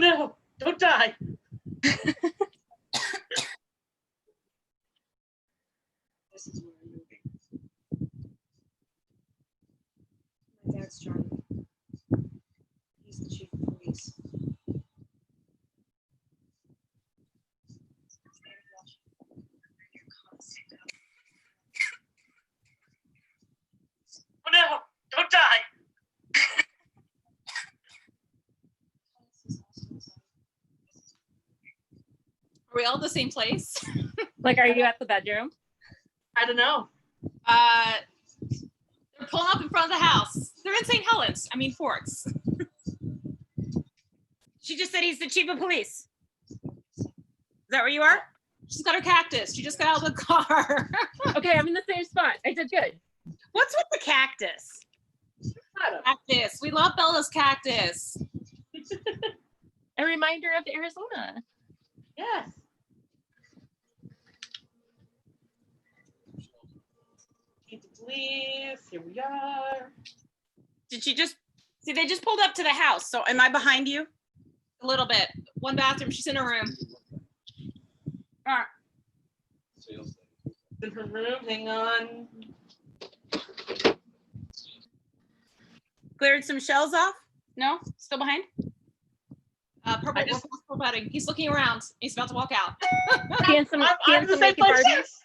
no, don't die. This is where I'm moving. My dad's Charlie. He's the chief of police. Oh no, don't die. Are we all at the same place? Like, are you at the bedroom? I don't know. They're pulling up in front of the house. They're in St. Helens. I mean, Forks. She just said he's the chief of police. Is that where you are? She's got her cactus. She just got out of the car. Okay, I'm in the same spot. I did good. What's with the cactus? Cactus. We love Bella's cactus. A reminder of Arizona. Yes. Chief of police. Here we are. Did she just see? They just pulled up to the house. So am I behind you? A little bit. One bathroom. She's in her room. All right. In her room. Hang on. Cleared some shells off? No? Still behind? Purple bedding. He's looking around. He's about to walk out. I'm the same Makey place.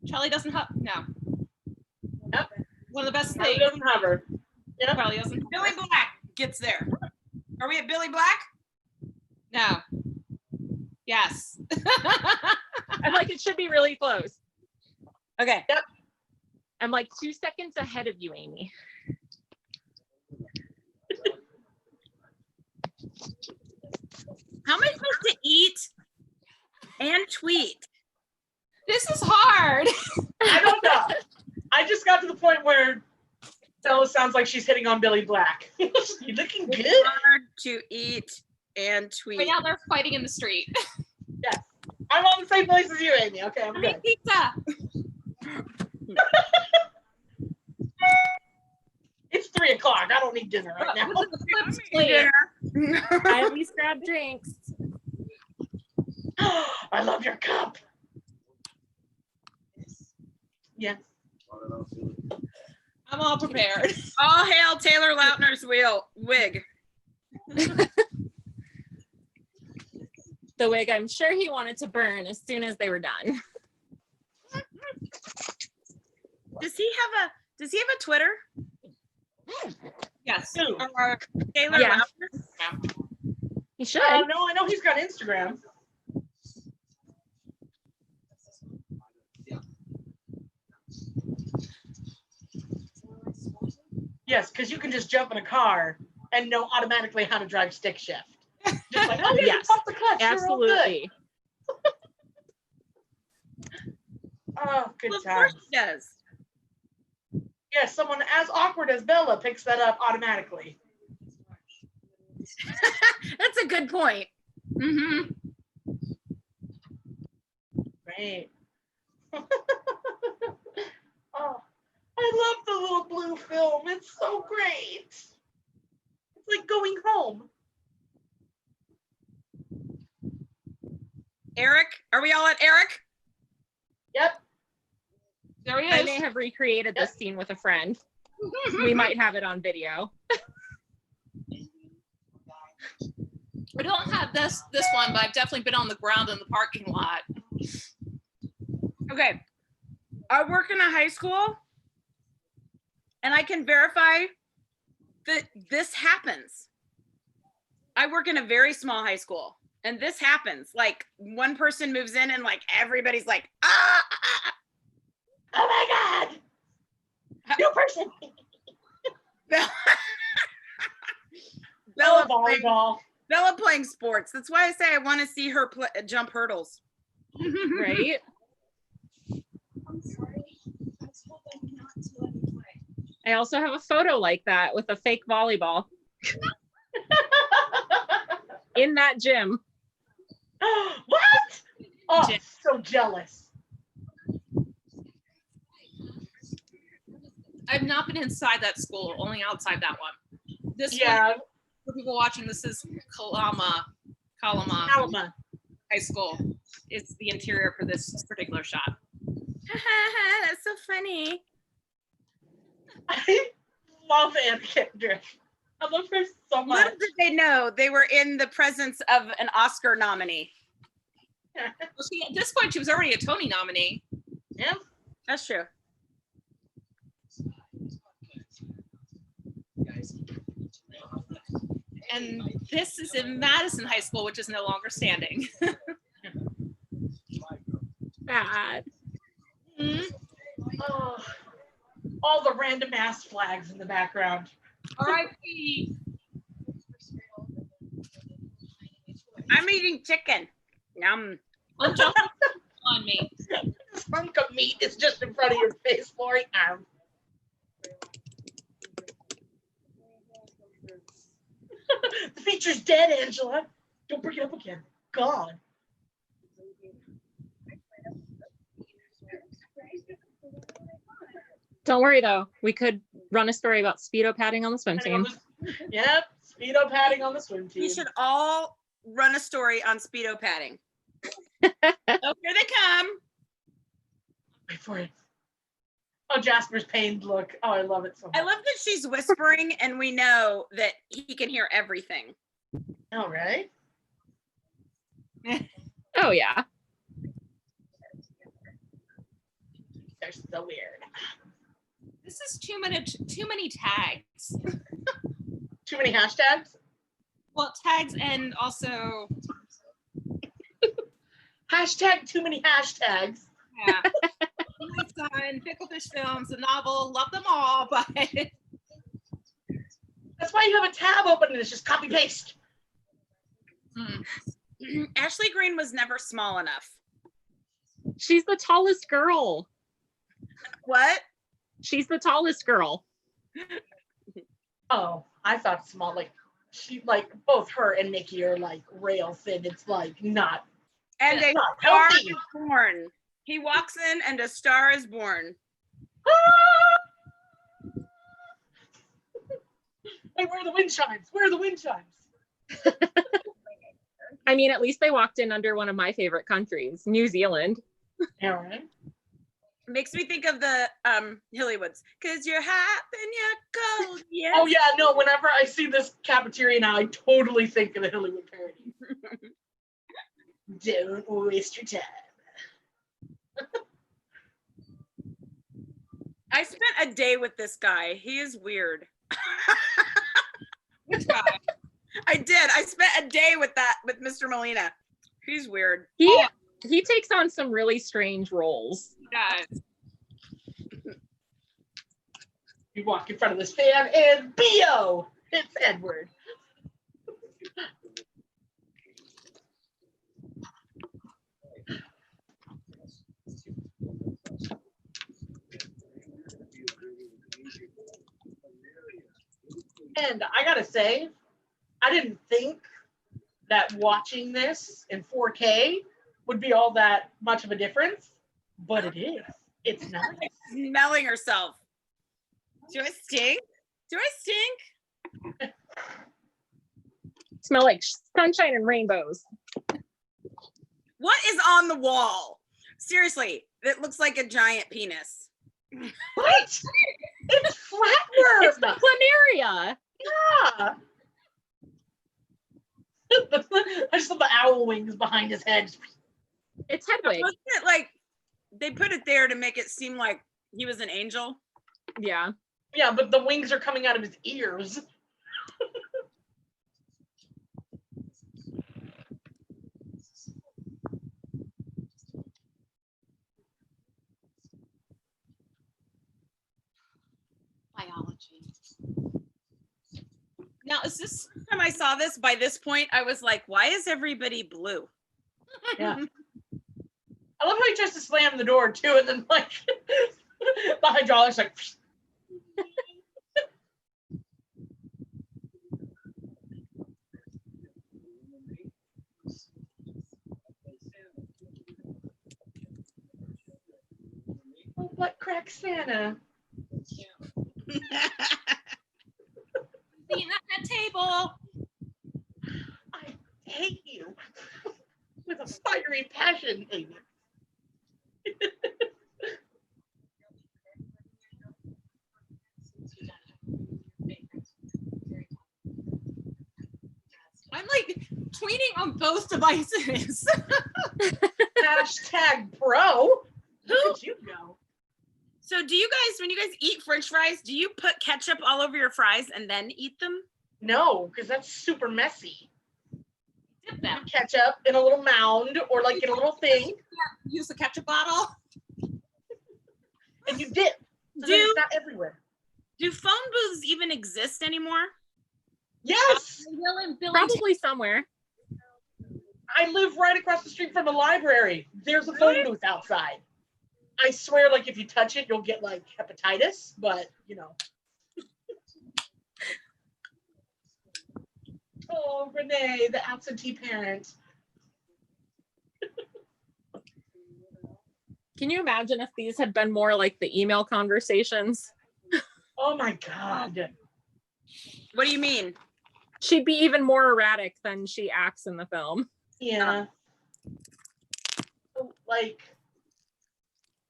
Charlie doesn't have. No. Yep. One of the best Charlie things. doesn't have her. Yep. Charlie doesn't. Billy Black gets there. Are we at Billy Black? No. Yes. I'm like, it should be really close. Okay. Yep. I'm like 2 seconds ahead of you, Amy. How am I supposed to eat and tweet? This is hard. I don't know. I just got to the point where Stella sounds like she's hitting on Billy Black. You're looking good. It's hard to eat and tweet. Right now they're fighting in the street. Yes. I'm on the same place as you, Amy. Okay, I'm I mean, good. pizza. It's 3 o'clock. I don't need dinner right now. Look at the clips playing. I at least grabbed drinks. I love your cup. Yes. I'm all prepared. All hail Taylor Lautner's wig. The wig I'm sure he wanted to burn as soon as they were done. Does he have a Twitter? Yes. Who? Or Taylor Yeah. Lautner? He should. No, I know he's got Instagram. Yes, because you can just jump in a car and know automatically how to drive stick shift. Just like, oh yeah, Yes, pop the clutch. absolutely. Oh, good Well, of times. course he does. Yes, someone as awkward as Bella picks that up automatically. That's a good point. Mm-hmm. Great. Oh, I love the little blue film. It's so great. It's like going home. Eric, are we all at Eric? Yep. There he I is. may have recreated this scene with a friend. We might have it on video. We don't have this one, but I've definitely been on the ground in the parking lot. Okay. I work in a high school and I can verify that this happens. I work in a very small high school and this happens. Like one person moves in and like everybody's like, ah, Oh my God. New person. Bella, Volleyball. Bella playing sports. That's why I say I want to see her jump hurdles. Right? I'm sorry. I was hoping not to let you play. I also have a photo like that with a fake volleyball in that gym. What? Oh, so jealous. I've not been inside that school, only outside that one. This Yeah, one, for people watching, this is Kalama Alma. High School. It's the interior for this particular shot. That's so funny. I love Anna Kendrick. I love her so much. Little did they know they were in the presence of an Oscar nominee. Well, at this point, she was already a Tony nominee. Yeah. That's true. And this is in Madison High School, which is no longer standing. Bad. Oh, all the random ass flags in the background. R.I.P. I'm eating chicken. Yum. Don't jump on me. This hunk of meat is just in front of your face, Lori. The feature's dead, Angela. Don't bring it up again. God. Don't worry though. We could run a story about Speedo padding on the swim team. Yep. Speedo padding on the swim team. We should all run a story on Speedo padding. Oh, here they come. Wait for it. Oh, Jasper's pained look. Oh, I love it so much. I love that she's whispering and we know that he can hear everything. All right. Oh yeah. They're so weird. This is too many tags. Too many hashtags? Well, tags and also Hashtag too many hashtags. yeah. Sign, Picklefish Films, the novel, love them all, but That's why you have a tab open and it's just copy paste. Ashley Green was never small enough. She's the tallest girl. What? She's the tallest girl. Oh, I thought small. Like she, like both her and Nikki are like rail thin. It's like not. And a not star healthy. is born. He walks in and a star is born. Hey, where are the wind chimes? Where are the wind chimes? I mean, at least they walked in under one of my favorite countries, New Zealand. Aaron. Makes me think of the Hollywoods. Cause you're hot and you're cold. Yes. Oh yeah, no. Whenever I see this cafeteria now, I totally think of the Hollywood parody. Don't waste your time. I spent a day with this guy. He is weird. which guy? I did. I spent a day with Mr. Molina. He's weird. He takes on some really strange roles. Guys. You walk in front of this fan and B.O. It's Edward. And I gotta say, I didn't think that watching this in 4K would be all that much of a difference, but it is. It's nice. Smelling herself. Do I stink? Do I stink? Smell like sunshine and rainbows. What is on the wall? Seriously, it looks like a giant penis. What? It's flatworm. It's the planaria. Yeah. I just love the owl wings behind his head. It's Hedwig. Wasn't it like they put it there to make it seem like he was an angel? Yeah. Yeah, but the wings are coming out of his ears. Biology. Now, is this Last time I saw this, by this point, I was like, why is everybody blue? Yeah. I love how he tries to slam the door too, and then like the hydraulics like. Oh, what crack Santa? See, and table. I hate you with a fiery passion, Amy. I'm like tweeting on both devices. Hashtag pro. Look at you go. So do you guys, when you guys eat French fries, do you put ketchup all over your fries and then eat them? No, because that's super messy. Dip them. Ketchup in a little mound or like in a little thing, Use the ketchup bottle. and you dip. So then it's not everywhere. Do phone booths even exist anymore? Yes, Probably somewhere. I live right across the street from a library. There's a phone booth outside. I swear, like if you touch it, you'll get like hepatitis, but you know. Oh, Renee, the absentee parent. Can you imagine if these had been more like the email conversations? Oh my God. What do you mean? She'd be even more erratic than she acts in the film. Yeah. Like,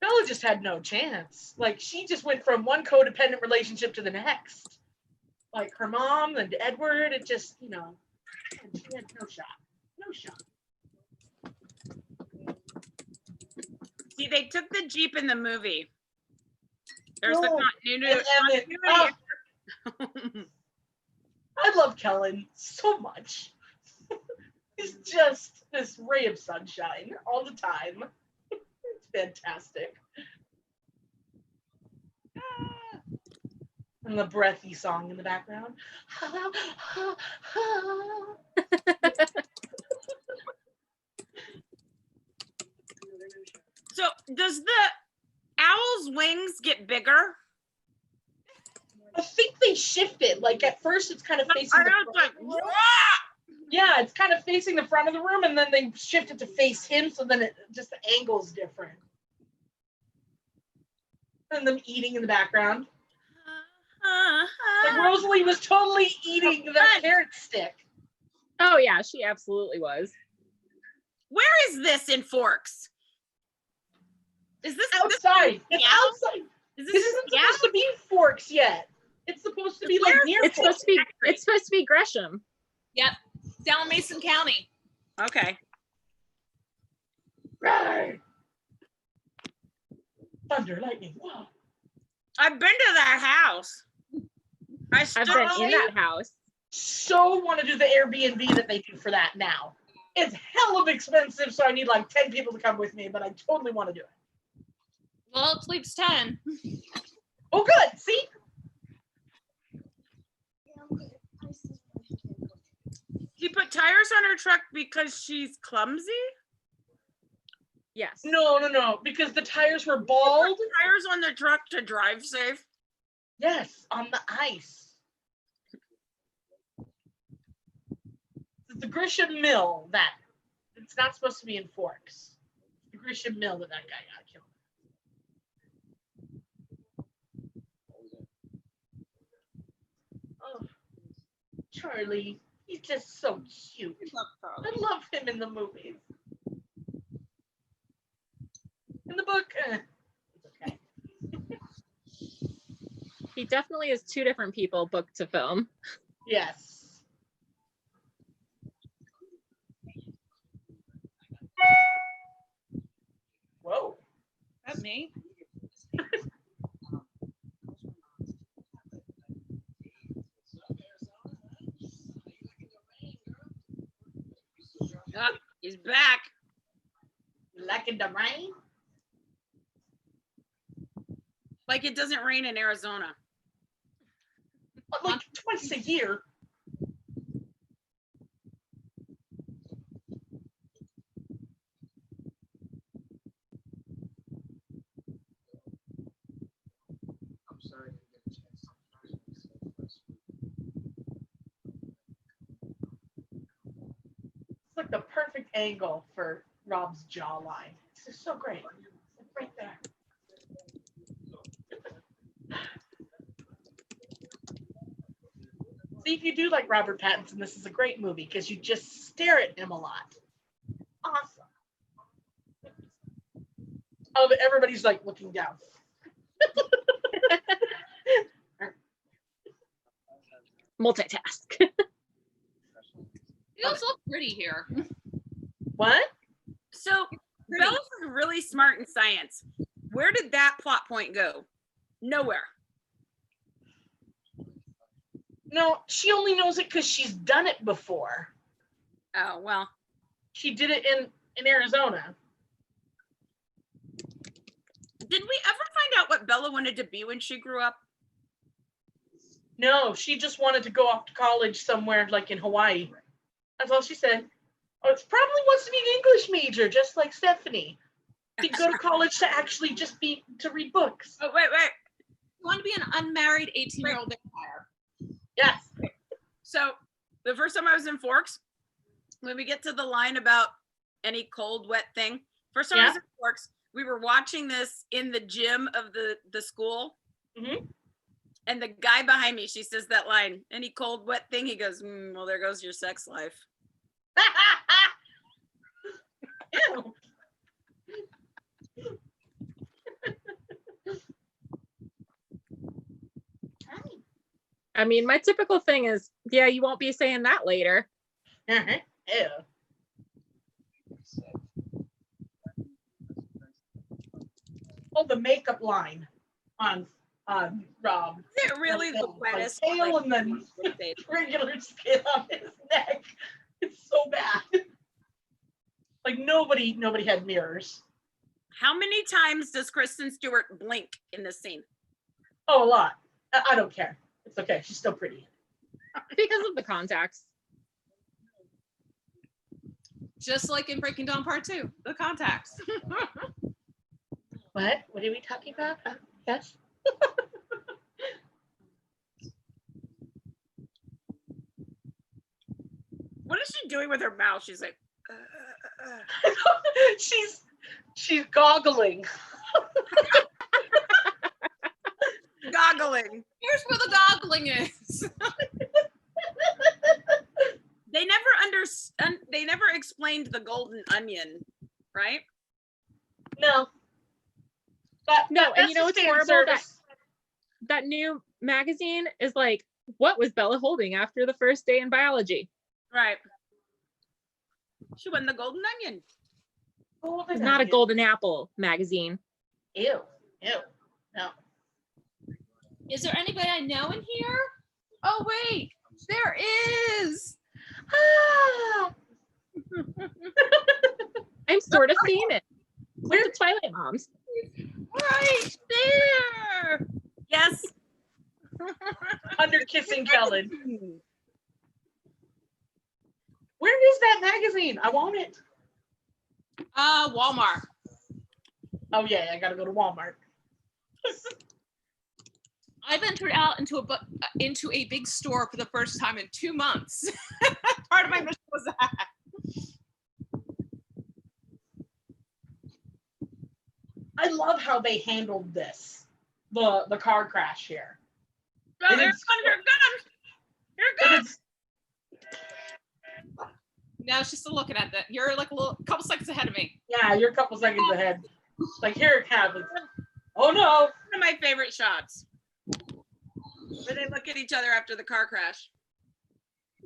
Bella just had no chance. Like, she just went from one codependent relationship to the next. Like, her mom and Edward, it just, you know, she had no shot. No shot. See, they took the Jeep in the movie. There's the No. continuity. I love Kellen so much. He's just this ray of sunshine all the time. It's fantastic. And the breathy song in the background. So does the owl's wings get bigger? I think they shifted. Like at first it's kind of facing I the know front it's like, of the room. Yeah, it's kind of facing the front of the room, and then they shifted to face him, so then it just the angle's different. And them eating in the background. Like Rosalie was totally eating that carrot stick. Oh yeah, she absolutely was. Where is this in Forks? Is this Outside. It's Yeah. outside. Is This this isn't yeah? supposed to be Forks yet. It's supposed to be like Where's- near It's Forks. supposed to be Gresham. Yep. Down Mason County. Okay. Right. Thunder, lightning. Wow. I've been to that house. I've been in that house. So want to do the Airbnb that they do for that now. It's hell of expensive, so I need like 10 people to come with me, but I totally want to do it. Well, it sleeps 10. Oh, good. See? She put tires on her truck because she's clumsy? Yes. No. Because the tires were bald. Tires on the truck to drive safe? Yes, on the ice. The Grisham Mill, that. It's not supposed to be in Forks. The Grisham Mill that guy got killed. Oh, Charlie. He's just so cute. I love him in the movies. In the book, it's okay. He definitely is two different people, book to film. Yes. Whoa. That me? Oh, he's back. Like in the rain? Like it doesn't rain in Arizona. Like twice a year. I'm sorry I didn't get a chance to find myself last week. It's like the perfect angle for Rob's jawline. It's just so great. It's right there. See, if you do like Robert Pattinson, this is a great movie because you just stare at him a lot. Awesome. Oh, but everybody's like looking down. Multitask. You also look pretty here. What? So Bella's really smart in science. Where did that plot point go? Nowhere. No, she only knows it because she's done it before. Oh, well. She did it in Arizona. Did we ever find out what Bella wanted to be when she grew up? No, she just wanted to go off to college somewhere like in Hawaii. That's all she said. Oh, it probably wants to be an English major, just like Stephanie. To go to college to actually just to read books. Oh, wait. You want to be an unmarried 18-year-old vampire. Yes. So the first time I was in Forks, when we get to the line about any cold, wet thing, first time I was in Forks, we were watching this in the gym of the school. Mm-hmm. And the guy behind me, she says that line, any cold, wet thing? He goes, well, there goes your sex life. Ew. I mean, my typical thing is, yeah, you won't be saying that later. Uh-huh. Ew. Oh, the makeup line on Rob. Is it really the wettest? Tail and then regular skin on his neck. It's so bad. Like nobody had mirrors. How many times does Kristen Stewart blink in this scene? Oh, a lot. I don't care. It's okay. She's still pretty. Because of the contacts. Just like in Breaking Dawn Part 2, the contacts. What? What are we talking about? Yes. What is she doing with her mouth? She's like, she's goggling. goggling. Here's where the goggling is. They never explained the golden onion, right? No. And you know what's fan horrible? service. That new magazine is like, what was Bella holding after the first day in biology? Right. She won the golden onion. Golden It's not a onion. golden apple magazine. Ew. No. Is there anybody I know in here? Oh, wait. There is. Ah, I'm sort of seeing it. Where's the Twilight moms? Right there. Yes. under kissing Kellen. Where is that magazine? I want it. Walmart. Oh yeah, I gotta go to Walmart. I ventured out into a big store for the first time in 2 months. Part of my mission was that. I love how they handled this, the car crash here. Oh, here it comes. Here it comes. No, she's still looking at that. You're like a couple seconds ahead of me. Yeah, you're a couple seconds ahead. Like here it happens. Oh no! One of my favorite shots. Where they look at each other after the car crash.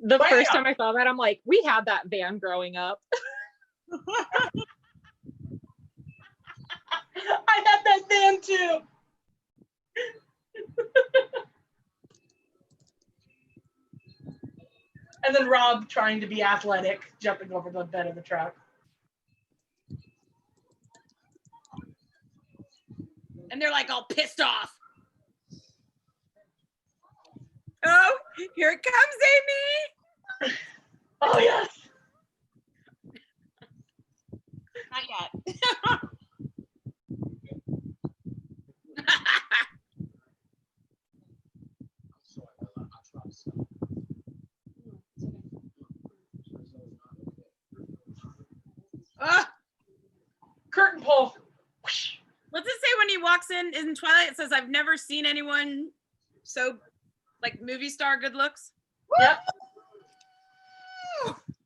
The Bam! first time I saw that, I'm like, we had that van growing up. I had that van too. And then Rob trying to be athletic, jumping over the bed of the truck. And they're like all pissed off. Oh, here it comes, Amy. Oh yes. Not yet. Curtain pull. What's it say when he walks in Twilight? It says, I've never seen anyone so like movie star good looks. Yep.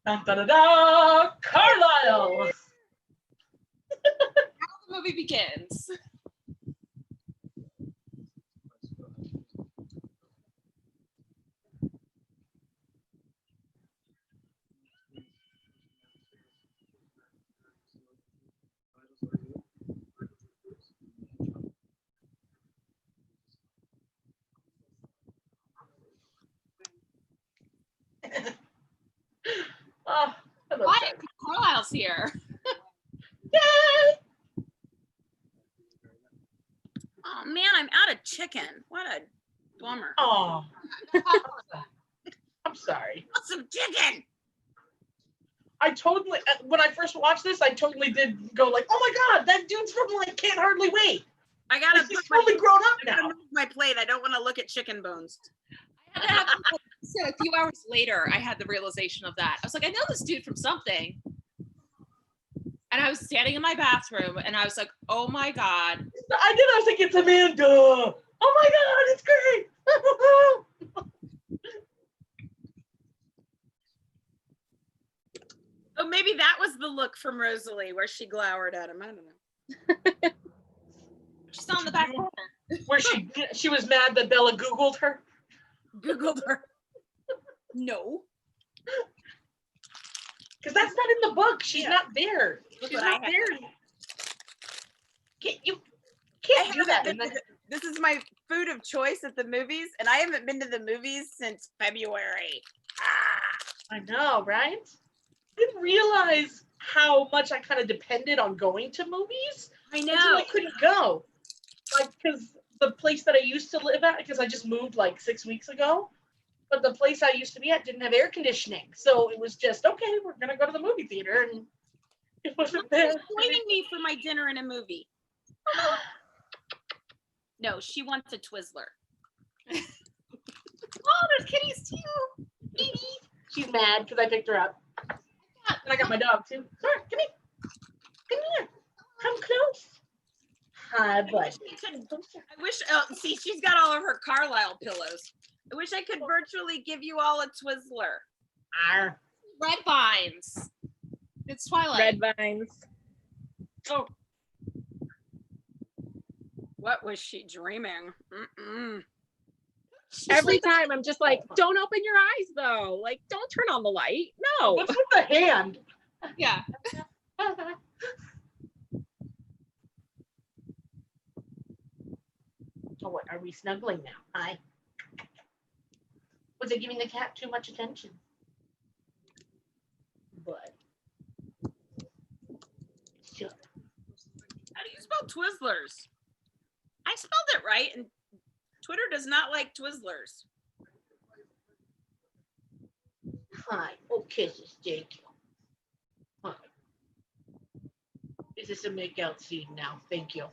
Dun, da, da, da, Carlisle. The movie begins. Oh, I love Why that. Carlisle's here? Yay! Oh man, I'm out of chicken. What a bummer. Oh, I'm sorry. Want some chicken? I totally, when I first watched this, I totally did go like, oh my God, that dude's from like Can't Hardly Wait. I gotta Like, he's put my, totally grown up I gotta now. move my plate. I don't want to look at chicken bones. So a few hours later, I had the realization of that. I was like, I know this dude from something. And I was standing in my bathroom and I was like, oh my God. I was like, it's Amanda. Oh my God, it's great. Oh, maybe that was the look from Rosalie where she glowered at him. I don't know. She's on the back corner. Where she was mad that Bella Googled her. Googled her. No. Because that's not in the book. She's Yeah. not there. Look She's what I not have. there. You can't do that. haven't been to this is my food of choice at the movies, and I haven't been to the movies since February. I know, right? I didn't realize how much I kind of depended on going to movies I until know. I couldn't go. Like, because the place that I used to live at, because I just moved like 6 weeks ago, but the place I used to be at didn't have air conditioning. So it was just, okay, we're going to go to the movie theater. And it wasn't there. She's joining me for my dinner in a movie. No, she wants a Twizzler. Oh, there's kitties too. Baby. She's mad because I picked her up. And I got my dog too. Sorry, come here. Come here. Come close. Hi, bud. I wish, see, she's got all of her Carlisle pillows. I wish I could virtually give you all a Twizzler. Arr. Red vines. It's Twilight. Red vines. Oh. What was she dreaming? Mm-mm. Every time I'm just like, don't open your eyes though. Like, don't turn on the light. No. What's with the hand? Yeah. Oh, what? Are we snuggling now? Hi. Was it giving the cat too much attention? But. Sure. How do you spell Twizzlers? I spelled it right, and Twitter does not like Twizzlers. Hi. Oh, kisses. Thank you. Hi. Is this a make out scene now? Thank you.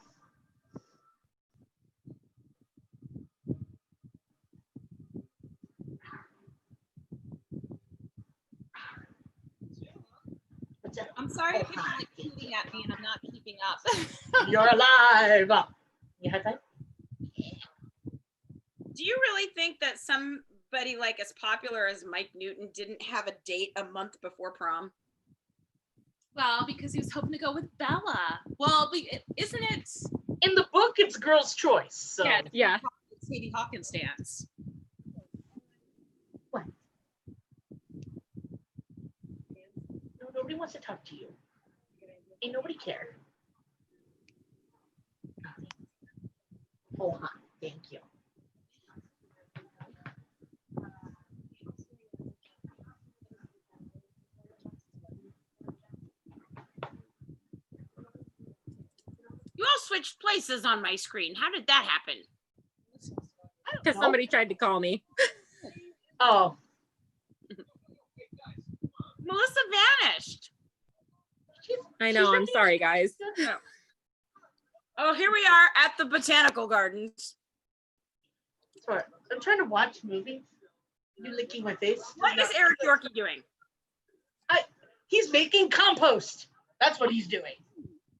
What's up? I'm sorry if Oh, you're hi. like shooting at me and I'm not keeping up. You're alive. You had that? Do you really think that somebody like as popular as Mike Newton didn't have a date a month before prom? Well, because he was hoping to go with Bella. Well, isn't it? In the book, it's girl's choice. So. Yeah. Yeah. Sadie Hawkins dance. What? No, nobody wants to talk to you. Ain't nobody care. Oh, hi. Thank you. You all switched places on my screen. How did that happen? Because somebody tried to call me. Oh, Melissa vanished. I know. I'm sorry, guys. Oh, here we are at the Botanical Gardens. sorry. I'm trying to watch movies. You licking my face? What is Eric Yorkie doing? He's making compost. That's what he's doing.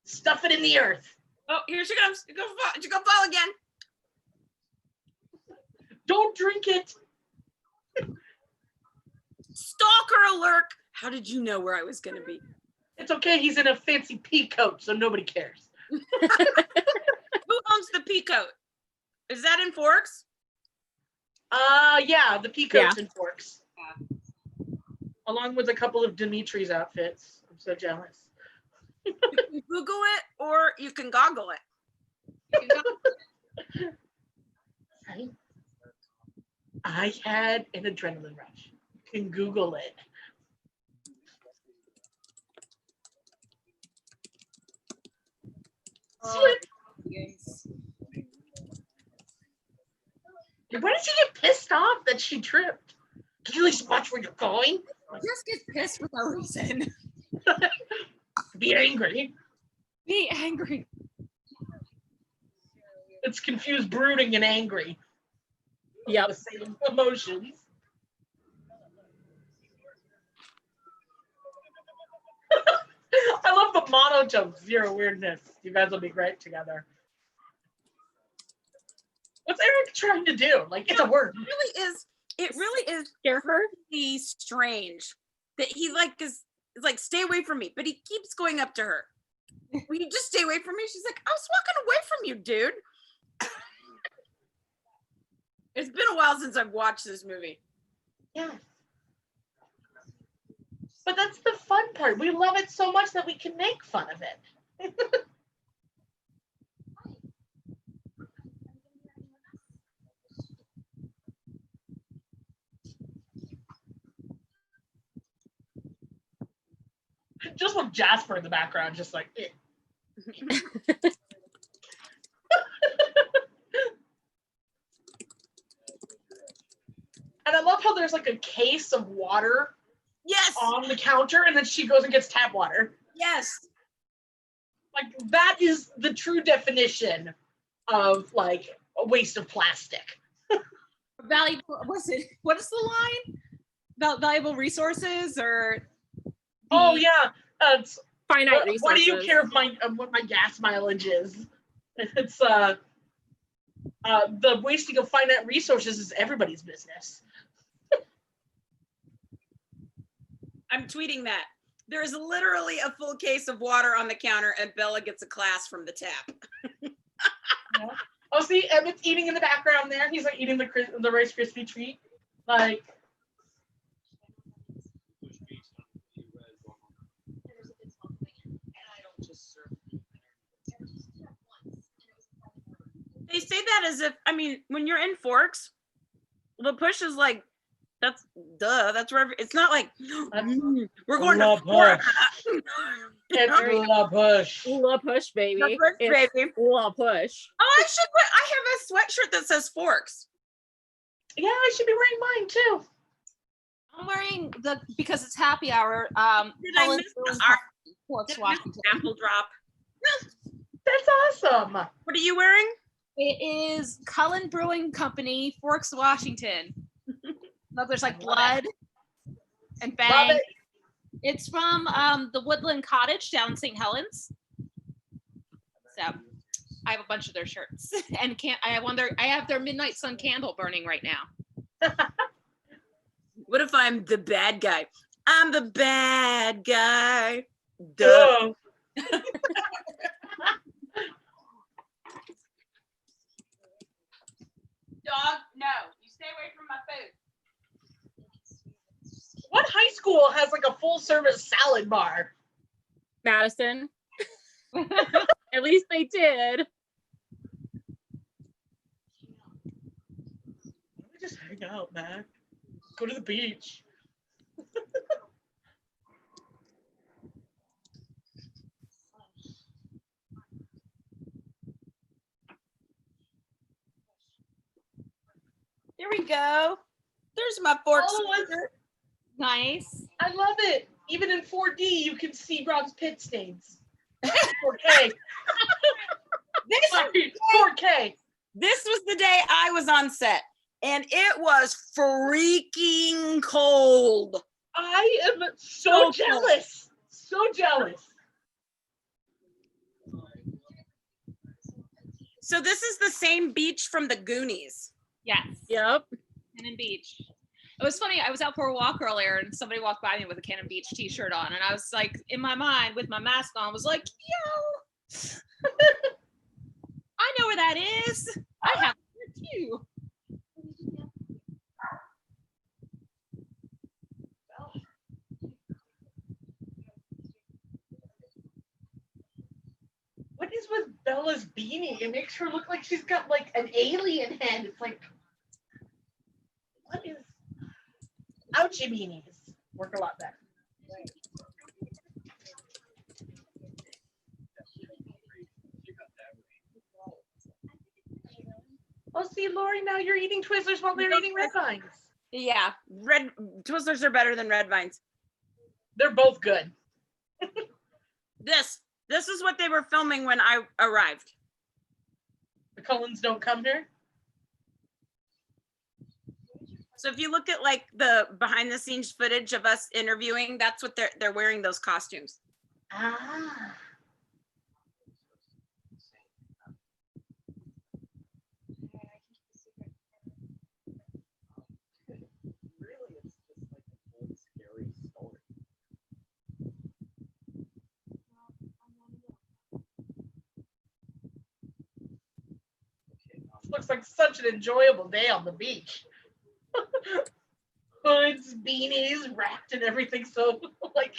Stuff it in the earth. Oh, here she comes. She go fall again. Don't drink it. Stalker alert. How did you know where I was going to be? It's okay. He's in a fancy pea coat, so nobody cares. Who owns the pea coat? Is that in Forks? Yeah, the pea coats and forks. Along with a couple of Dimitri's outfits. I'm so jealous. You can Google it or you can goggle it. I had an adrenaline rush. You can Google it. Slip. Yes. Why did she get pissed off that she tripped? Can you at least watch where you're going? Just get pissed for no reason. Be angry. Be angry. It's confused, brooding, and angry. Yep. The same emotions. I love the monotone, zero weirdness. You guys will be great together. What's Eric trying to do? Like, it's a word. It really is Scare her? really strange that he like is like, stay away from me, but he keeps going up to her. Will you just stay away from me? She's like, I was walking away from you, dude. It's been a while since I've watched this movie. Yeah. But that's the fun part. We love it so much that we can make fun of it. Just with Jasper in the background, just like, eh. And I love how there's like a case of water Yes. on the counter, and then she goes and gets tap water. Yes. Like, that is the true definition of like a waste of plastic. Valuable. What is the line? Valuable resources or? Oh yeah, it's Finite resources. what do you care of what my gas mileage is? It's the wasting of finite resources is everybody's business. I'm tweeting that. There is literally a full case of water on the counter and Bella gets a glass from the tap. Yeah. Oh, see, Emmett's eating in the background there. He's like eating the Rice Krispie treat. Like, They say that as if, I mean, when you're in Forks, the push is like, that's where it's not like, we're going La to Forks. it's La Push. La push, baby. La push, It's baby. La push. Oh, I have a sweatshirt that says Forks. Yeah, I should be wearing mine too. I'm wearing because it's happy hour. Did I Helen miss Bruin our Forks, Washington. apple drop? That's awesome. What are you wearing? It is Cullen Brewing Company, Forks, Washington. Look, there's like blood and Love bang. it. It's from the Woodland Cottage down in St. Helens. So I have a bunch of their shirts and I have their Midnight Sun candle burning right now. What if I'm the bad guy? I'm the bad guy. Duh. Duh. Dog, no. You stay away from my food. What high school has like a full service salad bar? Madison. At least they did. We just hang out, man. Go to the beach. Here we go. There's my Forks. Oh, it's- Nice. I love it. Even in 4D, you can see Rob's pit stains. 4K. Sorry, 4K. This was the day I was on set, and it was freaking cold. I am so So cold. jealous. So jealous. So this is the same beach from the Goonies. Yes. Yep. Cannon Beach. It was funny. I was out for a walk earlier and somebody walked by me with a Cannon Beach t-shirt on. And I was like, in my mind with my mask on, I was like, yo, I know where that is. I have it too. What is with Bella's beanie? It makes her look like she's got like an alien head. It's like, what is? Ouchie beanies work a lot better. Oh, see, Lori, now you're eating Twizzlers while they're eating red vines. Yeah, red Twizzlers are better than red vines. They're both good. This is what they were filming when I arrived. The Cullens don't come here. So if you look at like the behind the scenes footage of us interviewing, that's what they're wearing, those costumes. Ah. Really, it's just like an old scary story. Looks like such an enjoyable day on the beach. Hoods, beanies, wrapped and everything. So like.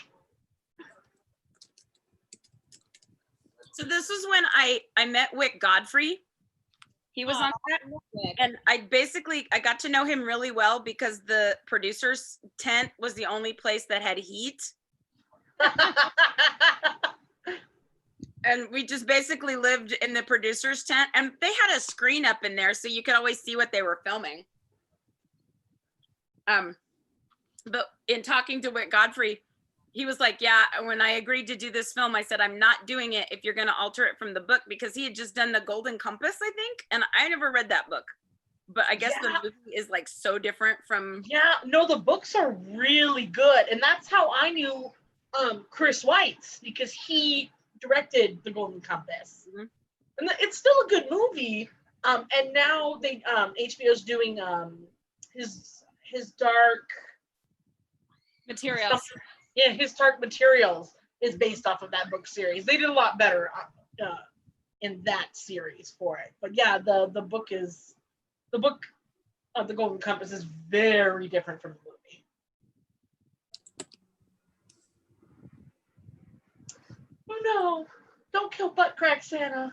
So this is when I met Wick Godfrey. He was on set, and I got to know him really well because the producer's tent was the only place that had heat. And we just basically lived in the producer's tent, and they had a screen up in there so you could always see what they were filming. But in talking to Wick Godfrey, he was like, yeah, when I agreed to do this film, I said, I'm not doing it if you're going to alter it from the book, because he had just done The Golden Compass, I think. And I never read that book, but I guess the movie is like so different from. Yeah, no, the books are really good. And that's how I knew Chris Weitz, because he directed The Golden Compass. Mhm. And it's still a good movie. And now they HBO's doing his Dark Materials. Yeah, his Dark Materials is based off of that book series. They did a lot better in that series for it. But yeah, the book of The Golden Compass is very different from the movie. Oh no, don't kill Butt Crack Santa.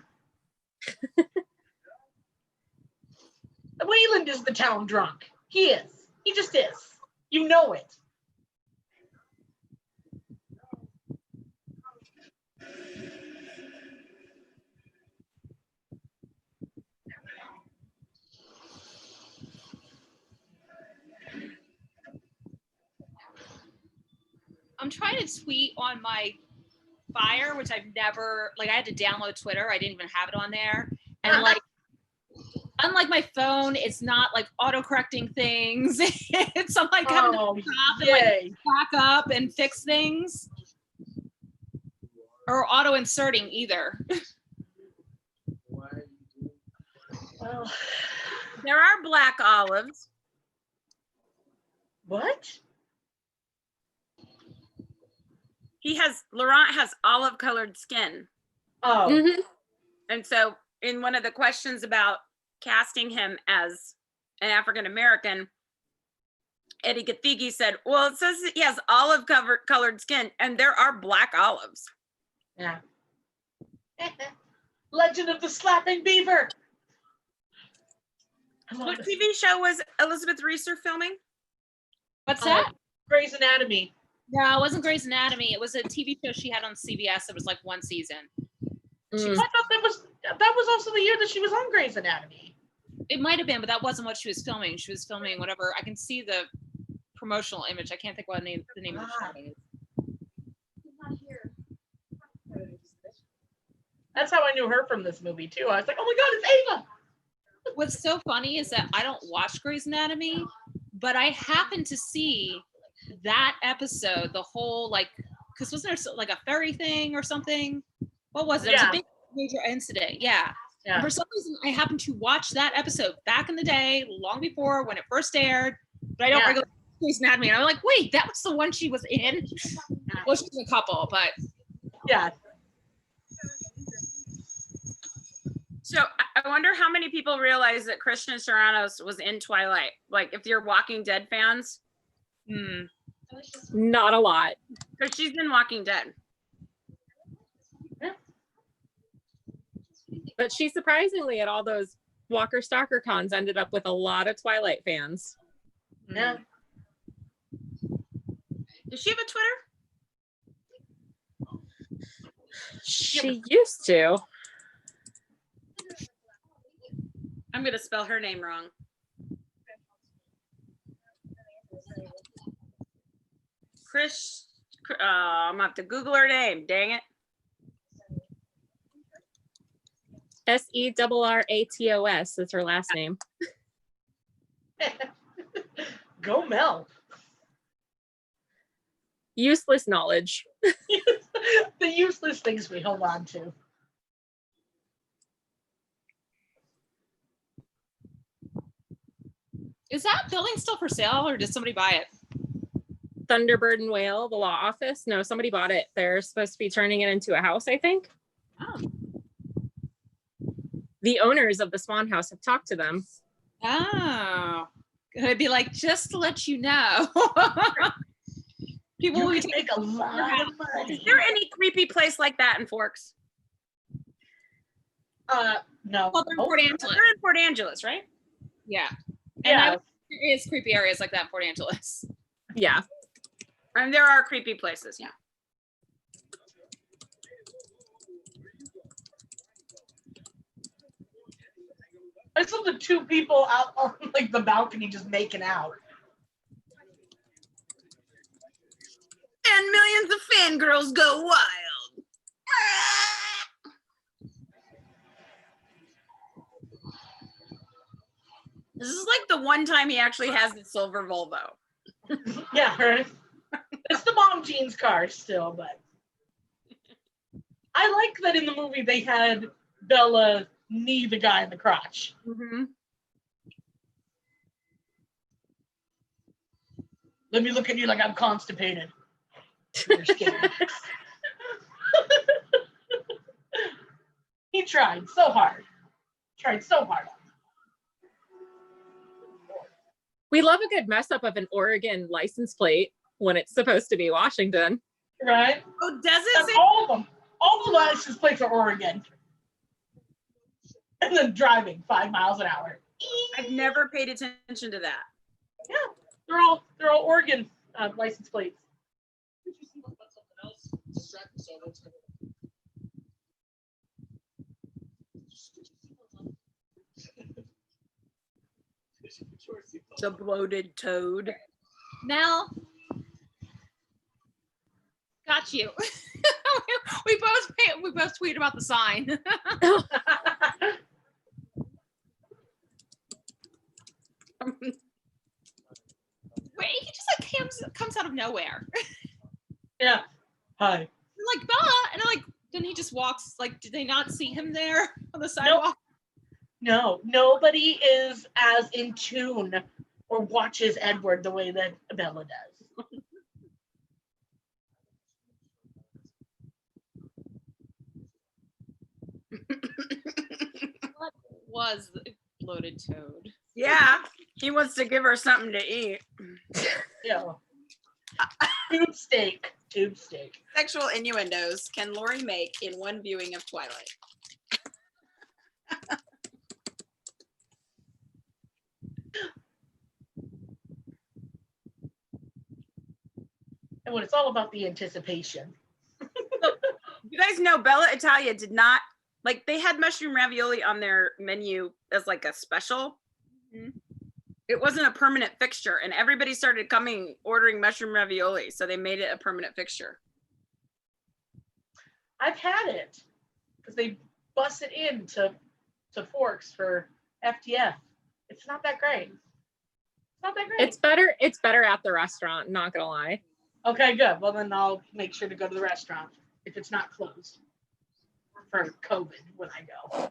Wayland is the town drunk. He is. He just is. You know it. I'm trying to tweet on my Fire, which I've never, like, I had to download Twitter. I didn't even have it on there. And like, unlike my phone, it's not like auto-correcting things. It's I'm like having to stop and like back up and fix things. Or auto-inserting either. Why are you doing Well, There are black olives. what? Laurent has olive colored skin. Oh, Mhm. And so in one of the questions about casting him as an African American, Eddie Gathigi said, well, it says that he has olive colored skin, and there are black olives. yeah. Legend of the Slapping Beaver. I love What it. TV show was Elizabeth Reeser filming? What's that? Grey's Anatomy. No, it wasn't Grey's Anatomy. It was a TV show she had on CBS. It was like one season. I thought that was also the year that she was on Grey's Anatomy. It might have been, but that wasn't what she was filming. She was filming whatever. I can see the promotional image. I can't think what the name of the show is. He's not here. That's how I knew her from this movie too. I was like, oh my God, it's Ava. What's so funny is that I don't watch Grey's Anatomy, but I happened to see that episode, the whole like, because wasn't there like a ferry thing or something? What was it? It was a big major incident. Yeah. Yeah. And for some reason, I happened to watch that episode back in the day, long before when it first aired, but I don't Yeah. regularly Grey's Anatomy. And I'm like, wait, that was the one she was in. Well, she's in a couple, but Yeah. So I wonder how many people realize that Krishna Sharanos was in Twilight. Like if you're Walking Dead fans, Not a lot. because she's in Walking Dead. But she surprisingly at all those Walker Stalker cons ended up with a lot of Twilight fans. Yeah. Does she have a Twitter? She used to. I'm gonna spell her name wrong. I'm gonna have to Google her name. Dang it. SERRATOS is her last name. Go Mel. Useless knowledge. The useless things we hold on to. is that building still for sale or did somebody buy it? Thunderbird and Whale, the law office. No, somebody bought it. They're supposed to be turning it into a house, I think. Oh. The owners of the Swan House have talked to them. Oh. I'd be like, just to let you know. People You will be can make a lot of money. Is there any creepy place like that in Forks? No. Well, they're in Port Angeles. They're in Port Angeles, right? Yeah. And Yeah. there is creepy areas like that in Port Angeles. Yeah. And there are creepy places, yeah. I saw the two people out on like the balcony just making out. And millions of fangirls go wild. This is like the one time he actually has the silver Volvo. Yeah, right. It's the mom jeans car still, but I like that in the movie they had Bella knee the guy in the crotch. Mm-hmm. Let me look at you like I'm constipated. You're scared. He tried so hard. Tried so hard. We love a good mess up of an Oregon license plate when it's supposed to be Washington. Right? Oh, does it And say? all of them. All the license plates are Oregon. And then driving 5 miles an hour. I've never paid attention to that. Yeah, they're all Oregon license plates. The bloated toad. Mel, got you. we both tweet about the sign. Wait, he just like comes out of nowhere. Yeah. Hi. I'm like, Bella, and I'm like, then he just walks. Like, did they not see him there on the sidewalk? No, nobody is as in tune or watches Edward the way that Bella does. What was the bloated toad? Yeah, he wants to give her something to eat. Yeah. Tube steak. Tube steak. Sexual innuendos can Lori make in one viewing of Twilight? And when it's all about the anticipation. You guys know Bella Italia did not, like, they had mushroom ravioli on their menu as like a special. It wasn't a permanent fixture, and everybody started coming ordering mushroom ravioli, so they made it a permanent fixture. I've had it because they bust it into Forks for FTF. It's not that great. It's not that great. It's better at the restaurant, not gonna lie. Okay, good. Well, then I'll make sure to go to the restaurant if it's not closed for COVID when I go.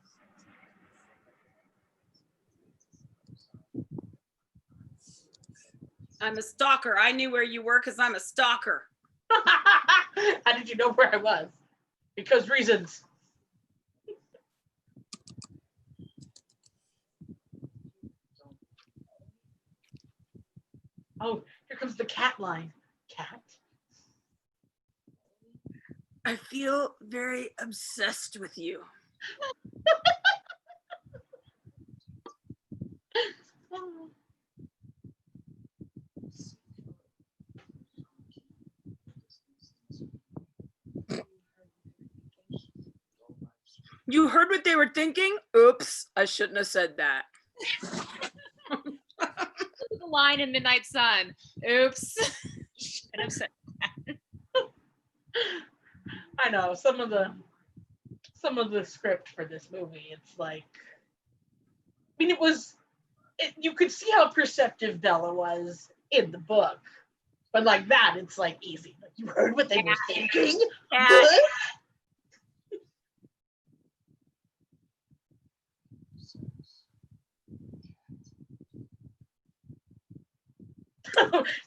I'm a stalker. I knew where you were because I'm a stalker. How did you know where I was? Because reasons. Oh, here comes the cat line. Cat? I feel very obsessed with you. You heard what they were thinking? Oops, I shouldn't have said that. The line in Midnight Sun. Oops. Should have said I know some of the script for this movie. It's like, I mean, you could see how perceptive Bella was in the book, but like that, it's like easy. Like, you heard what they were thinking. Cat.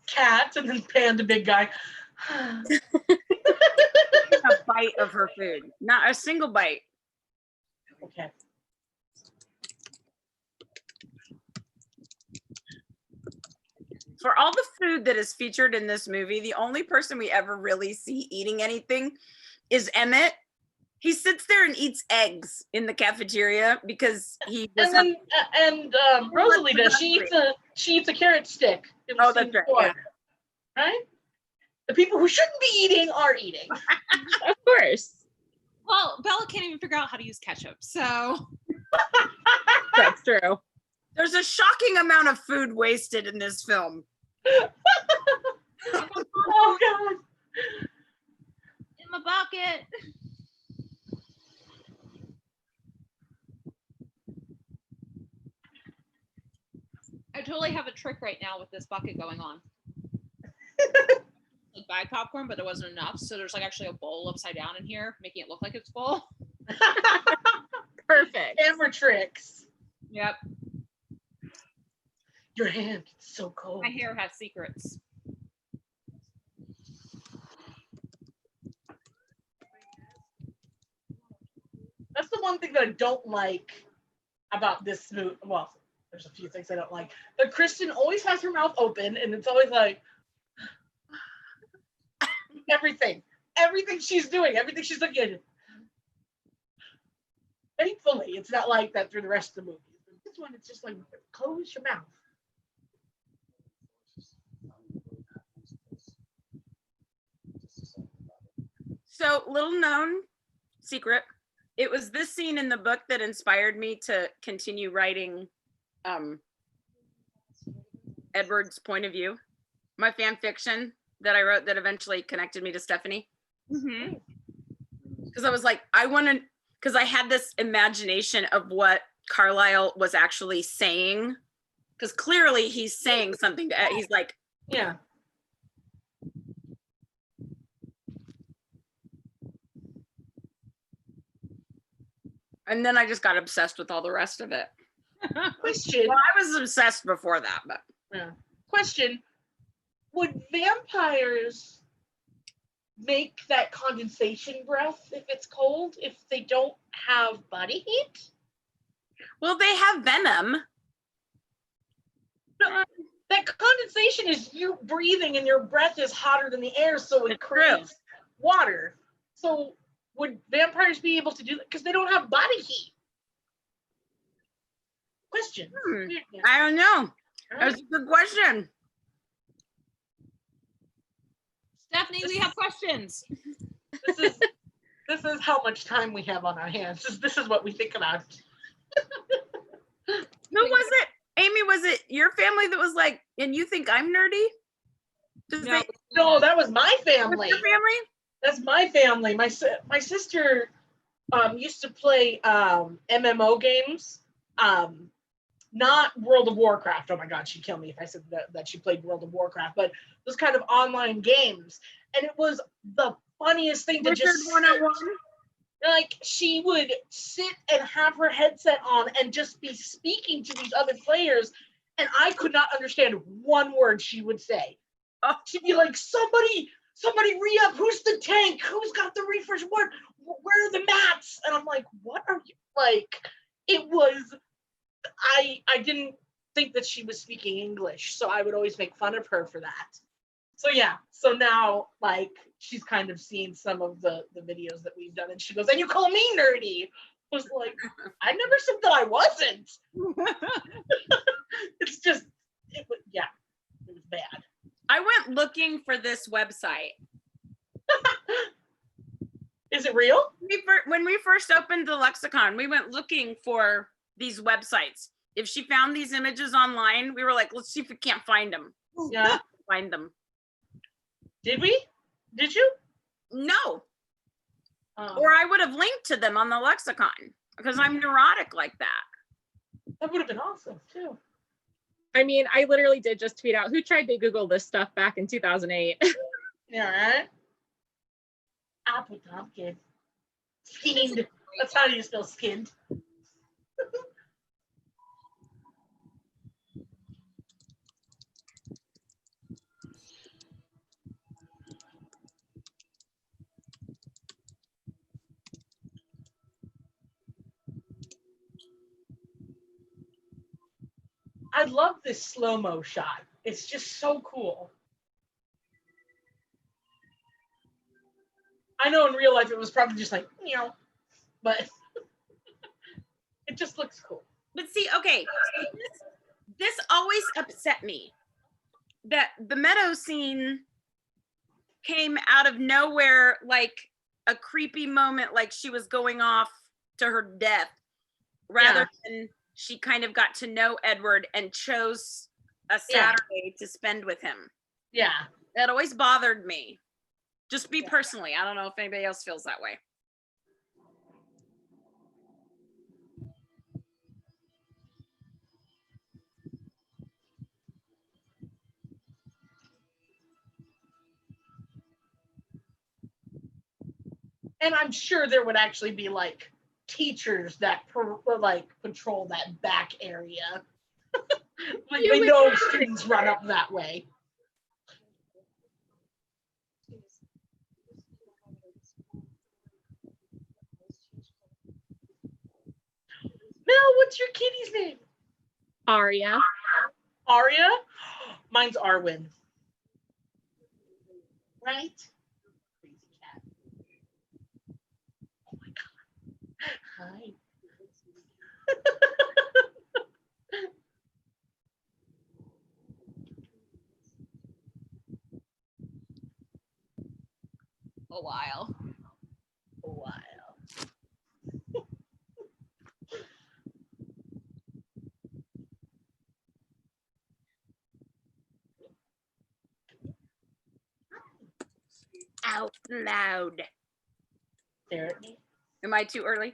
Cat, and then Panda, big guy. A bite of her food. Not a single bite. Okay. For all the food that is featured in this movie, the only person we ever really see eating anything is Emmett. He sits there and eats eggs in the cafeteria because he was And then Rosalita, she eats a carrot stick. In Oh, scene that's right, 4, yeah. Right? The people who shouldn't be eating are eating. Of course. Well, Bella can't even figure out how to use ketchup, so That's true. There's a shocking amount of food wasted in this film. Oh God. in my bucket. I totally have a trick right now with this bucket going on. Like buy popcorn, but there wasn't enough, so there's like actually a bowl upside down in here, making it look like it's full. Perfect. Camera tricks. Yep, Your hand, it's so cold. my hair has secrets. That's the one thing that I don't like about this movie. Well, there's a few things I don't like. But Kristen always has her mouth open, and it's always like everything she's doing, everything she's looking at. Thankfully, it's not like that through the rest of the movie. But this one, it's just like, close your mouth. So, little known secret, it was this scene in the book that inspired me to continue writing Edward's point of view, my fan fiction that I wrote that eventually connected me to Stephanie. Mm-hmm. Because I was like, I want to, because I had this imagination of what Carlisle was actually saying. Because clearly he's saying something to, he's like, Yeah. and then I just got obsessed with all the rest of it. Question. Well, I was obsessed before that, but Yeah. Question. Would vampires make that condensation breath if it's cold if they don't have body heat? well, they have venom. No, that condensation is you breathing and your breath is hotter than the air, so it It's true. creates water. So would vampires be able to do that? Because they don't have body heat. Question. I don't know. That's a good question. Stephanie, we have questions. This is how much time we have on our hands. This is what we think about. Who was it? Amy, was it your family that was like, and you think I'm nerdy? Does No, No, that was my What's family. your family? That's my family. My sister used to play MMO games. Not World of Warcraft. Oh my God, she'd kill me if I said that she played World of Warcraft, but those kind of online games. And it was the funniest thing to Wizard just sit, 101? like she would sit and have her headset on and just be speaking to these other players. and I could not understand one word she would say. Oh. She'd be like, somebody re-up, who's the tank? Who's got the reefers? Where are the mats? And I'm like, what are you, like, it was, I didn't think that she was speaking English, so I would always make fun of her for that. So yeah, so now, like, she's kind of seen some of the videos that we've done, and she goes, and you call me nerdy? I was like, I never said that I wasn't. It's just, it was bad. I went looking for this website. Is it real? When we first opened the lexicon, we went looking for these websites. If she found these images online, we were like, let's see if we can't find them. Yeah. Find them. Did we? Did you? No. Oh, Or I would have linked to them on the lexicon because I'm neurotic like that. that would have been awesome too. I mean, I literally did just tweet out, who tried to Google this stuff back in 2008? Yeah, right? Apple pumpkin. Skinned. That's how you spell skinned. I love this slow-mo shot. It's just so cool. I know in real life it was probably just like, but it just looks cool. But see, okay, this always upset me that the meadow scene came out of nowhere, like a creepy moment, like she was going off to her death, rather than she kind of got to know Edward and chose a Saturday to spend with him. Yeah. That always bothered me. Just me personally. I don't know if anybody else feels that way. And I'm sure there would actually be like teachers that patrol that back area. Like they know students run up that way. Mel, what's your kitty's name? Aria. Aria? Mine's Arwen. Right? Crazy cat. Oh my god. Hi. A while. A while. Out loud. Stare at me. Am I too early?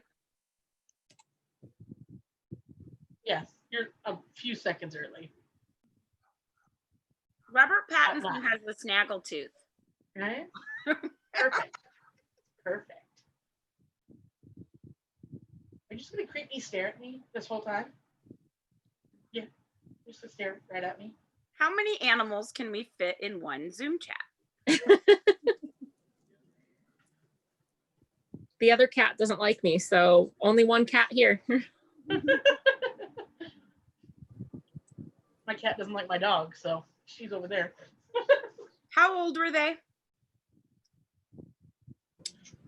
Yes, you're a few seconds early. Robert Pattinson has the snaggle tooth. Right? Perfect. Perfect. Are you just gonna creepy stare at me this whole time? Yeah. Just to stare right at me. How many animals can we fit in one Zoom chat? The other cat doesn't like me, so only one cat here. My cat doesn't like my dog, so she's over there. How old were they?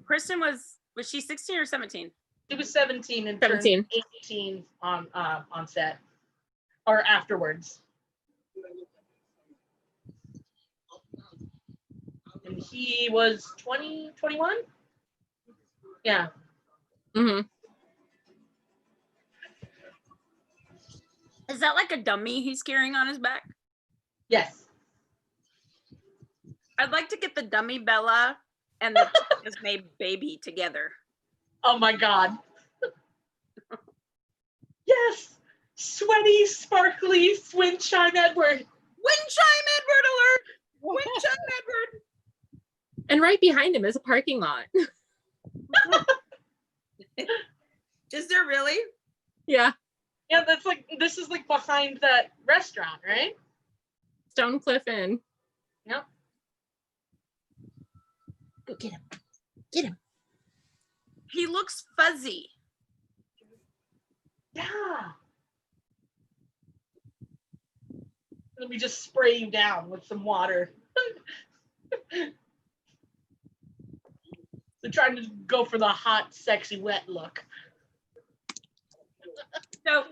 Kristen was she 16 or 17? She was 17 and 17. turned 18 on set or afterwards. And he was 20, 21? Yeah. Mm-hmm. Is that like a dummy he's carrying on his back? Yes. I'd like to get the dummy Bella and the just made baby together. Oh my God. Yes. Sweaty, sparkly, Swinchime Edward. Windchime Edward alert! Windchime Edward! And right behind him is a parking lot. Is there really? Yeah. Yeah, that's like, this is like behind that restaurant, right? Stonecliff Inn. Yep. Go get him. Get him. He looks fuzzy. Yeah. Let me just spray you down with some water. They're trying to go for the hot, sexy, wet look. So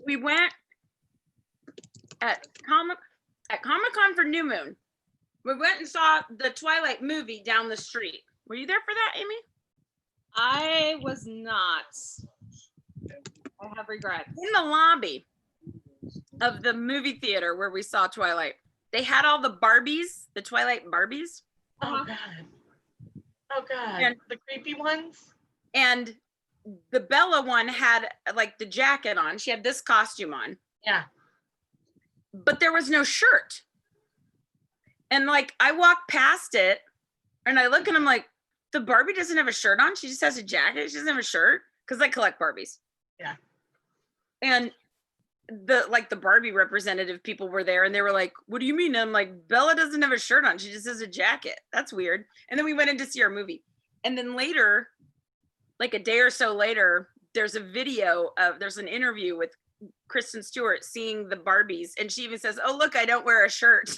we went at Comic-Con for New Moon. We went and saw the Twilight movie down the street. Were you there for that, Amy? I was not. I have regrets. In the lobby of the movie theater where we saw Twilight, they had all the Barbies, the Twilight Barbies. Oh, God. Oh, God. And- the creepy ones? And the Bella one had like the jacket on. She had this costume on, Yeah. but there was no shirt. And like I walked past it and I look and I'm like, the Barbie doesn't have a shirt on. She just has a jacket. She doesn't have a shirt. Cause I collect Barbies. Yeah. And the Barbie representative people were there and they were like, what do you mean? And I'm like, Bella doesn't have a shirt on. She just has a jacket. That's weird. And then we went in to see our movie. And then later, like a day or so later, there's an interview with Kristen Stewart seeing the Barbies. And she even says, oh, look, I don't wear a shirt.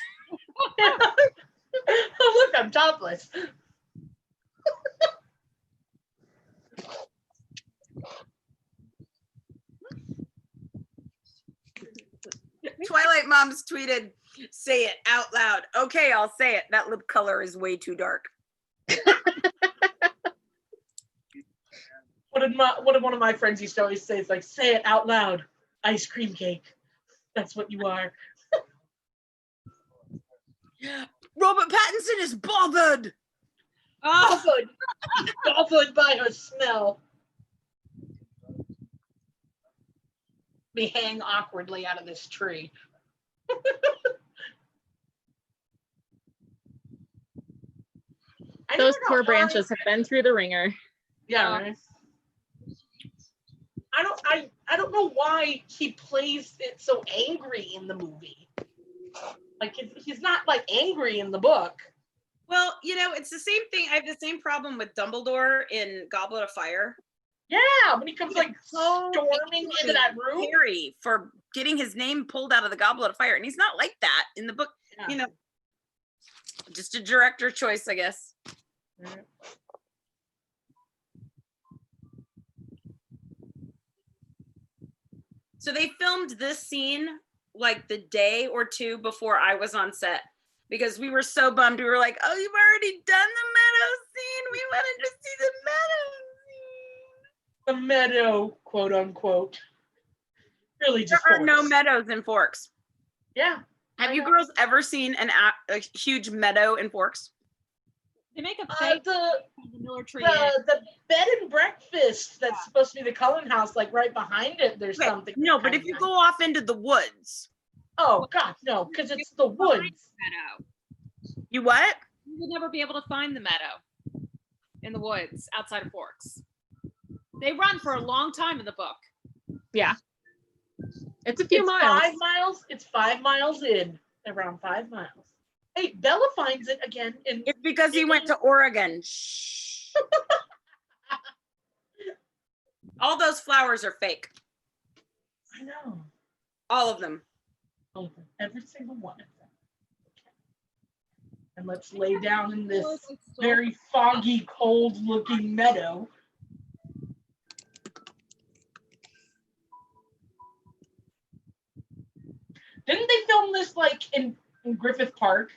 Oh, look, I'm topless. Twilight Moms tweeted, say it out loud. Okay, I'll say it. That lip color is way too dark. What did one of my friends used to always say? It's like, say it out loud. Ice cream cake. That's what you are. Robert Pattinson is bothered. Oh, Bothered by her smell. Me hang awkwardly out of this tree. I Those never know poor how branches have been through the ringer. Yeah, right. I don't know why he plays it so angry in the movie. Like he's not like angry in the book. Well, you know, it's the same thing. I have the same problem with Dumbledore in Goblet of Fire. Yeah, when he comes like So storming into that room. Harry for getting his name pulled out of the Goblet of Fire. And he's not like that in the book. Yeah. You know, just a director choice, I guess. Mhm. So they filmed this scene like the day or two before I was on set because we were so bummed. We were like, oh, you've already done the meadow scene. We wanted to see the meadow scene. The meadow, quote unquote. Really just There are no forest. meadows in Forks. Yeah. Have I you know. girls ever seen a huge meadow in Forks? they make a The fake Miller tree. the bed and breakfast that's supposed to be the Cullen house, like right behind it, there's Okay, something. no, but kind if of you nice. go off into the woods, Oh God, no, because it's the woods. Meadow. you what? You would never be able to find the meadow in the woods outside of Forks. They run for a long time in the book. Yeah. It's a few It's miles. 5 miles. It's 5 miles in, around 5 miles. Hey, Bella finds it again in. It's because he went to Oregon. Shh. All those flowers are fake. I know. All of them. All of them. Every single one of them. Okay. And let's lay down in this very foggy, cold-looking meadow. Didn't they film this like in Griffith Park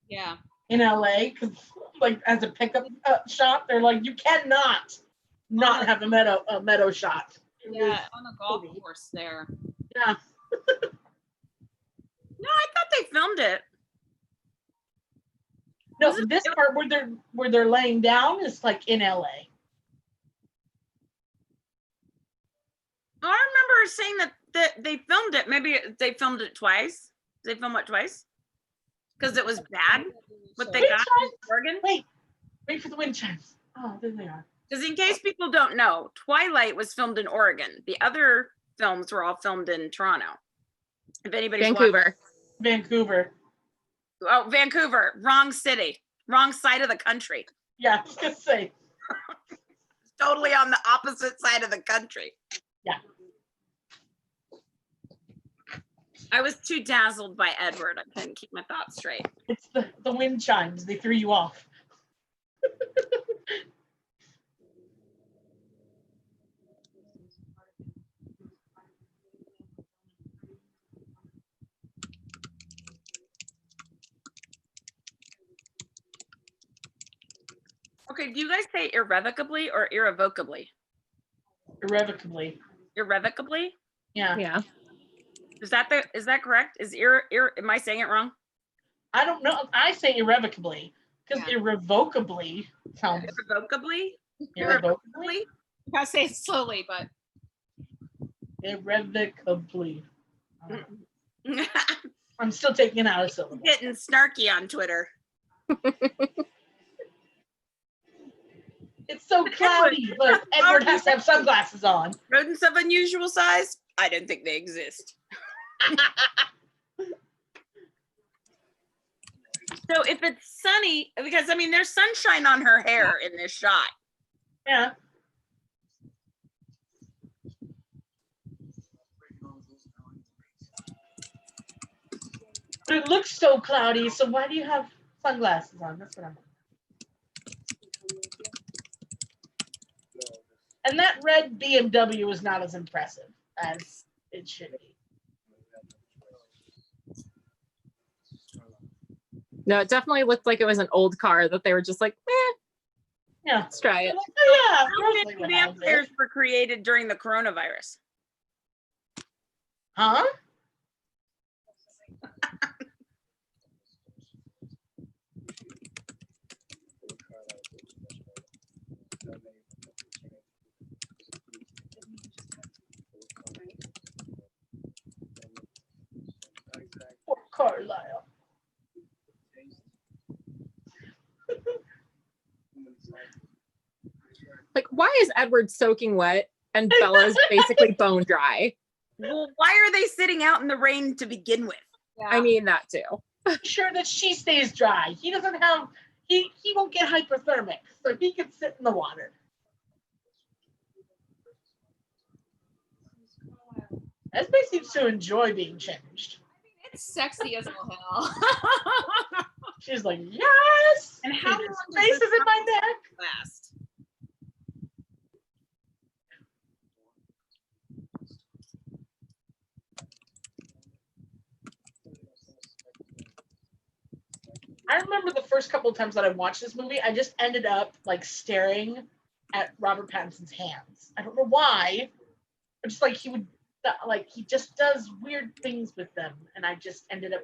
Yeah. in LA? Because like as a pickup shot, they're like, you cannot not have a meadow shot. It Yeah, was- on the golf course there. yeah. No, I thought they filmed it. No, Was it- this part where they're laying down is like in LA. I remember saying that they filmed it. Maybe they filmed it twice. Did they film it twice? Because it was bad what they Wind got chimes? in Oregon. Wait for the wind chimes. Oh, there they are. Because in case people don't know, Twilight was filmed in Oregon. The other films were all filmed in Toronto. If anybody's Vancouver. Vancouver. Oh, Vancouver, wrong city, wrong side of the country. Yeah, I was gonna say. Totally on the opposite side of the country. Yeah. I was too dazzled by Edward. I couldn't keep my thoughts straight. It's the wind chimes. They threw you off. Okay, do you guys say irrevocably or irrevocably? Irrevocably. Irrevocably? Yeah. Yeah. Is that correct? Am I saying it wrong? I don't know. I say irrevocably because Yeah. irrevocably sounds Irrevocably? irrevocably. I gotta say it slowly, but Irrevocably. I'm still taking it out of syllable. Getting snarky on Twitter. It's so cloudy, but Edward has to have sunglasses on. Rodents of unusual size? I don't think they exist. So if it's sunny, because I mean, there's sunshine on her hair in this shot. Yeah. But it looks so cloudy, so why do you have sunglasses on? That's what I'm. And that red BMW was not as impressive as it should be. No, it definitely looked like it was an old car that they were just like, Yeah. let's try it. Like, oh, yeah, How Rosalie many would have vampires it. were created during the coronavirus? Huh? Poor Carlisle. Like, why is Edward soaking wet and Bella's basically bone dry? Well, why are they sitting out in the rain to begin with? I mean, that too. Sure that she stays dry. He doesn't have, he won't get hypothermic, so he can sit in the water. Esme seems to enjoy being changed. it's sexy as all hell. She's like, yes! And how long does Space this is in my neck. last? I remember the first couple of times that I watched this movie, I just ended up like staring at Robert Pattinson's hands. I don't know why. But just like he would, like he just does weird things with them, and I just ended up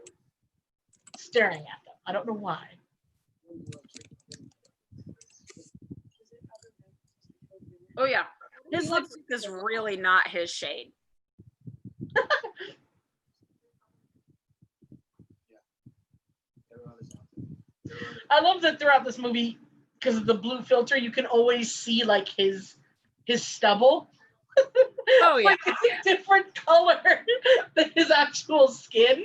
staring at them. I don't know why. Oh yeah, his lipstick is really not his shade. I love that throughout this movie, because of the blue filter, you can always see like his stubble. Oh, yeah. Like it's a different color than his actual skin.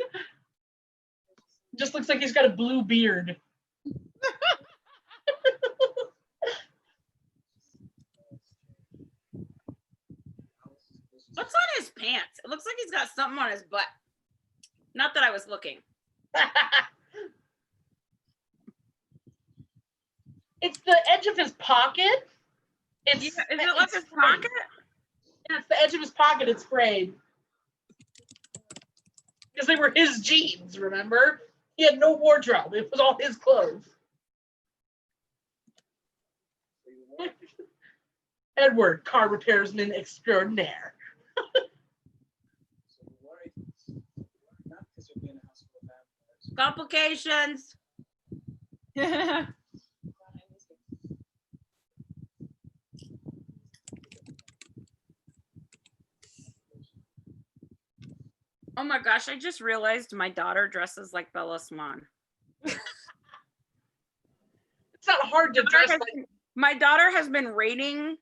Just looks like he's got a blue beard. What's on his pants? It looks like he's got something on his butt. Not that I was looking. It's the edge of his pocket. It's, Is it like it's his sprayed. pocket? Yeah, it's the edge of his pocket. It's sprayed. Because they were his jeans, remember? He had no wardrobe. It was all his clothes. Edward, car repairman extraordinaire. Complications. Oh my gosh, I just realized my daughter dresses like Bella Swan. It's not hard to dress like My daughter has been raiding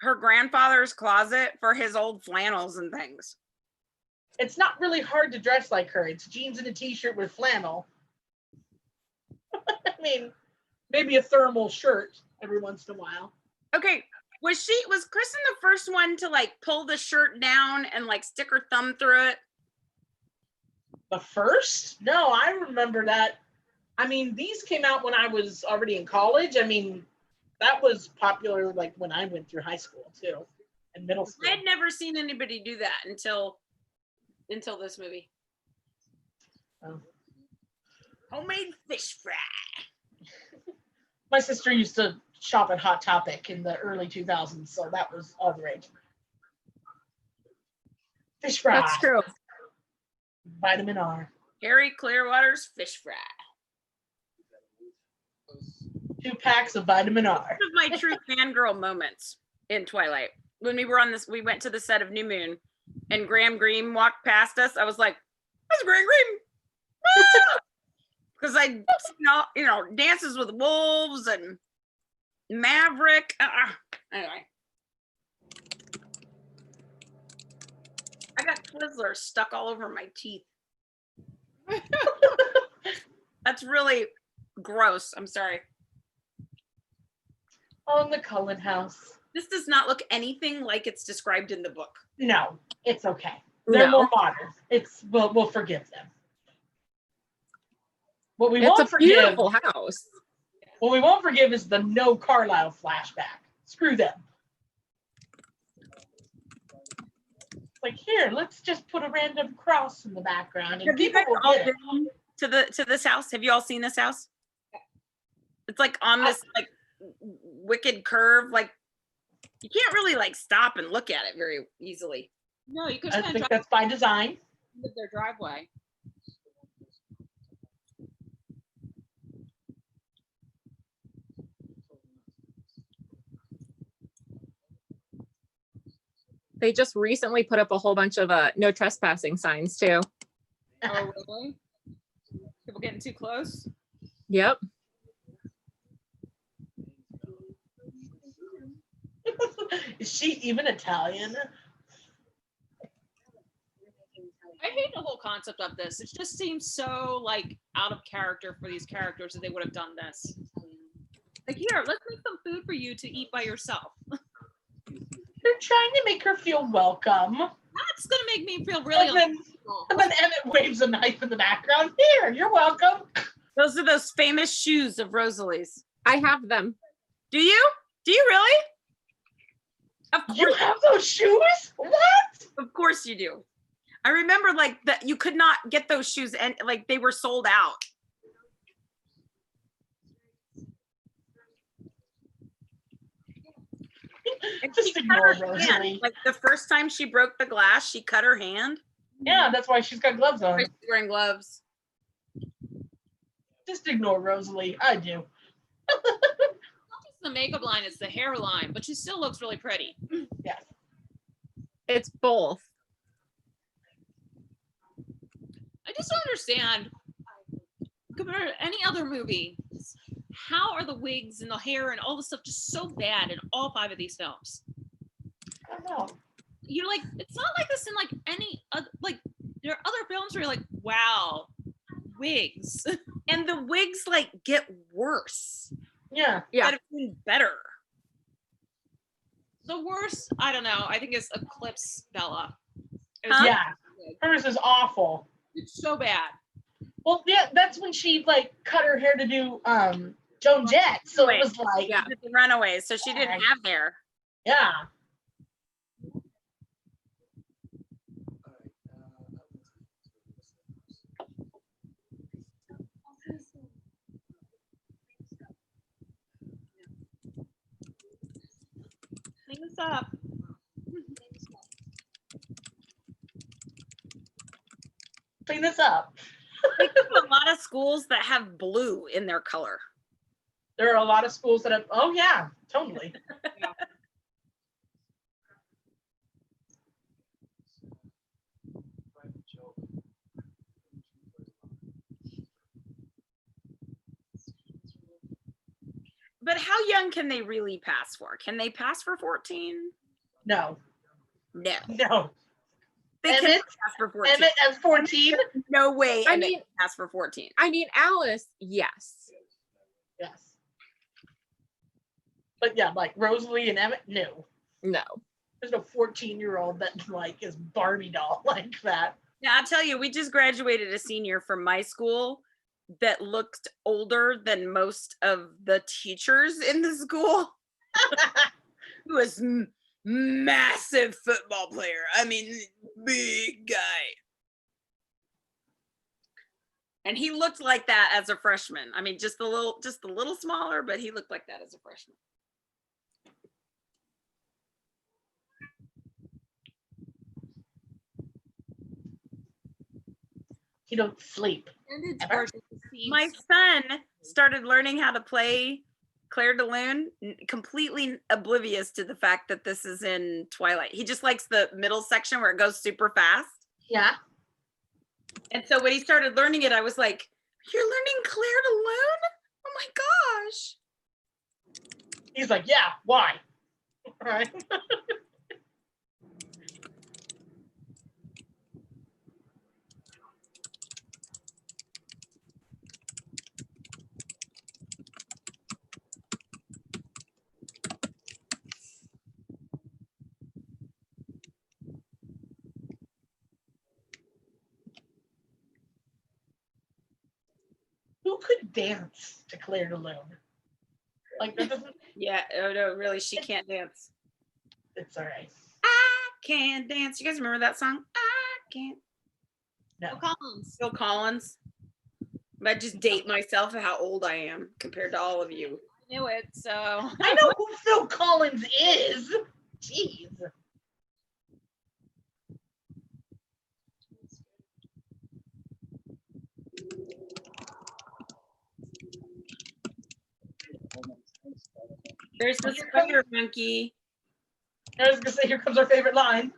her grandfather's closet for his old flannels and things. It's not really hard to dress like her. It's jeans and a t-shirt with flannel. I mean, maybe a thermal shirt every once in a while. Okay, was Kristen the first one to like pull the shirt down and like stick her thumb through it? The first? No, I remember that. I mean, these came out when I was already in college. I mean, that was popular like when I went through high school too, and middle school. I had never seen anybody do that until this movie. Oh. Homemade fish fry. My sister used to shop at Hot Topic in the early 2000s, so that was all the rage. Fish fry. That's true. Vitamin R. Harry Clearwater's fish fry. 2 packs of vitamin R. One of my true fangirl moments in Twilight. When we went to the set of New Moon and Graham Greene walked past us, I was like, that's Graham Greene. Because I, Dances with Wolves and Maverick. Anyway. I got Twizzlers stuck all over my teeth. That's really gross. I'm sorry. On the Cullen house. This does not look anything like it's described in the book. No, it's okay. They're No. more modern. We'll forgive them. What we It's won't a forgive. beautiful house. What we won't forgive is the no Carlisle flashback. Screw them. Like, here, let's just put a random cross in the background and Have you people guys will all get it. been to this house? Have you all seen this house? It's like on this like wicked curve. Like you can't really like stop and look at it very easily. No, you could I just kind think of drive that's by design. into their driveway. They just recently put up a whole bunch of no trespassing signs too. Oh, really? People getting too close? Yep. Is she even Italian? I hate the whole concept of this. It just seems so like out of character for these characters that they would have done this. Like, here, let's make some food for you to eat by yourself. They're trying to make her feel welcome. That's gonna make me feel really And then uncomfortable. Emmett waves a knife in the background. Here, you're welcome. Those are those famous shoes of Rosalie's. I have them. Do you? Do you really? Of You course, have those shoes? What? of course you do. I remember like that you could not get those shoes and like they were sold out. And Just she cut ignore her hand. Rosalie. Like the first time she broke the glass, she cut her hand. Yeah, that's why she's got gloves on. She's wearing gloves. Just ignore Rosalie. I do. Not just the makeup line, it's the hairline, but she still looks really pretty. Yes. It's both. I just don't understand, compared to any other movie, how are the wigs and the hair and all the stuff just so bad in all 5 of these films? I don't know. You're like, it's not like this in like any other, like there are other films where you're like, wow, wigs. And the wigs like get worse. Yeah. Yeah. Instead of being better. The worst, I don't know, I think is Eclipse Bella. Huh? Yeah. Hers is awful. It's so bad. Well, yeah, that's when she like cut her hair to do Joan Jett. So it was like, Yeah. The Runaways, so she didn't have hair. yeah. Clean this up. Clean this up. They have a lot of schools that have blue in their color. There are a lot of schools that have, oh yeah, totally. But But how young can they really pass for? Can they pass for 14? No, No. no. They can Emmett? pass for 14. Emmett as 14? No way I Emmett mean- can pass for 14. I mean, Alice, yes. Yes. But yeah, like Rosalie and Emmett, no. No. There's no 14-year-old that like is Barbie doll like that. Now, I'll tell you, we just graduated a senior from my school that looked older than most of the teachers in the school. He was massive football player. I mean, big guy. And he looked like that as a freshman. I mean, just a little smaller, but he looked like that as a freshman. You don't sleep. And it's Ever? gorgeous to see. My son started learning how to play Claire de Lune, completely oblivious to the fact that this is in Twilight. He just likes the middle section where it goes super fast. Yeah. And so when he started learning it, I was like, "You're learning Claire de Lune? Oh my gosh." He's like, yeah, why? Right. Who could dance to Claire de Lune? Like that doesn't. Yeah, oh no, really, she can't dance. It's all right. I can't dance. You guys remember that song? I can't. No. Phil Collins. Phil Collins. I just date myself how old I am compared to all of you. I knew it, so. I know who Phil Collins is. Jeez. There's the spider monkey. I was gonna say, here comes our favorite line.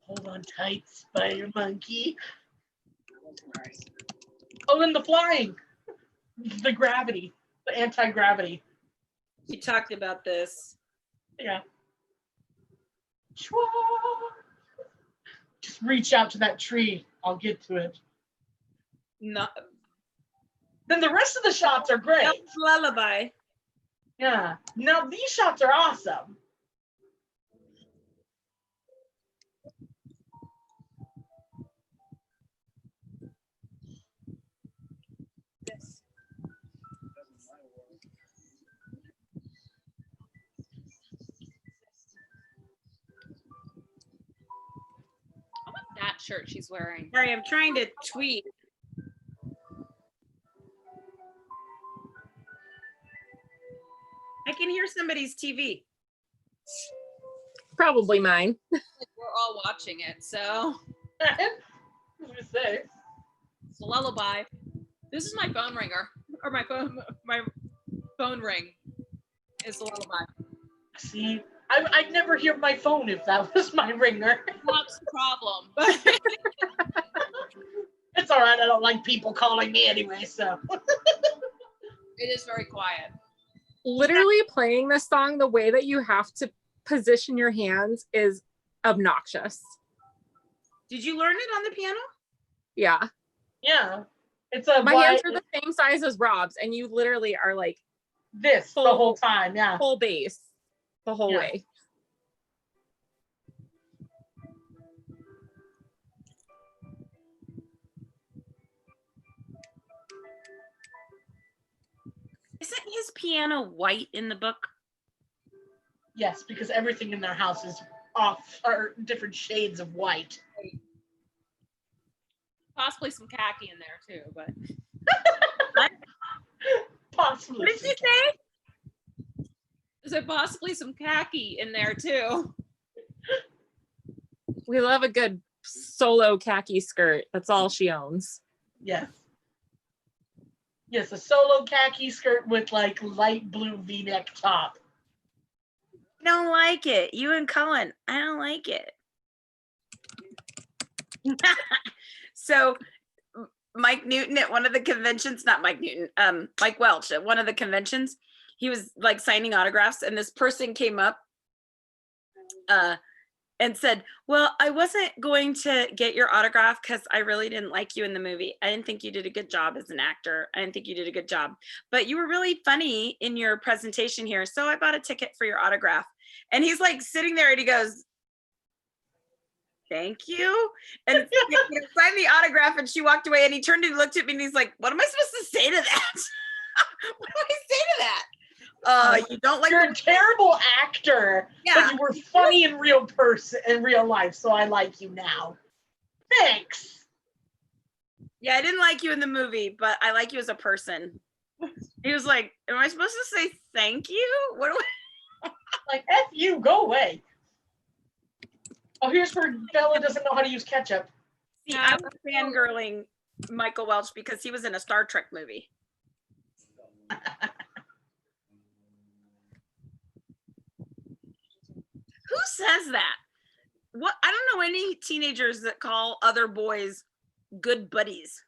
Hold on tight, spider monkey. Oh, and the flying. The gravity. The anti-gravity. We talked about this. Yeah. Chua. Just reach out to that tree. I'll get to it. No, Then the rest of the shots are great. lullaby. Yeah. Now these shots are awesome. How about that shirt she's wearing? Sorry, I'm trying to tweet. I can hear somebody's TV. Probably mine. We're all watching it, so. I was gonna say. It's a lullaby. This is my phone ringer, or my phone ring is a lullaby. See, I'd never hear my phone if that was my ringer. That's the problem. It's all right. I don't like people calling me anyway, so. It is very quiet. Literally playing this song the way that you have to position your hands is obnoxious. Did you learn it on the piano? Yeah. Yeah. It's a My hands are the same size as Rob's, and you literally are like this the full- whole time. Yeah. full bass the whole Yeah. way. Isn't his piano white in the book? Yes, because everything in their house is off or different shades of white. Possibly some khaki in there too, but Possibly. What did you say? is there possibly some khaki in there too? We love a good solo khaki skirt. That's all she owns. Yes. Yes, a solo khaki skirt with like light blue V-neck top. Don't like it. You and Cullen, I don't like it. So Mike Newton at one of the conventions, not Mike Newton, Mike Welch at one of the conventions. He was like signing autographs, and this person came up and said, well, I wasn't going to get your autograph because I really didn't like you in the movie. I didn't think you did a good job as an actor. I didn't think you did a good job, but you were really funny in your presentation here. So I bought a ticket for your autograph. And he's like sitting there and he goes, thank you. And he signed the autograph and she walked away, and he turned and looked at me and he's like, what am I supposed to say to that? What do I say to that? You don't like You're a terrible actor, Yeah. but you were funny in real life, so I like you now. Thanks. Yeah, I didn't like you in the movie, but I like you as a person. He was like, am I supposed to say thank you? What do I? Like, F you, go away. Oh, here's where Bella doesn't know how to use ketchup. See, I was fangirling Michael Welch because he was in a Star Trek movie. Who says that? What? I don't know any teenagers that call other boys good buddies.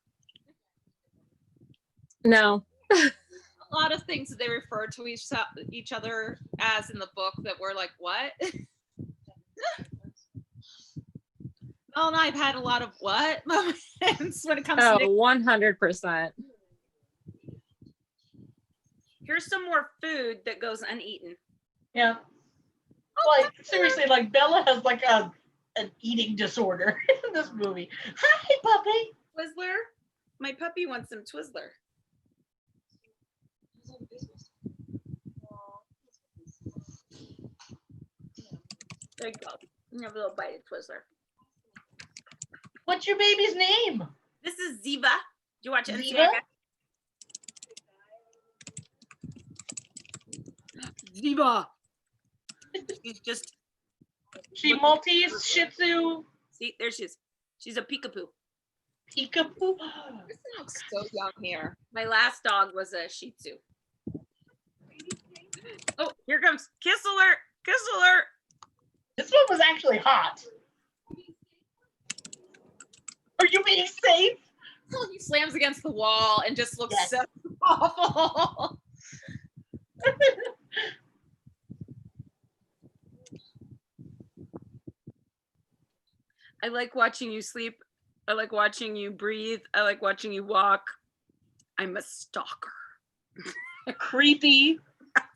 No. A lot of things that they refer to each other as in the book that were like, what? Mel and I've had a lot of what moments when it comes Oh, to 100%. Here's some more food that goes uneaten. Yeah. Like, seriously, like, Bella has like an eating disorder in this movie. Hi, puppy. Twizzler? My puppy wants some Twizzler. There you go. You have a little bite of Twizzler. What's your baby's name? This is Ziva. Do you watch Ziva? NCIS? Ziva. She's just, She Maltese, Shih Tzu, see, there she is. She's a peekapoo. Peekaboo. This looks so young here. My last dog was a Shih Tzu. Oh, here comes kiss alert, kiss alert. This one was actually hot. Are you being safe? He slams against the wall and just looks Yes. so awful. I like watching you sleep. I like watching you breathe. I like watching you walk. I'm a stalker. Creepy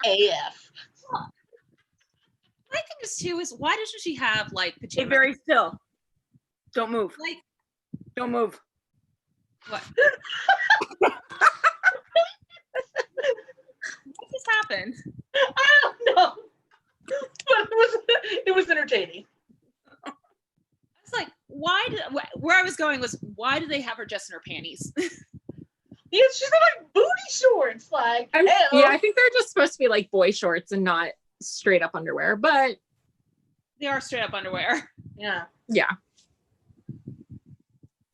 AF. My thing is too is why doesn't she have like Stay pajamas? very still. Don't move. Like Don't move. what? What just happened? I don't know. But it was entertaining. It's like where I was going was why do they have her just in her panties? Yeah, she's got like booty shorts. Like, Yeah, ew. I think they're just supposed to be like boy shorts and not straight up underwear, but They are straight up underwear. Yeah. yeah.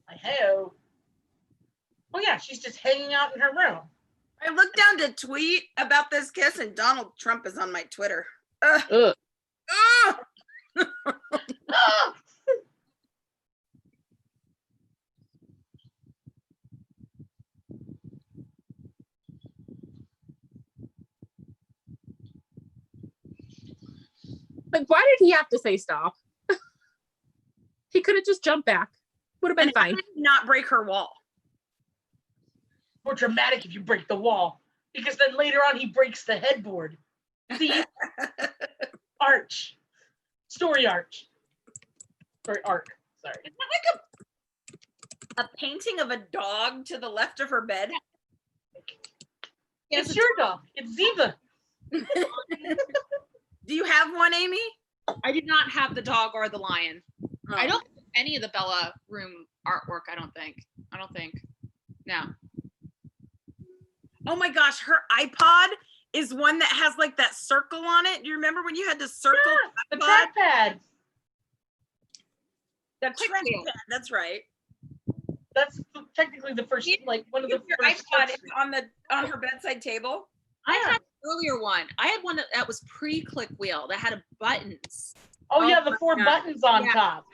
Like, hey. Oh yeah, she's just hanging out in her room. I looked down to tweet about this kiss, and Donald Trump is on my Twitter. Ugh. Ugh. Ugh. Ah! Like, why did he have to say stop? He could have just jumped back. Would have been And fine. not break her wall. More dramatic if you break the wall, because then later on he breaks the headboard. See, arch, story arch, story arc. Sorry. Is that like a painting of a dog to the left of her bed? Yes, It's your dog. It's Ziva. Do you have one, Amy? I did not have the dog or the lion. Oh. I don't have any of the Bella room artwork. I don't think. No. Oh my gosh, her iPod is one that has like that circle on it. Do you remember when you had to circle The the iPod? trackpad. The Click-wheel. trackpad, that's right. That's technically the first, like one of the Your first. iPod is on her bedside table. I had an earlier one. I had one that was pre-click wheel that had buttons. Oh yeah, Oh the my 4 God. buttons on Yeah. top.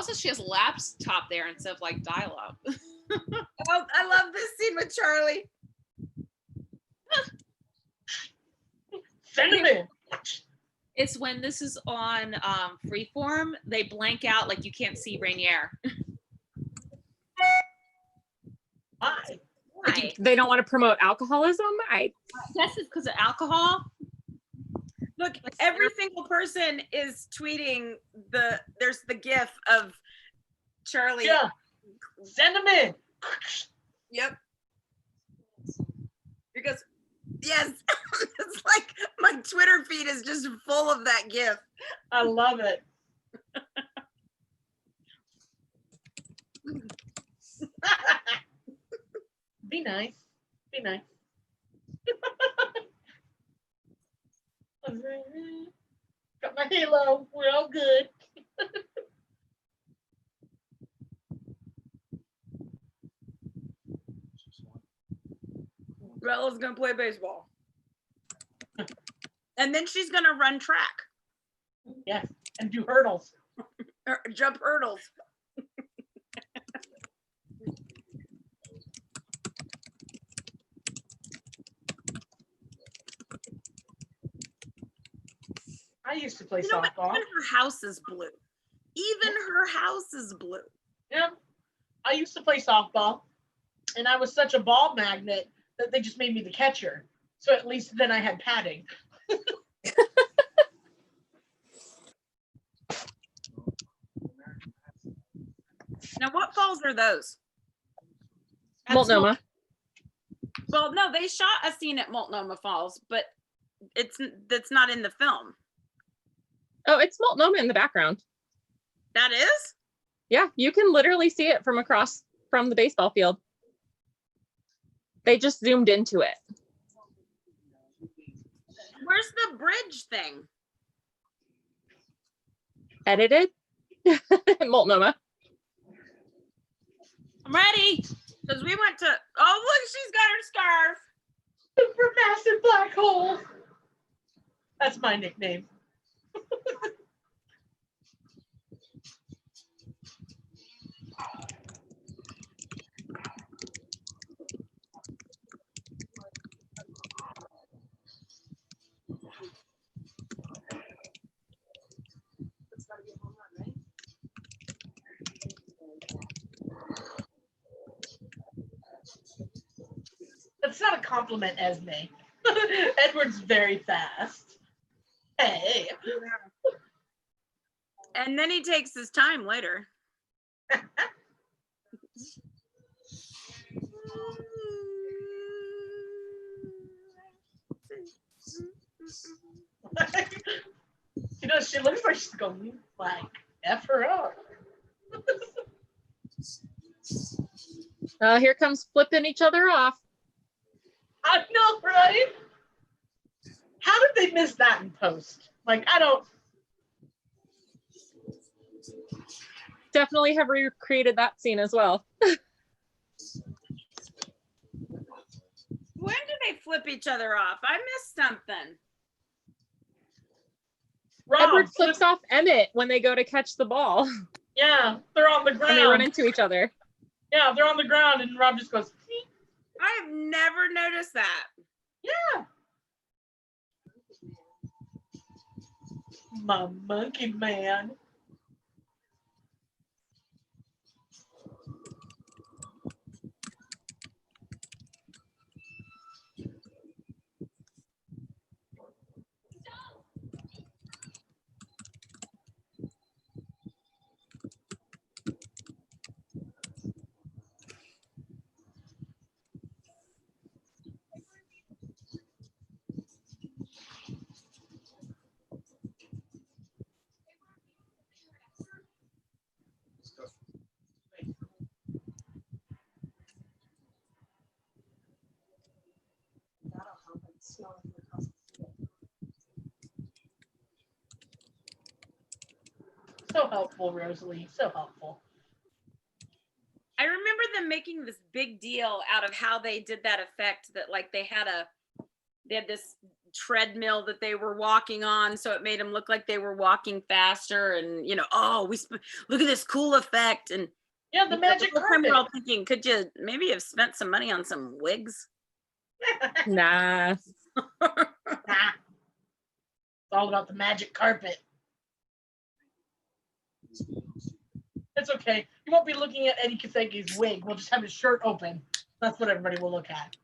Also, she has laptop there instead of like dial up. Oh, I love this scene with Charlie. Send him in. It's when this is on Freeform, they blank out like you can't see Rainier. Why? Like, they don't want to promote alcoholism. I guess it's because of alcohol. Look, every single person is tweeting there's the gif of Charlie. Yeah. Send him in. Yep. Because yes, it's like my Twitter feed is just full of that gif. I love it. Be nice. Be nice. Got my halo. We're all good. Bella's gonna play baseball. And then she's gonna run track. Yes. And do hurdles. Or jump hurdles. I used to play You know what? softball. Even her house is blue. Even her house is blue. Yeah. I used to play softball, and I was such a ball magnet that they just made me the catcher. So at least then I had padding. Now, what falls are those? Multnomah. Well, no, they shot a scene at Multnomah Falls, but that's not in the film. Oh, it's Multnomah in the background. That is? Yeah, you can literally see it from across from the baseball field. They just zoomed into it. Where's the bridge thing? Edited. Multnomah. I'm ready. Because we went to, oh, look, she's got her scarf. Supermassive black hole. That's my nickname. That's not a compliment, Esme. Edward's very fast. Hey. And then he takes his time later. You know, she looks like she's going like F her up. Here comes flipping each other off. I know, right? How did they miss that in post? Like, I don't. Definitely have recreated that scene as well. When do they flip each other off? I missed something. Rob, Edward flips off Emmett when they go to catch the ball. Yeah, they're on the ground. And they run into each other. Yeah, they're on the ground, and Rob just goes, "Beep." I have never noticed that. Yeah. My monkey man. So helpful, Rosalie. So helpful. I remember them making this big deal out of how they did that effect, that like they had this treadmill that they were walking on, so it made them look like they were walking faster. And oh, look at this cool effect. And Yeah, the magic whole time we're carpet. all thinking, could you maybe have spent some money on some wigs? Nah. Nah. It's all about the magic carpet. It's okay. You won't be looking at Eddie Kaseki's wig. We'll just have his shirt open. That's what everybody will look at.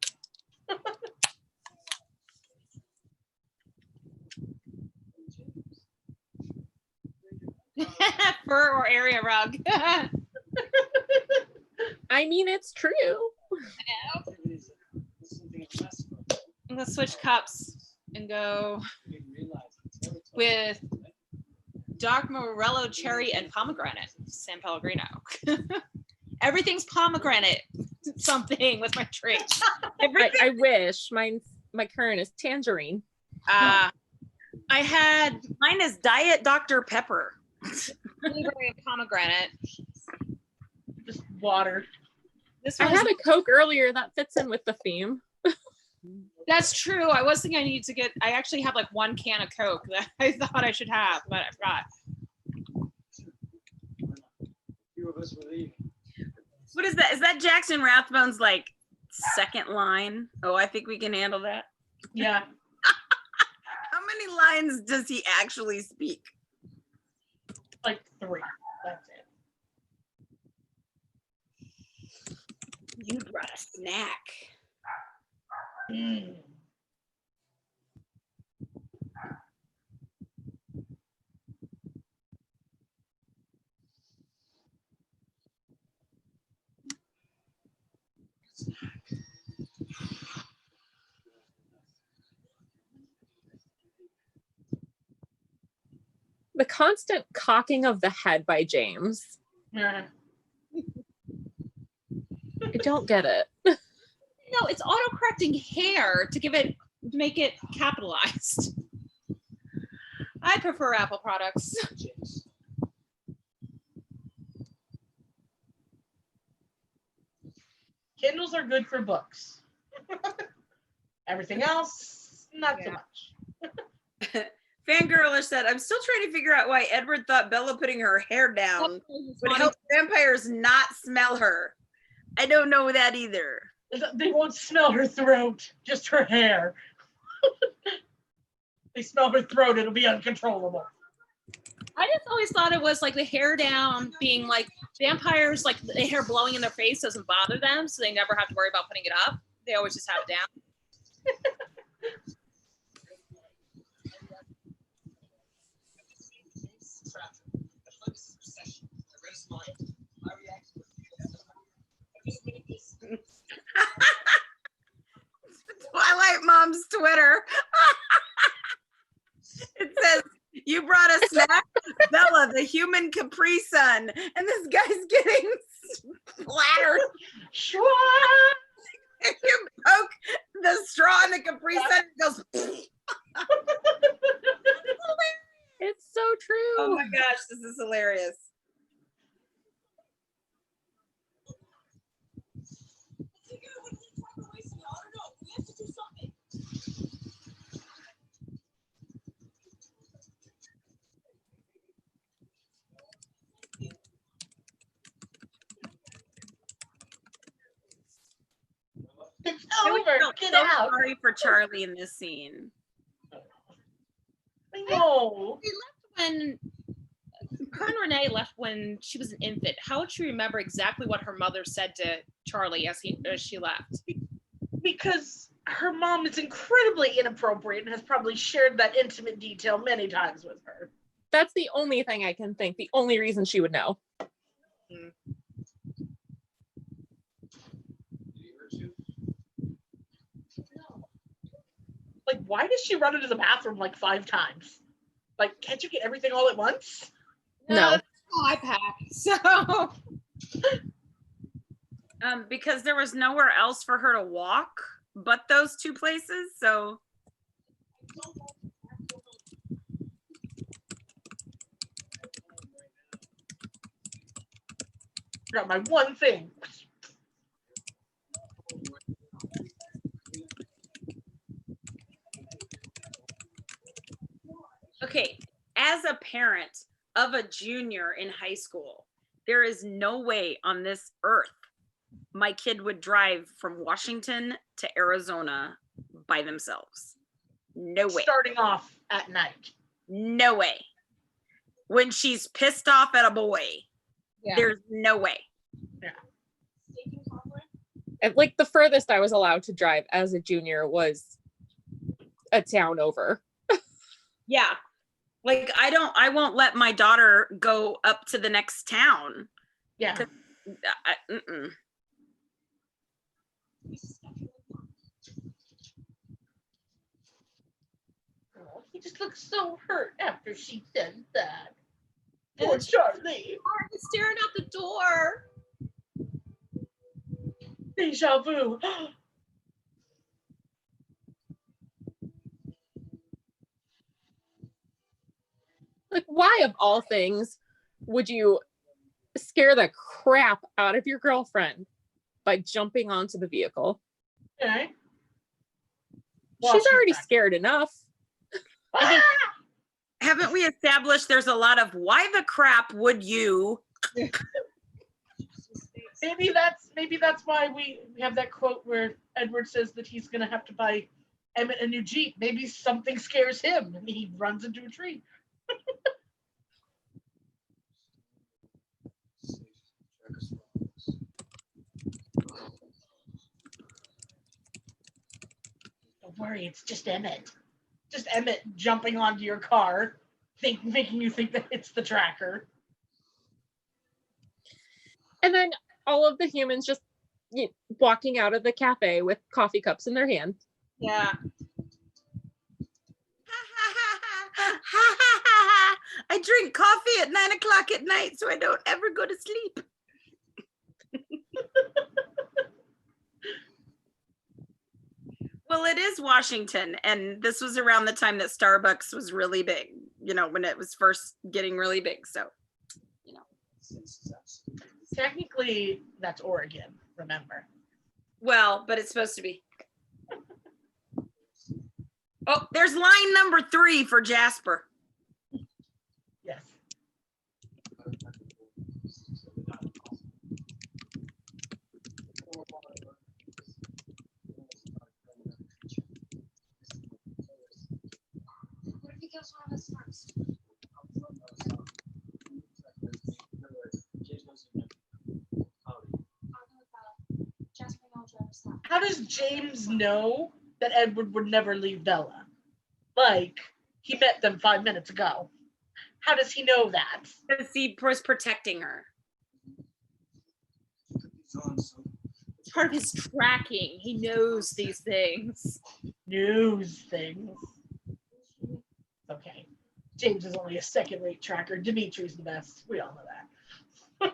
Fur or area rug. I mean, it's true. Let's switch cups and go with dark morello cherry and pomegranate, San Pellegrino. Everything's pomegranate something with my drink. I wish my current is tangerine. I had Mine is Diet Dr. Pepper. blueberry and pomegranate. Just water. This I one's had a Coke earlier that fits in with the theme. That's true. I was thinking I need to get. I actually have like one can of Coke that I thought I should have, but I forgot. Few of us were leaving. What is that? Is that Jackson Rathbone's like second line? Oh, I think we can handle that. Yeah. How many lines does he actually speak? Like 3. That's it. You brought a snack. Mm. The constant cocking of the head by James. Yeah. I don't get it. No, it's auto-correcting hair to make it capitalized. I prefer Apple products. Kindles are good for books. Everything else, not so Yeah. much. Fangirlish said, I'm still trying to figure out why Edward thought Bella putting her hair down would help vampires not smell her. I don't know that either. They won't smell her throat, just her hair. They smell her throat, it'll be uncontrollable. I just always thought it was like the hair down being like vampires, like the hair blowing in their face doesn't bother them, so they never have to worry about putting it up. They always just have it down. Twilight Mom's Twitter. It says, you brought a snack? Bella, the human Capri Sun. And this guy's getting splattered. Sure. If you poke the straw in the Capri Sun, it goes. It's so true. Oh my gosh, this is hilarious. It's I over. felt Get so out. sorry for Charlie in this scene. I know. When her and Renee left when she was an infant, how would she remember exactly what her mother said to Charlie as she left? Because her mom is incredibly inappropriate and has probably shared that intimate detail many times with her. That's the only thing I can think. The only reason she would know. Did he hurt you? Like, why does she run into the bathroom like 5 times? Like, can't you get everything all at once? No. I packed. So Because there was nowhere else for her to walk but those 2 places. So Got my one thing. Okay, as a parent of a junior in high school, there is no way on this earth my kid would drive from Washington to Arizona by themselves. No way. Starting off at night. No way. When she's pissed off at a boy, Yeah. there's no way. Sneaking conflict. And like the furthest I was allowed to drive as a junior was a town over. Yeah. Like I won't let my daughter go up to the next town. Yeah. Mm-mm. Oh, he just looks so hurt after she said that. Poor Charlie. He's staring out the door. Deja vu. Like, why of all things would you scare the crap out of your girlfriend by jumping onto the vehicle? Okay. She's already scared enough. Haven't we established there's a lot of why the crap would you? Maybe that's why we have that quote where Edward says that he's gonna have to buy Emmett a new Jeep. Maybe something scares him and he runs into a tree. Don't worry, it's just Emmett. Just Emmett jumping onto your car, making you think that it's the tracker. And then all of the humans just walking out of the cafe with coffee cups in their hand. Yeah. I drink coffee at 9 o'clock at night so I don't ever go to sleep. Well, it is Washington, and this was around the time that Starbucks was really big, when it was first getting really big. So, Technically, that's Oregon, remember. Well, but it's supposed to be. Oh, there's line number 3 for Jasper. Yes. What if he kills one of us first? Jasper knows your stuff. How does James know that Edward would never leave Bella? Like, he met them 5 minutes ago. How does he know that? Because he was protecting her. It's part of his tracking. He knows these things. News things. Okay. James is only a second-rate tracker. Dimitri's the best. We all know that.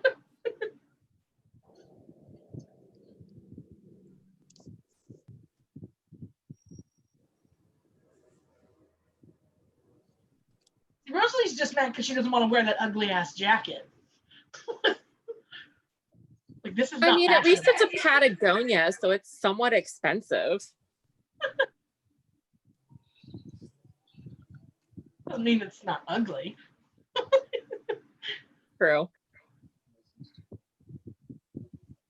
Rosalie's just mad because she doesn't want to wear that ugly ass jacket. Like, this is not I mean, at least it's fashionable. a Patagonia, so it's somewhat expensive. Doesn't mean it's not ugly. True.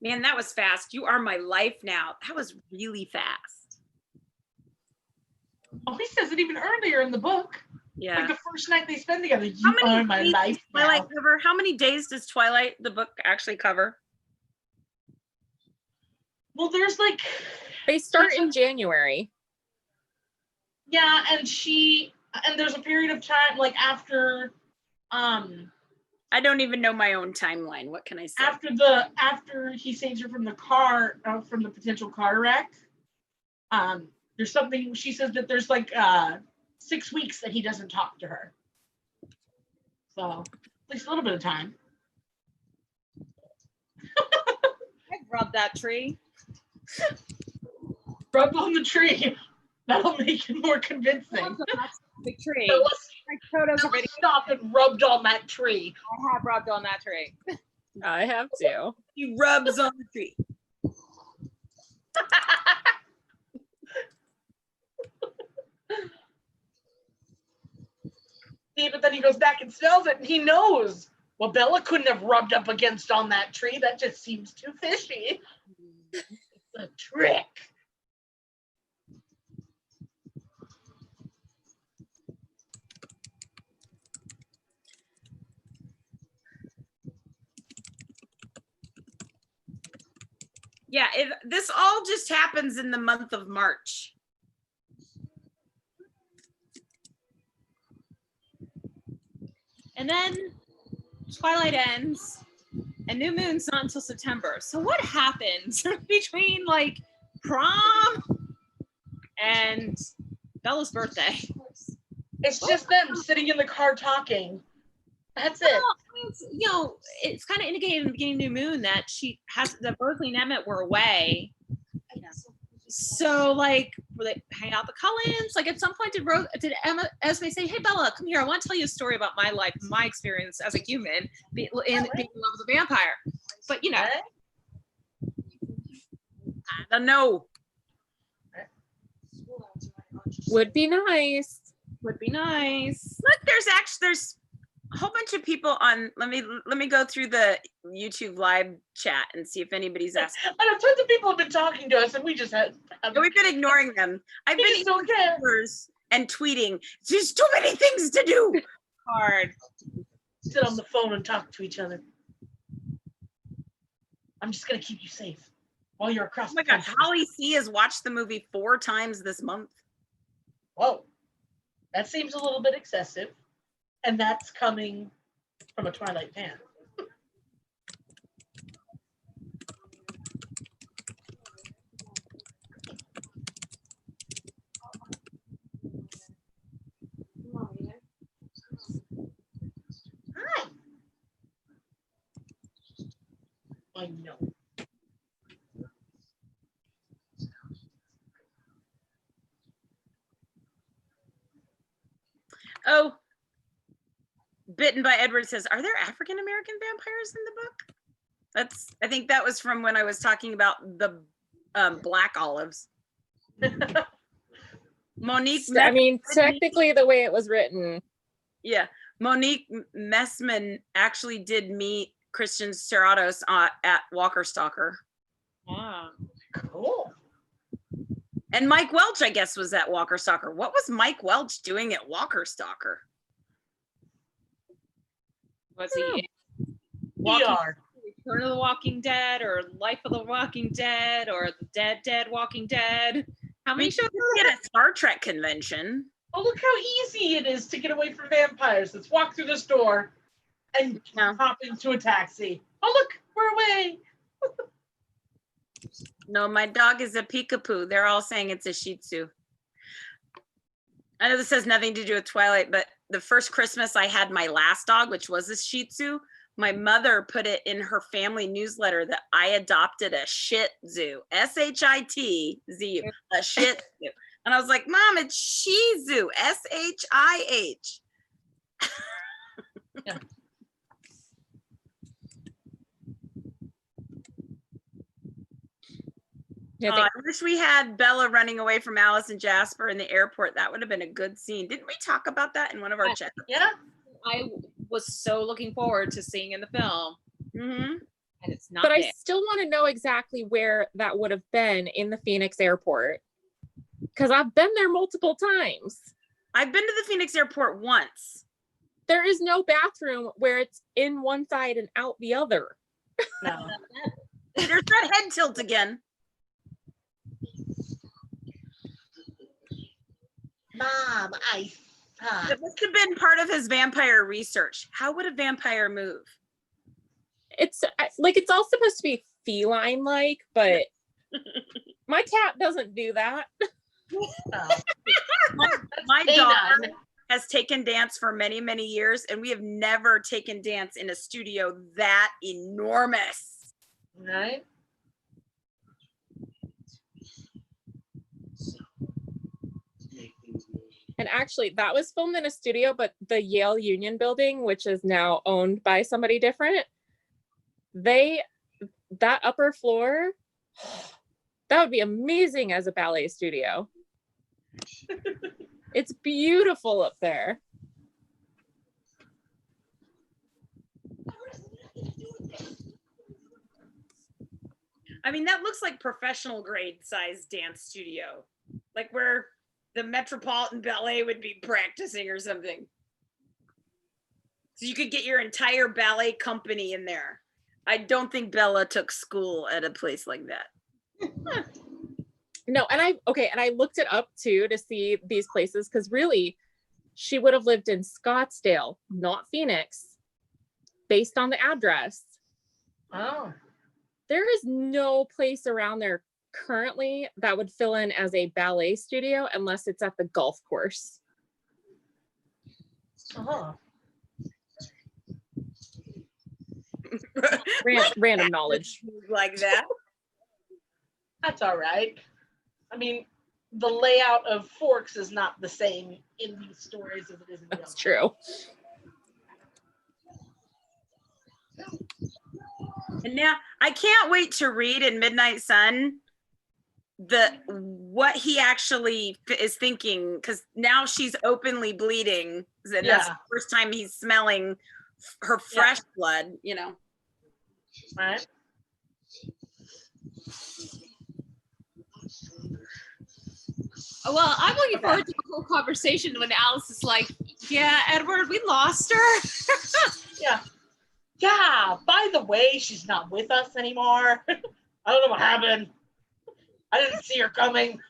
Man, that was fast. You are my life now. That was really fast. Oh, he says it even earlier in the book. Yeah. Like the first night they spend together. You How many are my days life does Twilight now. cover? How many days does Twilight, the book, actually cover? Well, there's like, They start in January. yeah, and there's a period of time like after I don't even know my own timeline. What can I say? after he saves her from the car, from the potential car wreck. There's something she says that there's like 6 weeks that he doesn't talk to her. So at least a little bit of time. I'd rub that tree. Rub on the tree. That'll make it more convincing. Big tree. So let's Like photos of it. stop and rubbed on that tree. I have rubbed on that tree. I have to. He rubs on the tree. tree, but then he goes back and smells it and he knows. Well, Bella couldn't have rubbed up against on that tree. That just seems too fishy. It's a trick. Yeah, this all just happens in the month of March. And then Twilight ends and New Moon's not until September. So what happens between like prom and Bella's birthday? It's just them sitting in the car talking. That's it. Well, it's kind of indicated in the beginning of New Moon that Berkeley and Emmett were away. So like, were they hang out the Cullens? Like at some point did Esme say, "Hey Bella, come here. I want to tell you a story about my life, my experience as a human being in love with a vampire." But I don't know. Would be nice. Would be nice. Look, there's a whole bunch of people on. Let me go through the YouTube live chat and see if anybody's asked. I know tons of people have been talking to us, and we just We've been ignoring them. I've been don't care. and tweeting. There's too many things to do. Hard. Sit on the phone and talk to each other. I'm just gonna keep you safe while you're across. Oh my the God, country. Holly C has watched the movie 4 times this month. Whoa, that seems a little bit excessive, and that's coming from a Twilight fan. Hi. I know. Oh, Bitten by Edward says, "Are there African American vampires in the book?" I think that was from when I was talking about the black olives. Monique, I mean, technically the way it was written. yeah, Monique Messman actually did meet Christian Serratos at Walker Stalker. Wow. Cool. And Mike Welch, I guess, was at Walker Stalker. What was Mike Welch doing at Walker Stalker? Was he ER. Return of the Walking Dead or Life of the Walking Dead or the Dead Walking Dead? How many shows? At a Star Trek convention. Oh, look how easy it is to get away from vampires. Let's walk through this door and hop into a taxi. Oh, look, we're away. No, my dog is a peekapoo. They're all saying it's a Shih Tzu. I know this has nothing to do with Twilight, but the first Christmas I had my last dog, which was a Shih Tzu, my mother put it in her family newsletter that I adopted a Shih Tzu, SHITZU, a Shih Tzu. And I was like, Mom, it's Shih Tzu, SHIH. Yeah. Yeah, I wish we had Bella running away from Alice and Jasper in the airport. That would have been a good scene. Didn't we talk about that in one of our chats? Yeah. I was so looking forward to seeing in the film, Mm-hmm. and it's not but there. I still want to know exactly where that would have been in the Phoenix airport, because I've been there multiple times. I've been to the Phoenix airport once. There is no bathroom where it's in one side and out the other. No. There's that head tilt again. Mom, I thought. This could have been part of his vampire research. How would a vampire move? It's like, it's all supposed to be feline like, but my cat doesn't do that. My Canine. daughter has taken dance for many, many years, and we have never taken dance in a studio that enormous. Right? And actually, that was filmed in a studio, but the Yale Union building, which is now owned by somebody different, that upper floor, that would be amazing as a ballet studio. It's beautiful up there. I mean, that looks like professional grade size dance studio, like where the Metropolitan Ballet would be practicing or something. So you could get your entire ballet company in there. I don't think Bella took school at a place like that. No, and I looked it up too to see these places because really she would have lived in Scottsdale, not Phoenix, based on the address. Oh. There is no place around there currently that would fill in as a ballet studio unless it's at the golf course. Uh-huh. Random knowledge. Like that. That's all right. I mean, the layout of Forks is not the same in these stories as it is in the That's other. true. And now I can't wait to read in Midnight Sun what he actually is thinking, because now she's openly bleeding, and that's the first time he's smelling her fresh blood, you know. Right. Well, I'm looking forward to the whole conversation when Alice is like, yeah, Edward, we lost her. Yeah. Yeah. By the way, she's not with us anymore. I don't know what happened. I didn't see her coming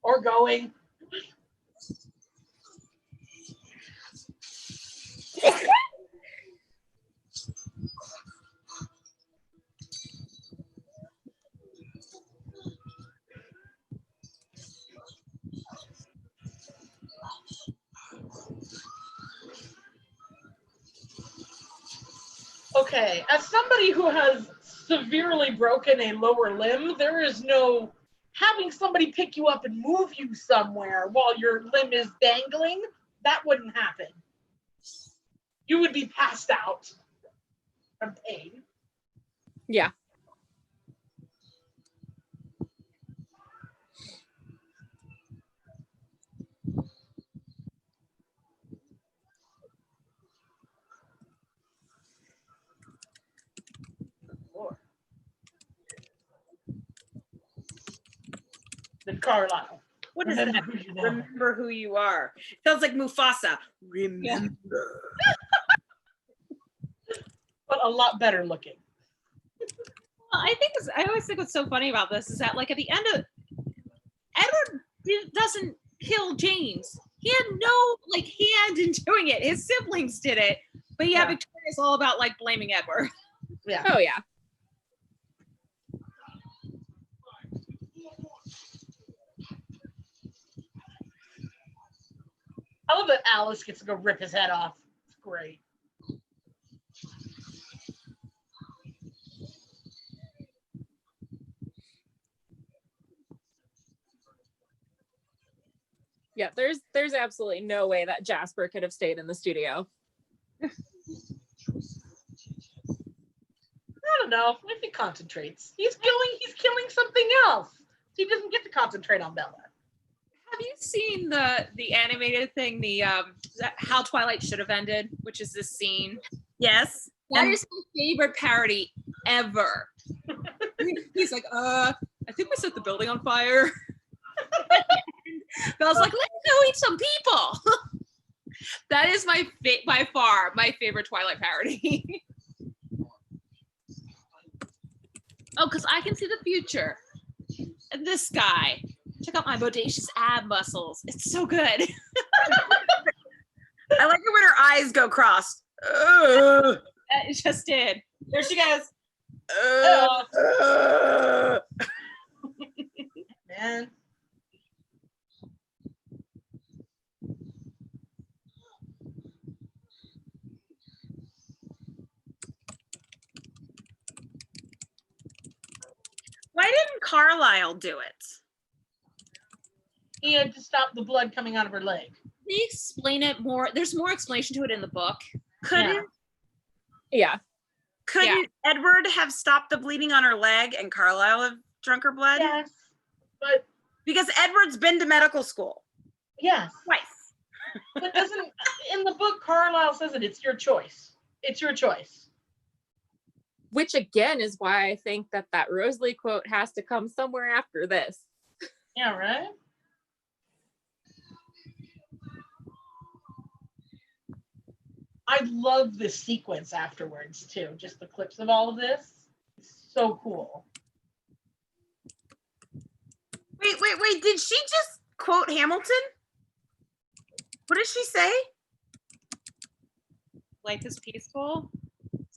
or going. Okay, as somebody who has severely broken a lower limb, there is no having somebody pick you up and move you somewhere while your limb is dangling. That wouldn't happen. You would be passed out from pain. Yeah. Then Carlisle. What is that? Remember who you are. Sounds like Mufasa. Remember. But a lot better looking. Well, I always think what's so funny about this is that, like, at the end of Edward doesn't kill James. He had no like hand in doing it. His siblings did it, but yeah, Victoria's all about like blaming Edward. Yeah. Oh yeah. I love that Alice gets to go rip his head off. It's great. Yeah, there's absolutely no way that Jasper could have stayed in the studio. I don't know. If he concentrates, he's killing something else. He doesn't get to concentrate on Bella. Have you seen the animated thing, how Twilight should have ended, which is this scene? Yes. That is my favorite parody ever. He's like, I think we set the building on fire. Bella's like, let's go eat some people. That is by far my favorite Twilight parody. Oh, because I can see the future. And this guy. Check out my bodacious ab muscles. It's so good. I like it when her eyes go crossed. It just did. There she goes. Man. Why didn't Carlisle do it? He had to stop the blood coming out of her leg. They explain it more. There's more explanation to it in the book. Couldn't Edward have stopped the bleeding on her leg and Carlisle have drunk her blood? Yes, but because Edward's been to medical school. yes, Twice. but doesn't in the book Carlisle says it? It's your choice. It's your choice. Which again is why I think that that Rosalie quote has to come somewhere after this. Yeah, right? I love this sequence afterwards too. Just the clips of all of this. It's so cool. Wait. Did she just quote Hamilton? What did she say? Life is peaceful.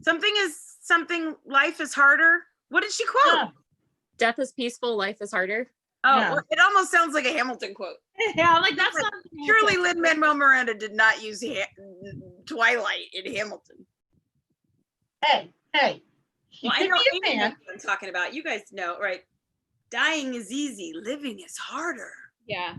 Something, life is harder. What did she quote? Yeah. Death is peaceful, life is harder. Oh, Yeah. well, it almost sounds like a Hamilton quote. Yeah, like that's not Surely Lin-Manuel Miranda did not use Twilight in Hamilton. Hey. He Well, I could know be a Amy knows fan. what I'm talking about. You guys know, right? Dying is easy, living is harder. Yeah.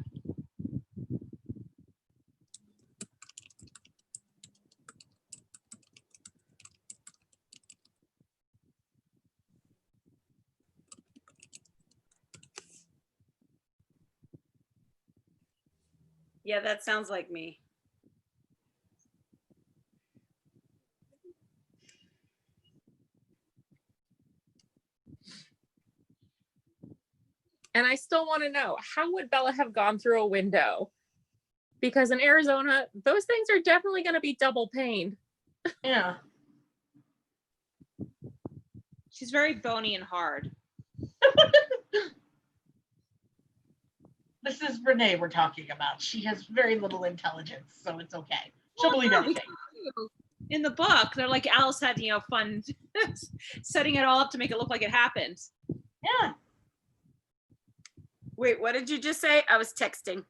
Yeah, that sounds like me. And I still want to know, how would Bella have gone through a window? Because in Arizona, those things are definitely going to be double paned. Yeah. She's very bony and hard. This is Renee we're talking about. She has very little intelligence, so it's okay. She'll believe no, anything. In the book, they're like Alice had, fun setting it all up to make it look like it happened. Yeah. Wait, what did you just say? I was texting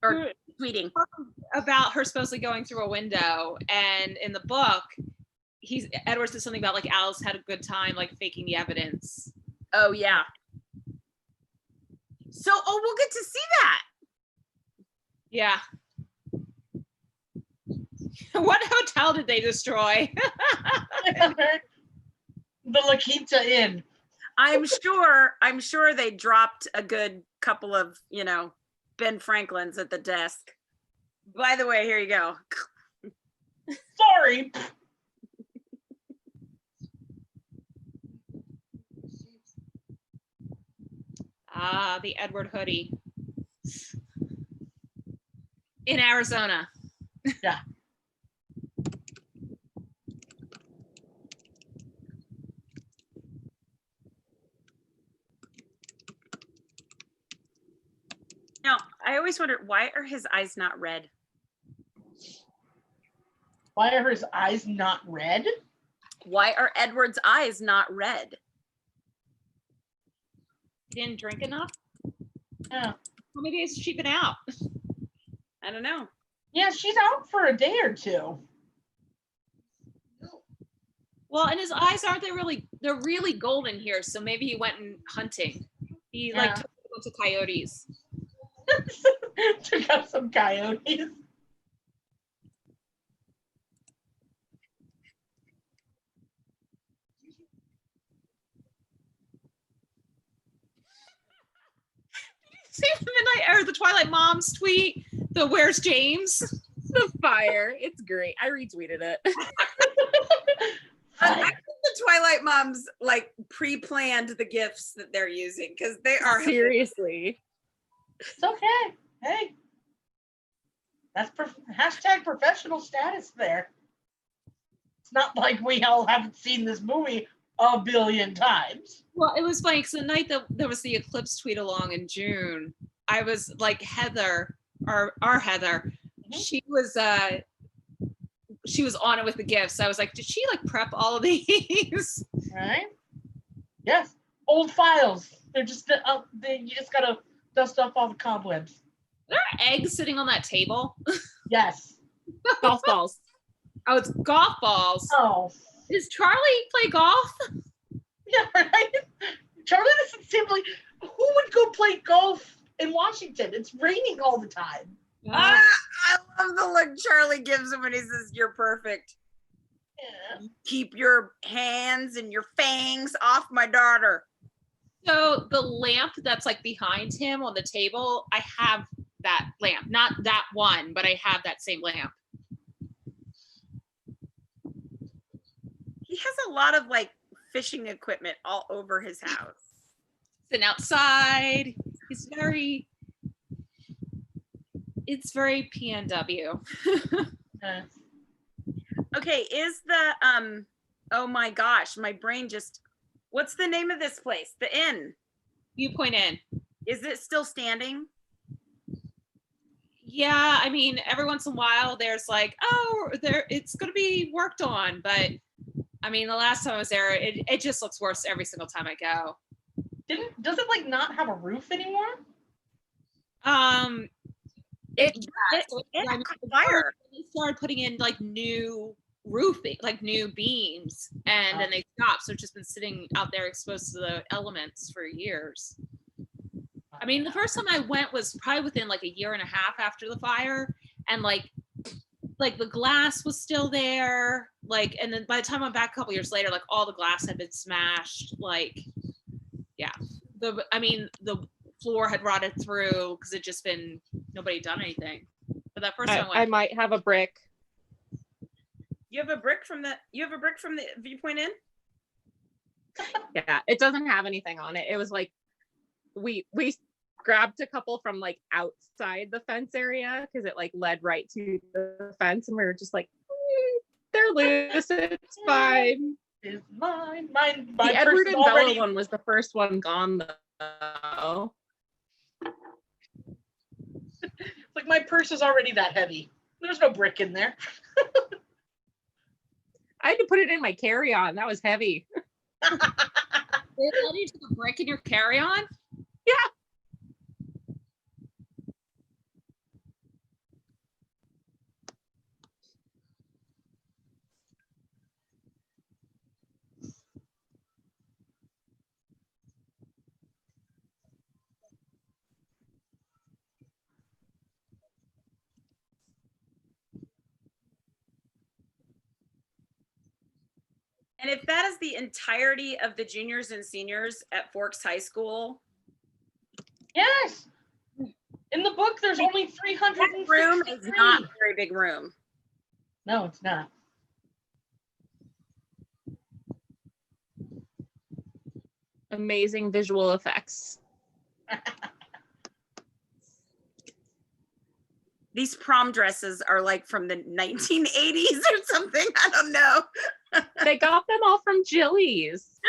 or tweeting. About her supposedly going through a window, and in the book, Edward said something about like Alice had a good time like faking the evidence. Oh yeah. So, we'll get to see that. Yeah. What hotel did they destroy? The La Quinta Inn. I'm sure they dropped a good couple of, Ben Franklins at the desk. By the way, here you go. Sorry. Ah, the Edward hoodie. In Arizona. Yeah. Now, I always wondered, why are his eyes not red? Why are his eyes not red? Why are Edward's eyes not red? He didn't drink enough? Yeah. How many days has she been out? I don't know. Yeah, she's out for a day or two. Well, and his eyes they're really golden here, so maybe he went and hunting. He Yeah. took a bunch of coyotes. Took out some coyotes. See the Midnight or the Twilight Moms tweet? The Where's James? The fire. It's great. I retweeted it. I think the Twilight Moms pre-planned the gifts that they're using because they are Seriously. It's okay. Hey. That's hashtag professional status there. It's not like we all haven't seen this movie a billion times. Well, it was funny because the night that there was the eclipse tweet along in June, I was like Heather, our Heather, she was on it with the gifts. I was like, did she prep all of these? Right? Yes. Old files. They're just you just gotta dust off all the cobwebs. There are eggs sitting on that table. Yes. Golf balls. Oh, it's golf balls. Oh. Does Charlie play golf? Yeah, right? Charlie doesn't seem like who would go play golf in Washington? It's raining all the time. I love the look Charlie gives him when he says, "You're perfect. Yeah. Keep your hands and your fangs off my daughter." So the lamp that's behind him on the table, I have that lamp. Not that one, but I have that same lamp. He has a lot of fishing equipment all over his house. Sitting outside. It's very PNW. Uh, Okay, is the oh my gosh, my brain just, what's the name of this place? The inn. Viewpoint Inn. Is it still standing? Yeah, I mean, every once in a while there's like, oh, it's going to be worked on, but I mean, the last time I was there, it just looks worse every single time I go. does it like not have a roof anymore? It It I mean, caught fire. they started putting in like new roofing, like new beams, and then they stopped. So it's just been sitting out there exposed to the elements for years. I mean, the first time I went was probably within like a year and a half after the fire, and like the glass was still there. Like, and then by the time I went back a couple years later, like all the glass had been smashed. Like, yeah, the floor had rotted through because it just been nobody done anything. But that first time I I went, might have a brick. You have a brick from the Viewpoint Inn? Yeah, it doesn't have anything on it. It was like we grabbed a couple from like outside the fence area because it like led right to the fence, and we were just like, they're loose, it's fine. Is mine. My The Edward person and Bella already. one was the first one gone though. Like my purse is already that heavy. There's no brick in there. I had to put it in my carry-on. That was heavy. they let you take a brick in your carry-on. And if that is the entirety of the juniors and seniors at Forks High School, Yes. In the book, there's only that 363. room is not a very big room. No, it's not. Amazing visual effects. These prom dresses are like from the 1980s or something. I don't know. They got them all from Jilly's.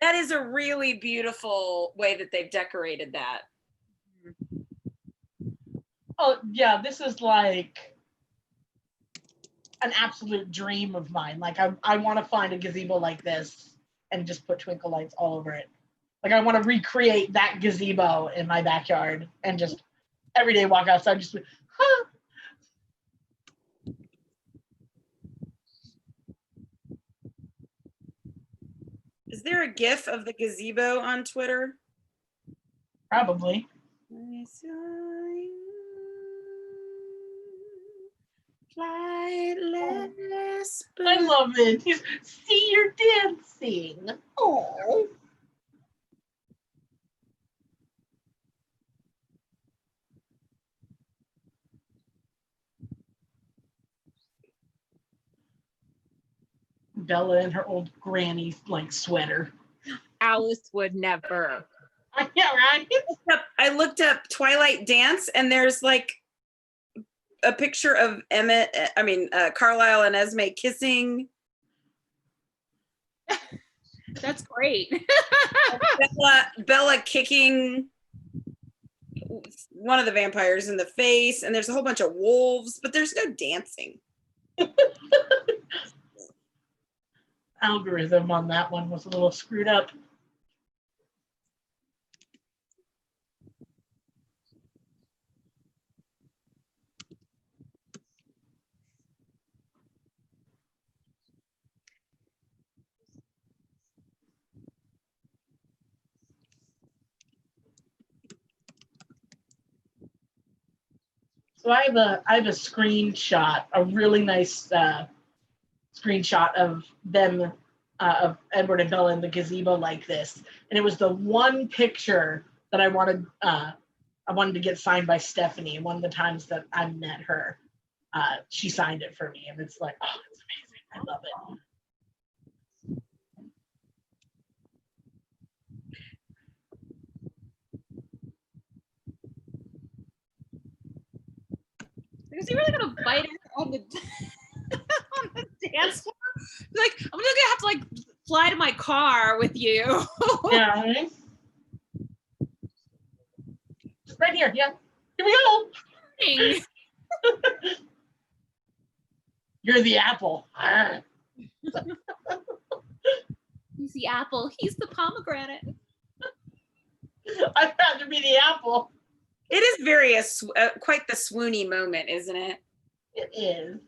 That is a really beautiful way that they've decorated that. Oh, yeah, this is like an absolute dream of mine. Like, I want to find a gazebo like this and just put twinkle lights all over it. Like, I want to recreate that gazebo in my backyard and just every day walk outside and just be, huh. Is there a GIF of the gazebo on Twitter? Probably. I saw you flightless I bird. love it. See, you're dancing. Oh. Bella in her old granny like sweater. Alice would never. Yeah, right. I looked up Twilight dance, and there's like a picture of Carlisle and Esme kissing. That's great. Bella kicking one of the vampires in the face, and there's a whole bunch of wolves, but there's no dancing. Algorithm on that one was a little screwed up. So I have a screenshot, a really nice screenshot of them, of Edward and Bella in the gazebo like this, and it was the one picture that I wanted to get signed by Stephanie. One of the times that I met her, she signed it for me, and it's like, oh, it's amazing. I love it. Is he really gonna bite her on the on the dance floor? Like, I'm just gonna have to like fly to my car with you. Yeah. Right? Just right here. Yeah. Here we go. Dang. You're the apple. He's the apple. He's the pomegranate. I'd rather be the apple. It is very quite the swoony moment, isn't it? It is.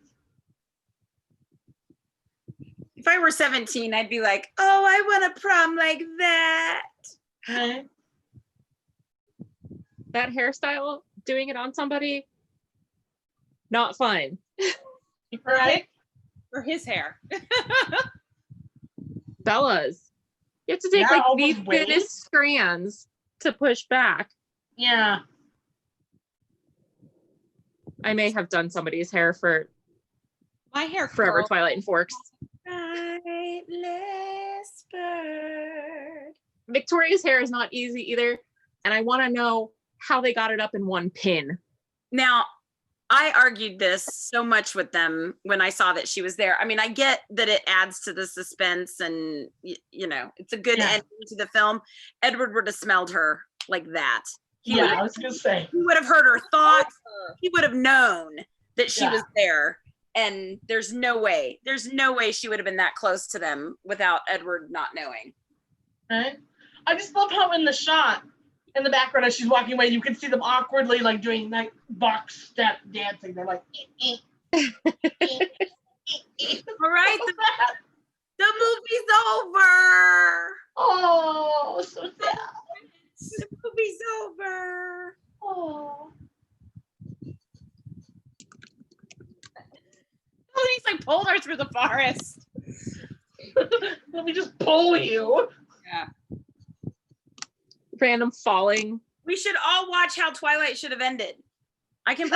If I were 17, I'd be like, oh, I want a prom like that. Right? That hairstyle, doing it on somebody, not fun. Right? For his hair. Fellas, you have to take Yeah, like all the those waves. thinnest strands to push back. Yeah. I may have done somebody's hair for My hair Forever curls. Twilight and Forks. Sightless bird. Victoria's hair is not easy either, and I want to know how they got it up in one pin. Now, I argued this so much with them when I saw that she was there. I mean, I get that it adds to the suspense and, you know, it's a good Yeah. ending to the film. Edward would have smelled her like that. He Yeah, I was gonna say. would have heard her thoughts. He would have known that she Yeah. was there. And there's no way she would have been that close to them without Edward not knowing. Right? I just love how in the shot, in the background as she's walking away, you can see them awkwardly like doing like box step dancing. They're like, All right, the movie's over. oh, so sad. The movie's over. Oh. He's like pulled her through the forest. Let me just pull you. Yeah. Random falling. We should all watch How Twilight Should Have Ended. I can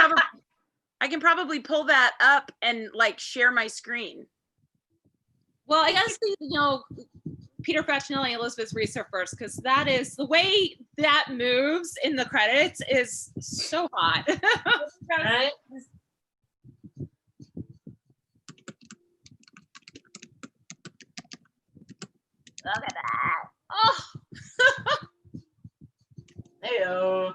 probably pull that up and like share my screen. Well, I guess Peter Facinelli and Elizabeth Reese are first because that is the way that moves in the credits is so hot. Right? Look at that. Oh, Heyo.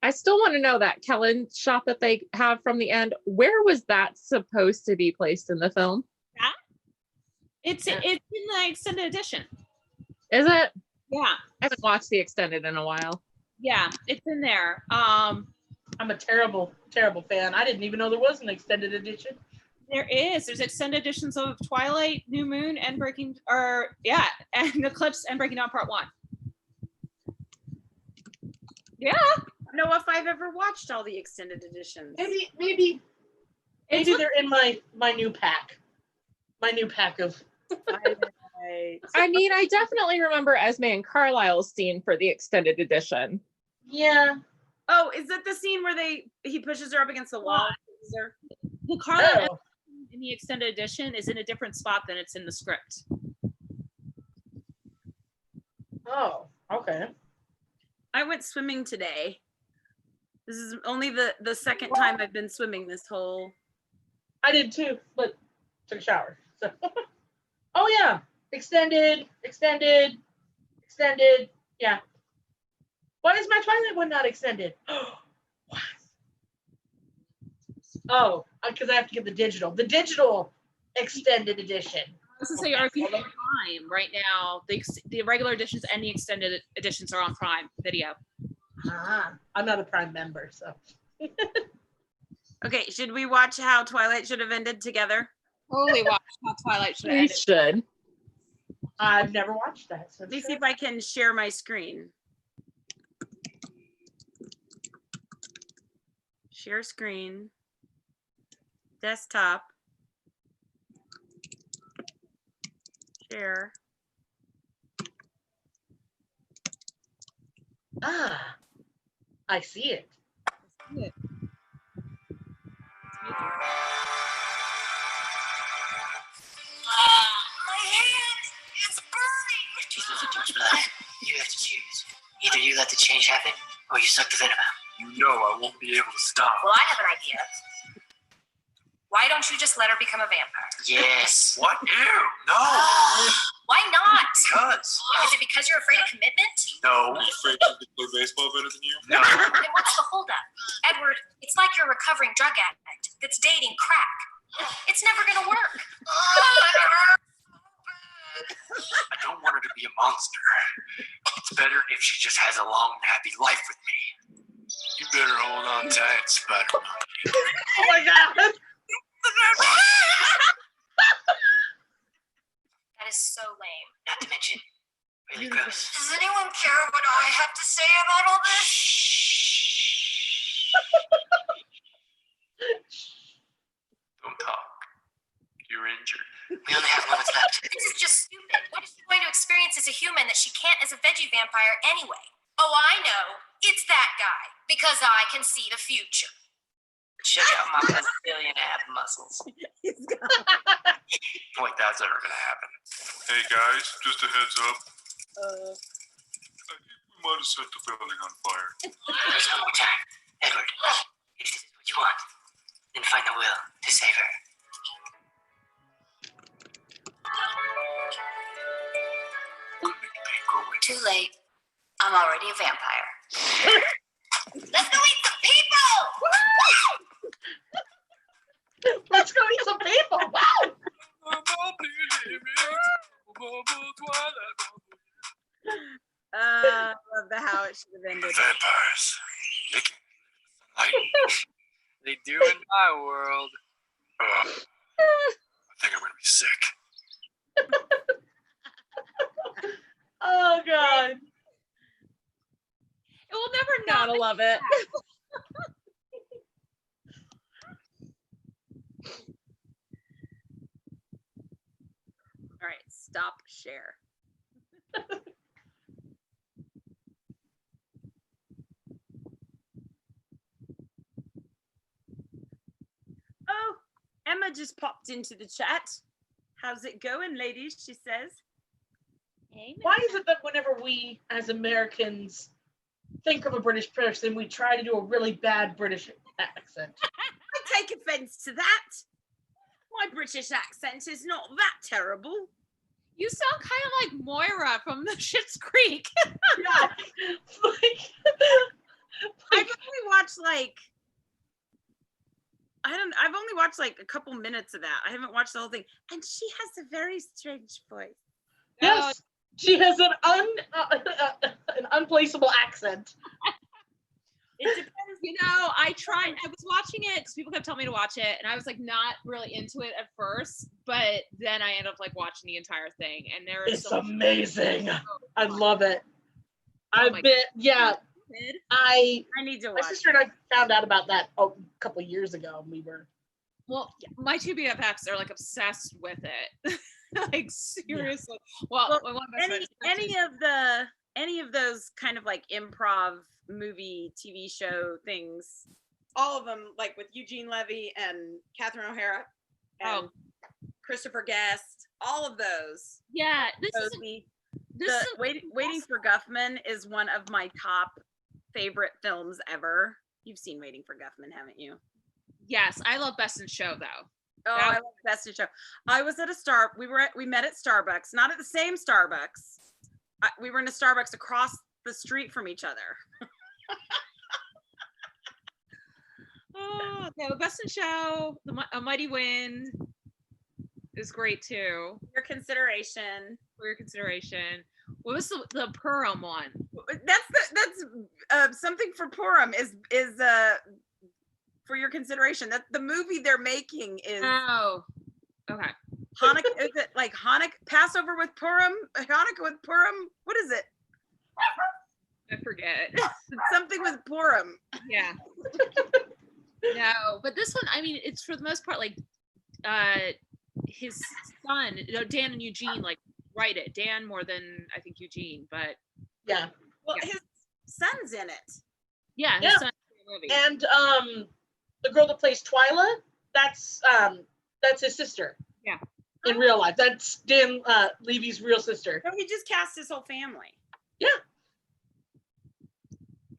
I still want to know that Kellen shot that they have from the end. Where was that supposed to be placed in the film? it's in the extended edition. Is it? Yeah, I haven't watched the extended in a while. yeah, it's in there. I'm a terrible, terrible fan. I didn't even know there was an extended edition. There's extended editions of Twilight, New Moon, and and Eclipse and Breaking Dawn Part 1. Yeah. I don't know if I've ever watched all the extended editions. Maybe they're in my new pack. My new pack of. I mean, I definitely remember Esme and Carlisle's scene for the extended edition. Yeah. Oh, is that the scene where he pushes her up against the wall? The Carlisle Oh. in the extended edition is in a different spot than it's in the script. Oh. Okay. I went swimming today. This is only the second time I've been swimming this whole. I did too, but took a shower. So. Oh yeah. Extended. Yeah. Why is my Twilight one not extended? What? Oh, because I have to get the digital. The digital extended edition. This is say, if you have Prime right now, the regular editions and the extended editions are on Prime Video. Ah, I'm not a Prime member, so. Okay, should we watch How Twilight Should Have Ended together? Totally watch how Twilight should have We ended. should. I've never watched that. So Let me see if I can share my screen. Share screen. Desktop. Share. Ah, I see it. Either you let the change happen, or you suck the venom out. You know I won't be able to stop. Well, I have an idea. Why don't you just let her become a vampire? Yes. What? Ew, no. Why not? Because. Is it because you're afraid of commitment? No. I'm afraid you can play baseball better than you? No. Then what's the holdup? Edward, it's like you're a recovering drug addict that's dating crack. It's never gonna work. I don't want her to be a monster. It's better if she just has a long and happy life with me. You better hold on tight, Spider-Man. Oh my God. That is so lame. Not to mention, really gross. Does anyone care what I have to say about all this? Don't talk. You're injured. We only have moments left. This is just stupid. What is she going to experience as a human that she can't as a veggie vampire anyway? Oh, I know. It's that guy. Because I can see the future. Check out my Brazilian ab muscles. Like that's ever gonna happen. Hey guys, just a heads up. I think we might have set the building on fire. There's one more time. Edward, if this is what you want, then find the will to save her. Too late. I'm already a vampire. Let's go eat some people! Let's go eat some people. Wow. I love the how it should have ended. Vampires. Licking. They do in my world. I think I'm gonna be sick. Oh God. It will never not Gotta love it. All right, stop share. Oh, Emma just popped into the chat. How's it going, ladies? She says. Why is it that whenever we as Americans think of a British person, we try to do a really bad British accent? I take offense to that. My British accent is not that terrible. You sound kind of like Moira from the Schitt's Creek. Yeah. I've only watched I've only watched like a couple minutes of that. I haven't watched the whole thing. And she has a very strange voice. Yes. She has an unplaceable accent. It depends. You know, I was watching it because people kept telling me to watch it, and I was like not really into it at first, but then I ended up like watching the entire thing, and It's amazing. I love it. Oh I've been, yeah. I need to my watch. sister and I found out about that a couple years ago. We were my two BFFs are like obsessed with it. Like seriously. Well, one of my friends- any of those kind of like improv movie TV show things, all of them, like with Eugene Levy and Catherine O'Hara and Christopher Guest, all of those. Yeah, Waiting for Guffman is one of my top favorite films ever. You've seen Waiting for Guffman, haven't you? Yes, I love Best in Show though. Oh, I love Best in Show. I was at we met at Starbucks, not at the same Starbucks. We were in a Starbucks across the street from each other. Oh, okay. Well, Best in Show, A Mighty Wind is great too. For your consideration. What was the Purim one? That's something for Purim is for your consideration. That the movie they're making is okay. Hanukkah. Is it like Hanukkah Passover with Purim? Hanukkah with Purim? What is it? I forget. It's something with Purim. Yeah. No, but this one, I mean, it's for the most part like his son, Dan and Eugene, like write it. Dan more than I think Eugene, but yeah. Well, his son's in it. Yeah, his son's in the movie. And the girl that plays Twilight, that's his sister. Yeah. In real life. That's Dan Levy's real sister. No, he just cast his whole family. Yeah.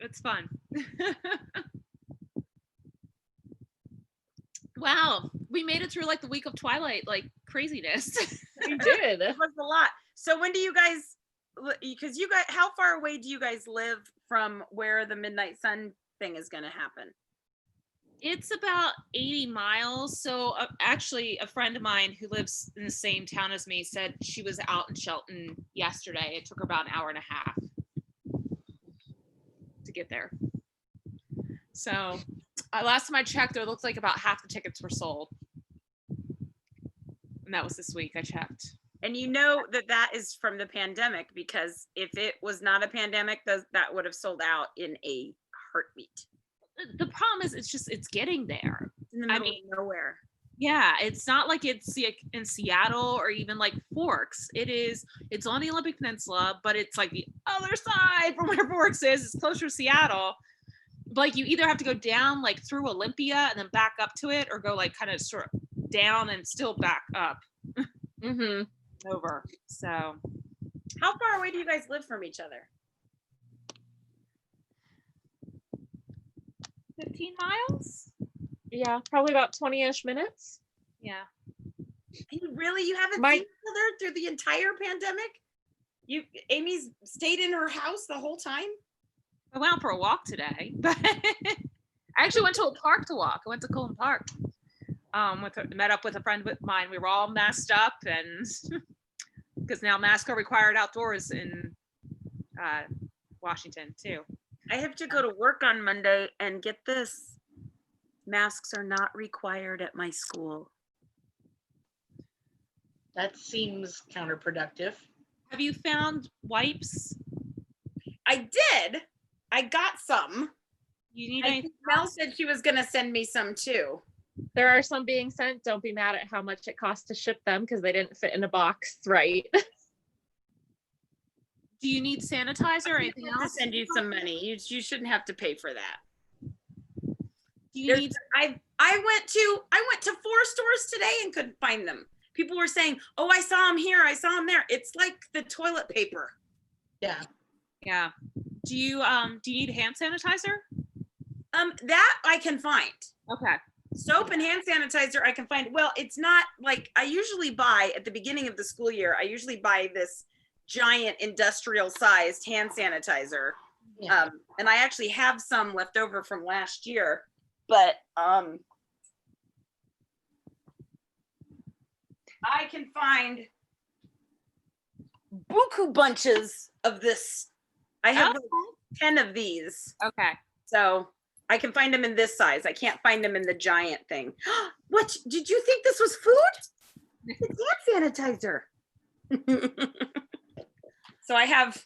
It's fun. Wow, we made it through like the week of Twilight, like craziness. We did. It was a lot. So when do you guys, because you guys, how far away do you guys live from where the Midnight Sun thing is going to happen? It's about 80 miles. So actually, a friend of mine who lives in the same town as me said she was out in Shelton yesterday. It took her about an hour and a half to get there. So last time I checked, it looked like about half the tickets were sold. And that was this week I checked. And you know that that is from the pandemic, because if it was not a pandemic, that would have sold out in a heartbeat. The problem is it's getting there. In the middle of nowhere. Yeah, it's not like it's in Seattle or even like Forks. It's on the Olympic Peninsula, but it's like the other side from where Forks is. It's closer to Seattle. But like you either have to go down like through Olympia and then back up to it, or go like kind of sort of down and still back up. Mm-hmm. Over. So how far away do you guys live from each other? 15 miles? Yeah, probably about 20-ish minutes. Yeah. You haven't seen each other through the entire pandemic? Amy's stayed in her house the whole time? I went out for a walk today, but I actually went to a park to walk. I went to Colton Park. Met up with a friend of mine. We were all masked up, and because now masks are required outdoors in Washington too. I have to go to work on Monday, and get this, masks are not required at my school. That seems counterproductive. Have you found wipes? I did. I got some. You need I anything think Mel said she was going to send me some too. There are some being sent. Don't be mad at how much it costs to ship them, because they didn't fit in a box, right? Do you need sanitizer or anything I'll else? send you some money. You shouldn't have to pay for that. Do you need? I went to 4 stores today and couldn't find them. People were saying, "Oh, I saw them here. I saw them there." It's like the toilet paper. Yeah. Yeah. Do you need hand sanitizer? That I can find. Okay. Soap and hand sanitizer I can find. Well, it's not like I usually buy at the beginning of the school year. I usually buy this giant industrial sized hand sanitizer. Yeah. And I actually have some left over from last year, but I can find buku bunches of this. I have like 10 of these. Okay. So I can find them in this size. I can't find them in the giant thing. What? Did you think this was food? It's hand sanitizer. So I have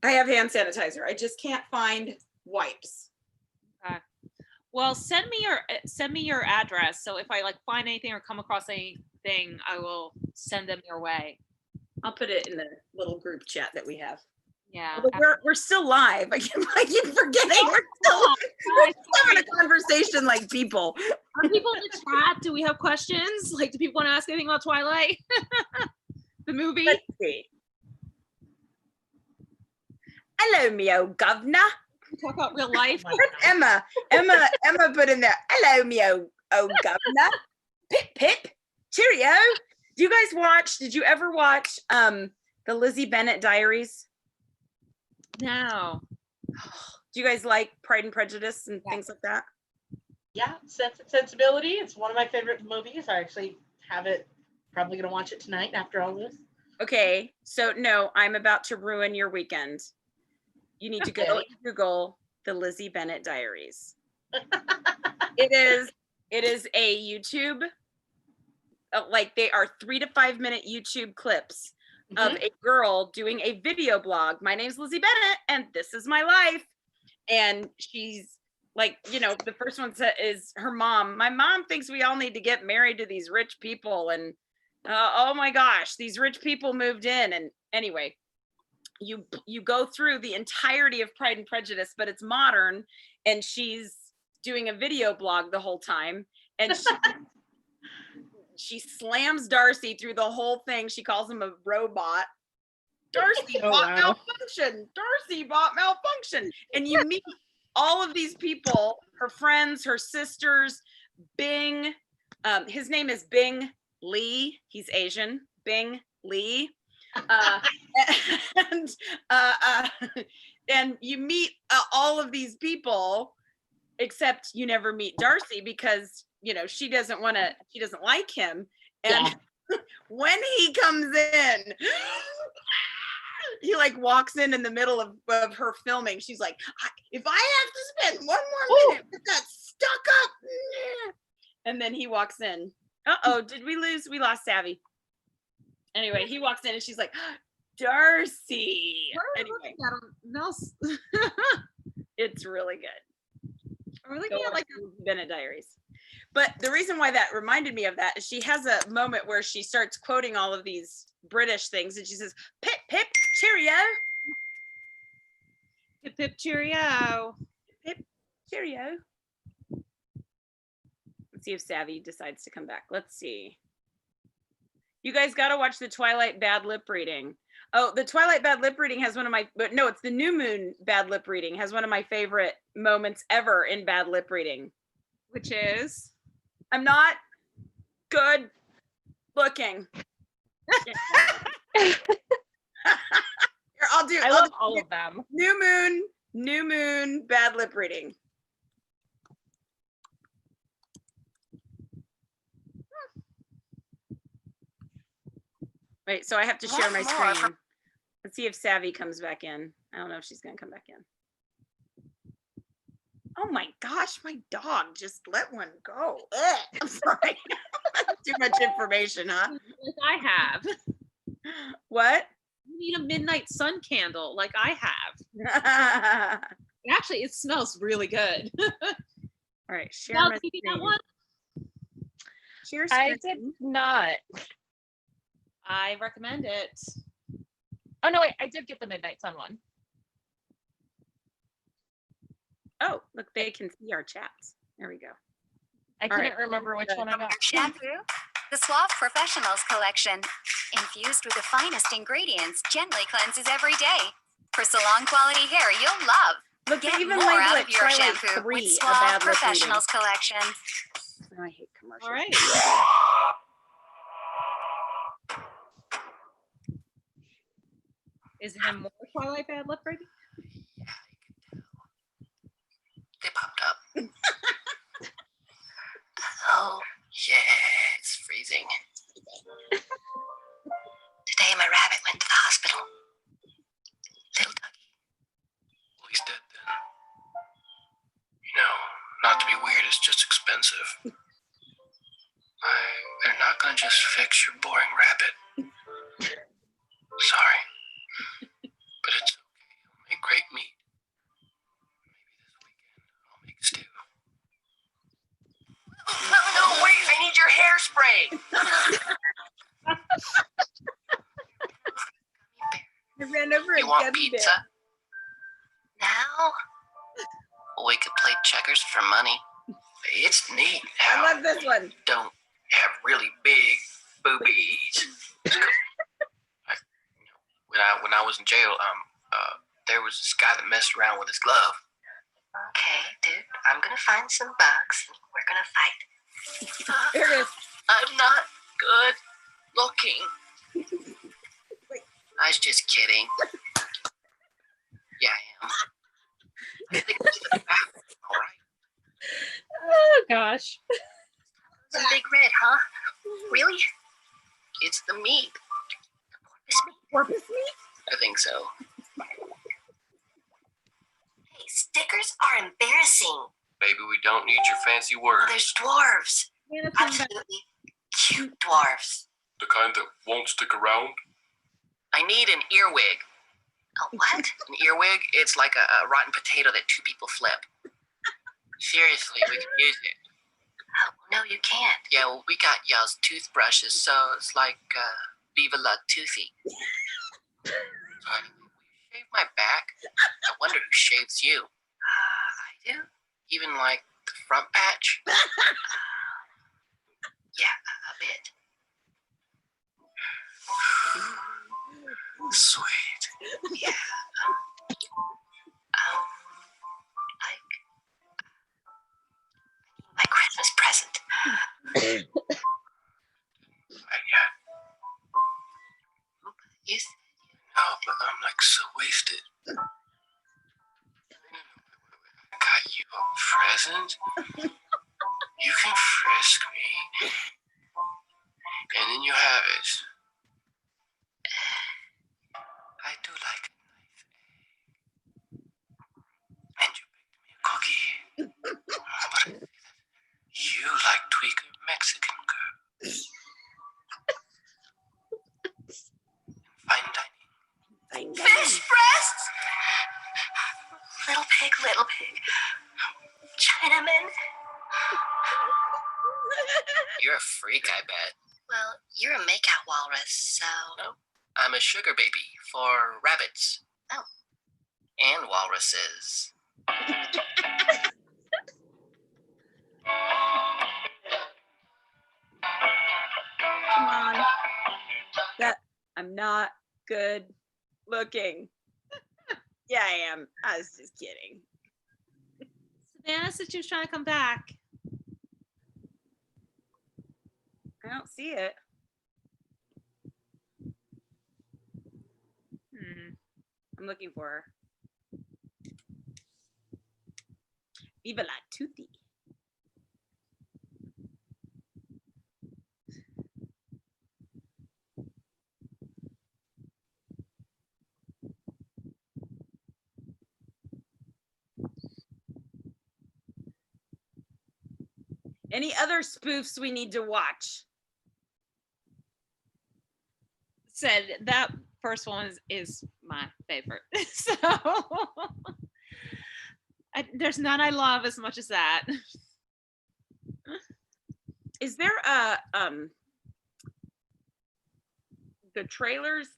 hand sanitizer. I just can't find wipes. Okay. Well, send me your address. So if I like find anything or come across anything, I will send them your way. I'll put it in the little group chat that we have. Yeah. But we're still live. I keep forgetting we're still having a conversation like people. Are people in the chat? Do we have questions? Like, do people want to ask anything about Twilight? The movie? Let's see. Hello, me old governor. Talk about real life. Emma put in there. Hello, me old governor. Pip pip. Cheerio. Did you ever watch the Lizzie Bennet Diaries? No. Do you guys like Pride and Prejudice and things like that? Yeah, Sense and Sensibility. It's one of my favorite movies. I actually have it. Probably gonna watch it tonight after all this. Okay, so no, I'm about to ruin your weekend. You need to go and Google the Lizzie Bennet Diaries. It is a YouTube, like they are 3 to 5 minute YouTube clips of a girl doing a video blog. My name's Lizzie Bennet and this is my life. And she's like, the first one is her mom. My mom thinks we all need to get married to these rich people. And oh my gosh, these rich people moved in. And anyway, you go through the entirety of Pride and Prejudice, but it's modern. And she's doing a video blog the whole time. And she slams Darcy through the whole thing. She calls him a robot. Darcy Oh, bought wow. malfunction. Darcy bought malfunction. And you meet all of these people, her friends, her sisters, Bing. His name is Bing Lee. He's Asian. Bing Lee. And and you meet all of these people, except you never meet Darcy because she doesn't like him. And when he comes in, he like walks in the middle of her filming. She's like, if I have to spend one more minute with that stuck up, and then he walks in. Did we lose? We lost Savvy. Anyway, he walks in and she's like, Darcy. Anyway, it's really good. We're looking at like Bennett Diaries. But the reason why that reminded me of that is she has a moment where she starts quoting all of these British things and she says, pip, pip, cheerio. Pip, pip, cheerio. Pip, cheerio. Let's see if Savvy decides to come back. Let's see. You guys got to watch the Twilight bad lip reading. Oh, the Twilight bad lip reading has one of my, but no, it's the New Moon bad lip reading has one of my favorite moments ever in bad lip reading. Which is? I'm not good looking. Here, I love all of them. New Moon bad lip reading. Wait, so I have to share my screen. Let's see if Savvy comes back in. I don't know if she's gonna come back in. Oh my gosh, my dog just let one go. Ugh, I'm sorry. Too much information, huh? Like I have. What? You need a midnight sun candle like I have. Actually, it smells really good. All right, share Now, my did you get that screen. one? Share I screen. did not. I recommend it. Oh no, wait, I did get the Midnight Sun one. Oh, look, they can see our chats. There we go. I couldn't remember which one I got. Shampoo, the Suave Professionals collection. Infused with the finest ingredients, gently cleanses every day. For salon quality hair you'll love. Look, they Get even more label out it of your Twilight shampoo 3, with a Suave bad lip reading. Professionals collection. Oh, I hate commercials. All right. Is there more Twilight bad lip reading? They popped up. Oh, yeah, it's freezing. Today my rabbit went to the hospital. Little doggy. Well, he's dead then. Not to be weird, it's just expensive. They're not gonna just fix your boring rabbit. Sorry. But it's okay. You'll make great meat. Maybe this weekend I'll make stew. No, wait, I need your hairspray. I ran over You a want gummy pizza? Now? We could play checkers for money. It's neat bear. how I love this one. don't have really big boobies. When I was in jail, there was this guy that messed around with his glove. Okay, dude, I'm gonna find some bugs and we're gonna fight. Here it is. I'm not good looking. I was just kidding. Yeah, I am. I think it's the bathroom, all right? Oh gosh. It's a big red, huh? Really? It's the meat. Porpoise meat? I think so. Hey, stickers are embarrassing. Baby, we don't need your fancy Well, words. there's dwarves. Yeah, that's one back. Absolutely cute dwarves. The kind that won't stick around. I need an earwig. A what? An earwig? It's like a rotten potato that two people flip. Seriously, we can use it. Oh, no, you can't. Yeah, well, we got y'all's toothbrushes, so it's like Viva la Toothy. So anyway, we shave my back. I wonder who shaves you. I do. Even like the front patch? Yeah, a bit. Sweet. Yeah. My Christmas present. Not yet. You No, but I'm like so wasted. I got you a present. You can frisk me. And then you have it. I do like a knife egg. And you baked me a cookie. But you like tweaker Mexican girl. Fine dining. fish breasts. Little pig, little pig. Chinaman. You're a freak, I bet. Well, you're a makeout walrus, so. No, I'm a sugar baby for rabbits. Oh. And walruses. Come on. That I'm not good looking. Yeah, I am. I was just kidding. Savannah said she was trying to come back. I don't see it. I'm looking for her. Viva la tutti. Any other spoofs we need to watch? Said that first one is my favorite. So there's none I love as much as that. Is there a the trailers,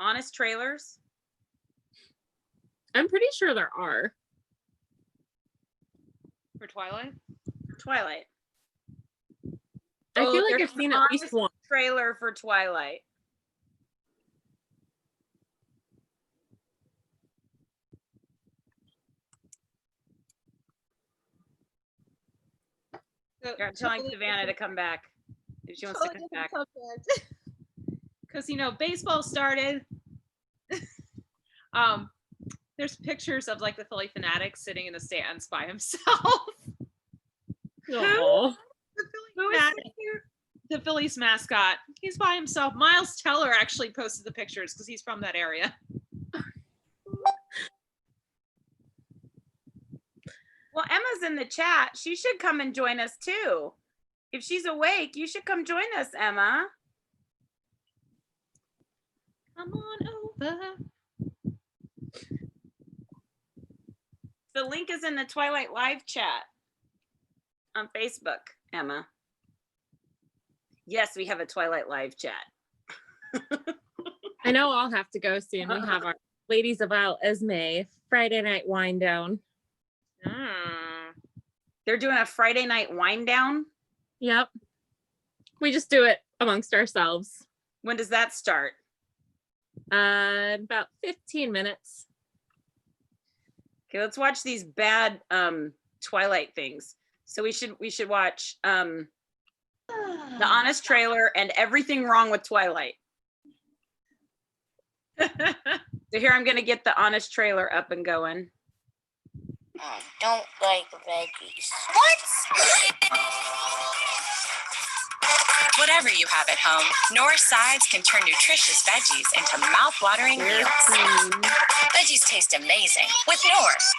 honest trailers? I'm pretty sure there are. For Twilight? Twilight. I feel like there's I've seen an at least honest one. trailer for Twilight. So, I'm telling Savannah to come back if she wants to come back. Because baseball started. There's pictures of like the Philly fanatic sitting in the stands by himself. Aw. The Phillies mascot. He's by himself. Miles Teller actually posted the pictures because he's from that area. Well, Emma's in the chat. She should come and join us too. If she's awake, you should come join us, Emma. Come on over. The link is in the Twilight live chat on Facebook, Emma. Yes, we have a Twilight live chat. I know I'll have to go soon. We have our Ladies of Al Esme Friday night wind down. They're doing a Friday night wind down. Yep. We just do it amongst ourselves. When does that start? About 15 minutes. Okay, let's watch these bad Twilight things. So we should watch the honest trailer and everything wrong with Twilight. So here I'm gonna get the honest trailer up and going. I don't like veggies. What? Whatever you have at home, Norris sides can turn nutritious veggies into mouth-watering meals. Veggies taste amazing with Norris.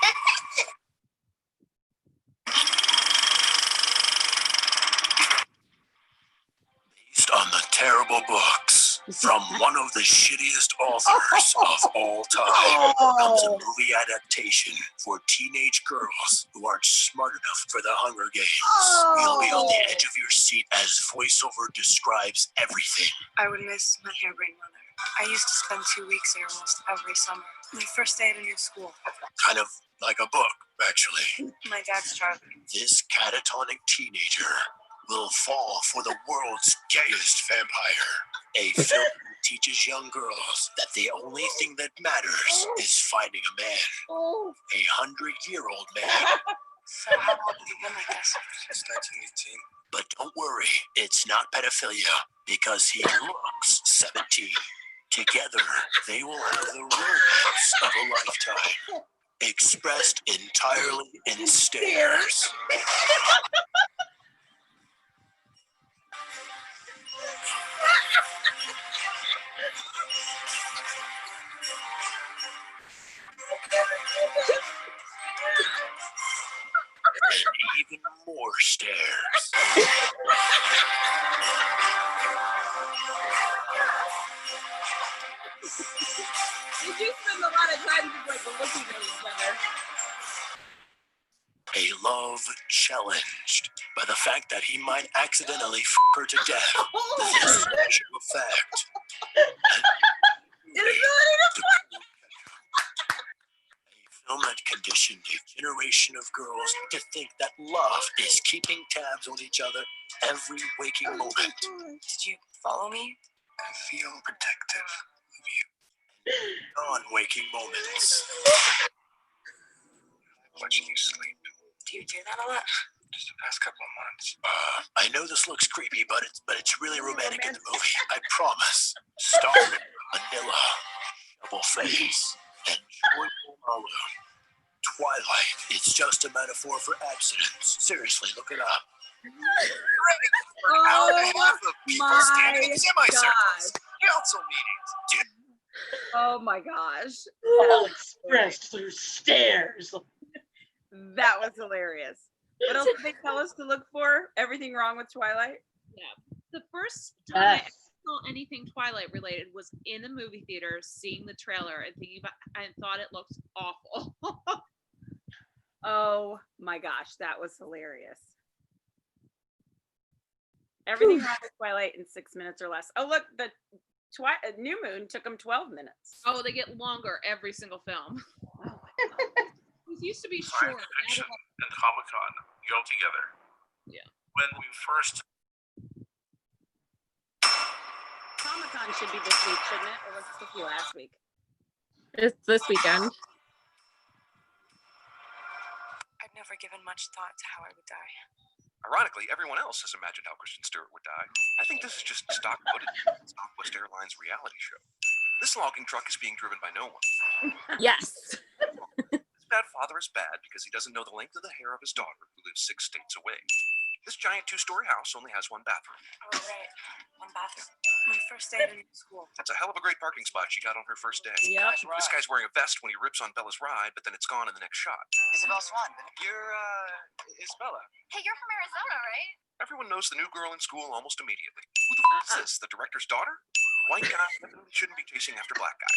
Based on the terrible books from one of the shittiest authors of all time comes a movie adaptation for teenage girls who aren't smart enough for the Hunger Games. You'll be on the edge of your seat as voiceover describes everything. I would miss my harebrained mother. I used to spend 2 weeks there almost every summer. My first day at a new school. Kind of like a book, actually. My dad's Charlie. This catatonic teenager will fall for the world's gayest vampire. A film that teaches young girls that the only thing that matters is finding a man. 100-year-old man. So how long have you been like this? Since 1918. But don't worry, it's not pedophilia because he looks 17. Together, they will have the romance of a lifetime, expressed entirely in stares. And even more stares. You do spend a lot of time just like looking at each other. A love challenged by the fact that he might accidentally f her to death. This is a fact. A film that conditioned a generation of girls to think that love is keeping tabs on each other every waking moment. Did you follow me? I feel protective of you. Non-waking moments. Watching you sleep. Do you do that a lot? Just the past couple of months. I know this looks creepy, but it's really romantic in the movie. I promise. Starring Manila, Double Face, and Joyful Malu. Twilight. It's just a metaphor for abstinence. Seriously, look it up. Oh Hour and a half of people standing in my semicircles. Council meetings. Dude. Oh my gosh. All expressed through stares. That was hilarious. What else did they tell us to look for? Everything wrong with Twilight? Yeah. The first time I Yes. saw anything Twilight related was in the movie theater, seeing the trailer and thinking about, I thought it looked awful. Oh my gosh, that was hilarious. Everything wrong with Twilight in 6 minutes or less. Oh look, the New Moon took them 12 minutes. Oh, they get longer every single film. These used to be Science short. fiction and Comic-Con go together. Yeah. When we first Comic-Con should be this week, shouldn't it? Or was it supposed to be last week? It's this weekend. I've never given much thought to how I would die. Ironically, everyone else has imagined how Kristen Stewart would die. I think this is just stock footage from Southwest Airlines reality show. This logging truck is being driven by no one. Yes. This bad father is bad because he doesn't know the length of the hair of his daughter who lives 6 states away. This giant 2-story house only has 1 bathroom. Oh, right. One bathroom. My first day in school. That's a hell of a great parking spot she got on her first day. Yep. This guy's wearing a vest when he rips on Bella's ride, but then it's gone in the next shot. Isabel Swan. You're, Isabella. Hey, you're from Arizona, right? Everyone knows the new girl in school almost immediately. Who the f is this? The director's daughter? White guy definitely shouldn't be chasing after black guy.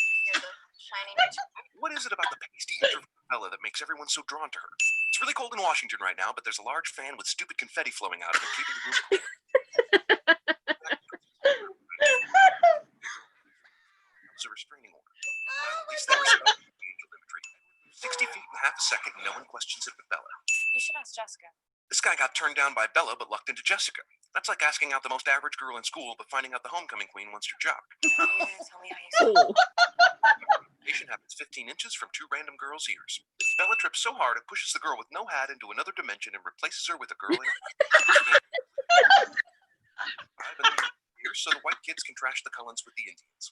What is it about the pasty introvert Bella that makes everyone so drawn to her? It's really cold in Washington right now, but there's a large fan with stupid confetti flowing out of it, keeping the room cool. It was a restraining order. Well, at least they respect the angel imagery. 60 feet in half a second, and no one questions it with Bella. You should ask Jessica. This guy got turned down by Bella, but lucked into Jessica. That's like asking out the most average girl in school, but finding out the homecoming queen wants your job. Are you gonna tell me how you feel? Patient happens 15 inches from 2 random girls' ears. Bella trips so hard it pushes the girl with no hat into another dimension and replaces her with a girl in a hat. So the white kids can trash the Cullens with the Indians.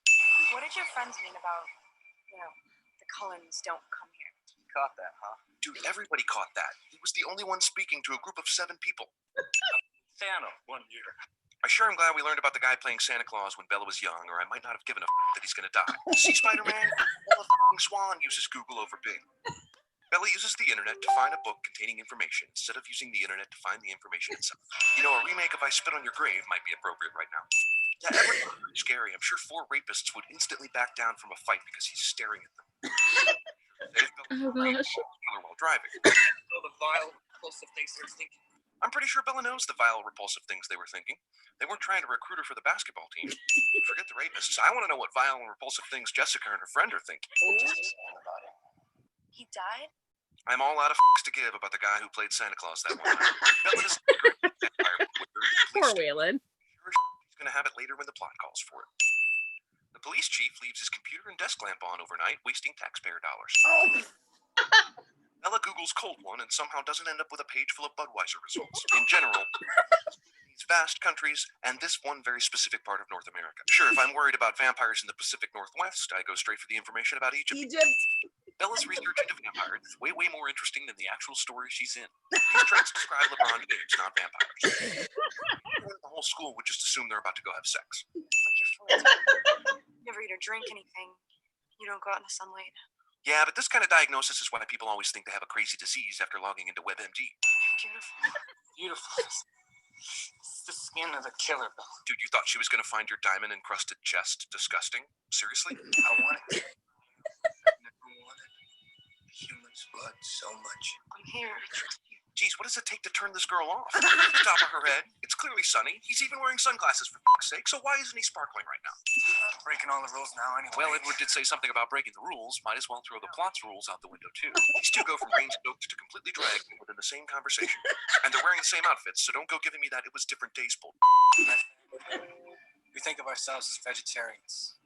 What did your friends mean about, the Cullens don't come here? You caught that, huh? Dude, everybody caught that. He was the only one speaking to a group of 7 people. Santa 1 year. I sure am glad we learned about the guy playing Santa Claus when Bella was young, or I might not have given a that he's gonna die. See, Spider-Man? Bella Swan uses Google over Bing. Bella uses the internet to find a book containing information instead of using the internet to find the information itself. You know, a remake of I Spit on Your Grave might be appropriate right now. Yeah, everyone's pretty scary. I'm sure 4 rapists would instantly back down from a fight because he's staring at them. Oh gosh. While driving. So the vile, repulsive things they're thinking. I'm pretty sure Bella knows the vile, repulsive things they were thinking. They weren't trying to recruit her for the basketball team. Forget the rapists. I want to know what vile and repulsive things Jessica and her friend are thinking. He died? I'm all out of to give about the guy who played Santa Claus that one time. Bella doesn't Poor Waylon. He's going to have it later when the plot calls for it. The police chief leaves his computer and desk lamp on overnight, wasting taxpayer dollars. Ella Googles cold one and somehow doesn't end up with a page full of Budweiser results. In general, these vast countries and this one very specific part of North America. Sure, if I'm worried about vampires in the Pacific Northwest, I go straight for the information about Egypt. Bella's research into vampires is way more interesting than the actual story she's in. These traits describe LeBron James, not vampires. The whole school would just assume they're about to go have sex. Like you're full of time. You never eat or drink anything. You don't go out in the sunlight. Yeah, but this kind of diagnosis is why people always think they have a crazy disease after logging into WebMD. Beautiful. Beautiful. It's the skin of the killer, Bella. Dude, you thought she was going to find your diamond-encrusted chest disgusting? Seriously? I want it. I never wanted human's blood so much. I'm here. I trust you. Geez, what does it take to turn this girl off? Look at the top of her head. It's clearly sunny. He's even wearing sunglasses for fuck's sake, so why isn't he sparkling right now? I'm breaking all the rules now anyway. Well, Edward did say something about breaking the rules. Might as well throw the plot's rules out the window, too. These two go from rain-soaked to completely dragged within the same conversation. And they're wearing the same outfits, so don't go giving me that it was different days bull. We think of ourselves as vegetarians.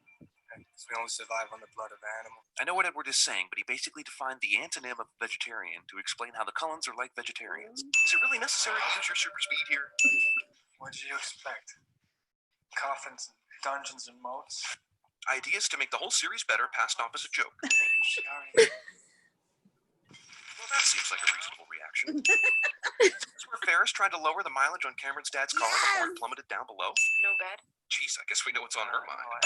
We only survive on the blood of animals. I know what Edward is saying, but he basically defined the antonym of vegetarian to explain how the Cullens are like vegetarians. Is it really necessary to use your super speed here? What did you expect? Coffins and dungeons and moats? Ideas to make the whole series better passed off as a joke. She already... Well, that seems like a reasonable reaction. This where Ferris tried to lower the mileage on Cameron's dad's car before it plummeted down below. No bed? Jeez, I guess we know what's on her mind.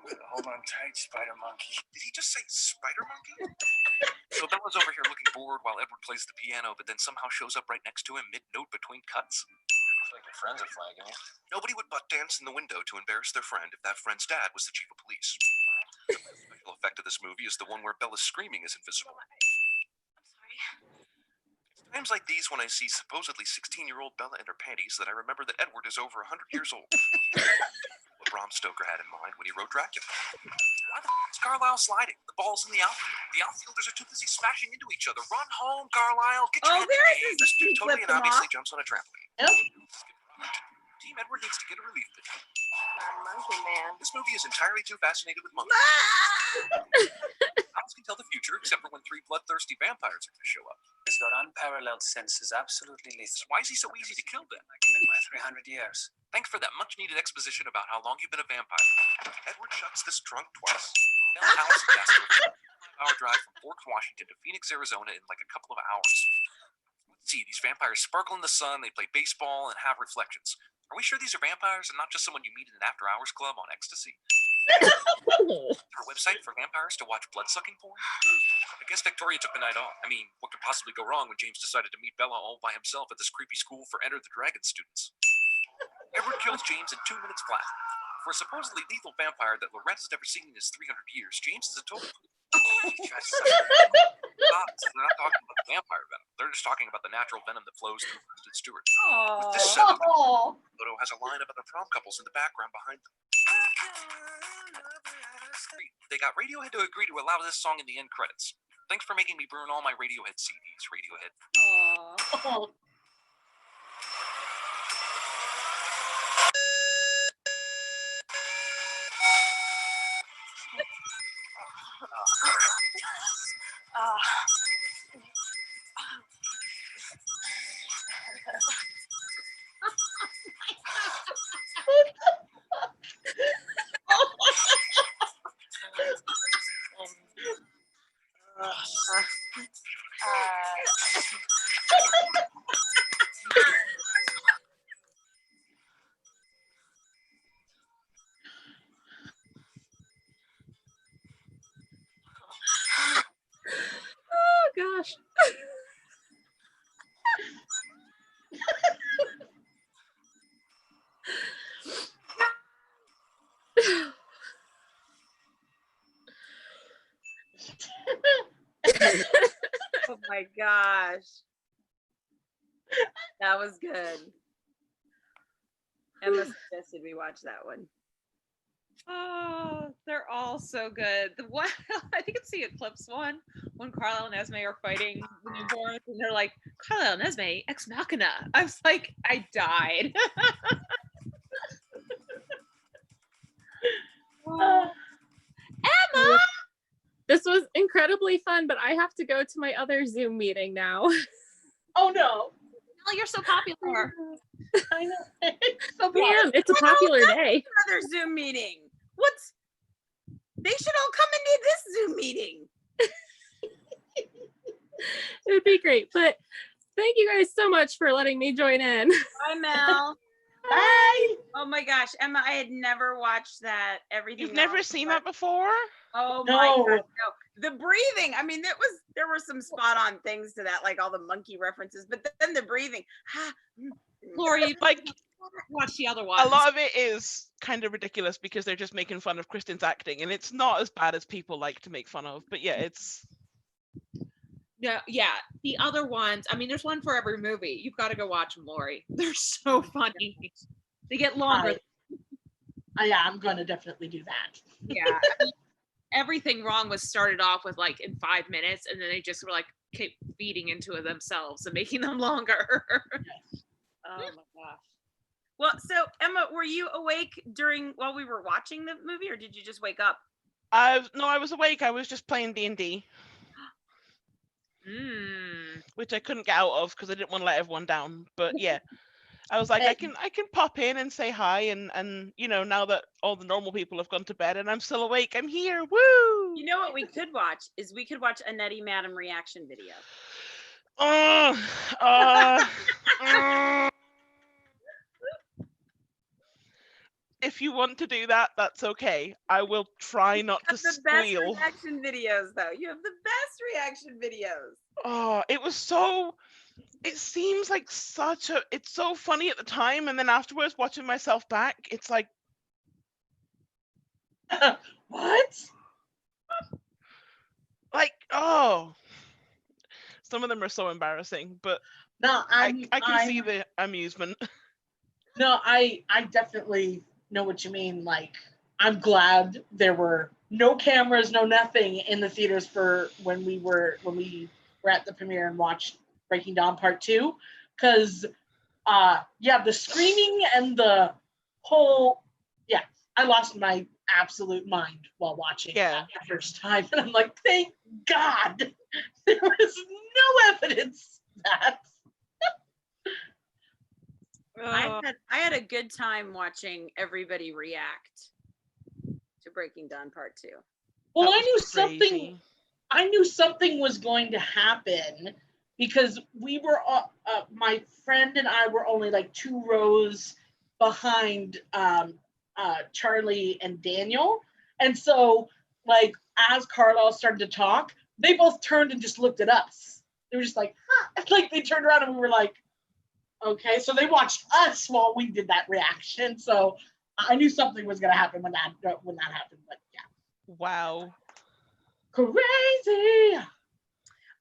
Hold on tight, Spider Monkey. Did he just say Spider Monkey? So Bella's over here looking bored while Edward plays the piano, but then somehow shows up right next to him mid-note between cuts. Looks like your friends are flagging you. Nobody would butt dance in the window to embarrass their friend if that friend's dad was the chief of police. The special effect of this movie is the one where Bella's screaming is invisible. It's times like these when I see supposedly 16-year-old Bella in her panties that I remember that Edward is over 100 years old. What Bram Stoker had in mind when he wrote Dracula. Why the f*** is Carlisle sliding? The ball's in the outfield. The outfielders are too busy smashing into each other. Run home, Carlisle. Get your head in the game. This dude totally and obviously jumps on a trampoline. Yep. Team Edward needs to get a relief pitch. Monkey man. This movie is entirely too fascinated with monkeys. Owls can tell the future, except for when three bloodthirsty vampires are going to show up. He's got unparalleled senses, absolutely lethal. Why is he so easy to kill then? Like him in my 300 years. Thanks for that much-needed exposition about how long you've been a vampire. Edward shuts this trunk twice. Now Alice is asked to a 5-hour drive from Forks, Washington to Phoenix, Arizona in like a couple of hours. Let's see, these vampires sparkle in the sun, they play baseball, and have reflections. Are we sure these are vampires and not just someone you meet in an after-hours club on ecstasy? Is there a website for vampires to watch blood-sucking porn? I guess Victoria took the night off. I mean, what could possibly go wrong when James decided to meet Bella all by himself at this creepy school for Enter the Dragon students? Edward kills James in 2 minutes flat. For a supposedly lethal vampire that Lorette has never seen in his 300 years, James is a total... They're not talking about the vampire venom. They're just talking about the natural venom that flows through Kristen Stewart. With this setup, photo has a line about the prom couples in the background behind them. They got Radiohead to agree to allow this song in the end credits. Thanks for making me burn all my Radiohead CDs, Radiohead. Oh. Oh gosh. Oh my gosh. That was good. Emma suggested we watch that one. Oh, they're all so good. The one I think it's the Eclipse one when Carlisle and Esme are fighting the newborns, and they're like, "Carlisle and Esme, ex machina." I was like, I died. Emma! This was incredibly fun, but I have to go to my other Zoom meeting now. Oh no. Oh, you're so popular. I know. So Damn, it's a popular day. Another Zoom meeting. What's? They should all come into this Zoom meeting. It would be great. But thank you guys so much for letting me join in. Bye, Mel. Bye. Oh my gosh, Emma, I had never watched that. Everything. You've never seen that before? Oh No. my god, no. The breathing. I mean, there were some spot on things to that, like all the monkey references, but then the breathing. Lori, Like, watch the other one. a lot of it is kind of ridiculous because they're just making fun of Kristen's acting, and it's not as bad as people like to make fun of. But yeah, it's Yeah. The other ones, I mean, there's one for every movie. You've got to go watch them, Lori. They're so funny. They get longer. Yeah, I'm gonna definitely do that. Yeah. Everything wrong was started off with like in 5 minutes, and then they just were like kept feeding into it themselves and making them longer. Oh my gosh. Well, so Emma, were you awake while we were watching the movie, or did you just wake up? no, I was awake. I was just playing D&D, which I couldn't get out of because I didn't want to let everyone down. But yeah, I was like, I can pop in and say hi, and you know, now that all the normal people have gone to bed and I'm still awake, I'm here. Woo! You know what we could watch is we could watch a Nettie Madam reaction video. If you want to do that, that's okay. I will try not to You have the best squeal. reaction videos, though. You have the best reaction videos. Oh, it seems like it's so funny at the time, and then afterwards watching myself back, it's like, what? Like, oh, some of them are so embarrassing, but no, I can see the amusement. No, I definitely know what you mean. Like, I'm glad there were no cameras, no nothing in the theaters for when we were at the premiere and watched Breaking Dawn Part 2, because the screaming and the whole, I lost my absolute mind while watching that the first time, and I'm like, thank God there was no evidence that. I had a good time watching everybody react to Breaking Dawn Part 2. Well, I knew something was going to happen because we were my friend and I were only like 2 rows behind Charlie and Daniel, and so like as Carlisle started to talk, they both turned and just looked at us. They were just like, huh. Like they turned around and we were like, okay. So they watched us while we did that reaction. So I knew something was gonna happen when that happened. But yeah. Wow. Crazy.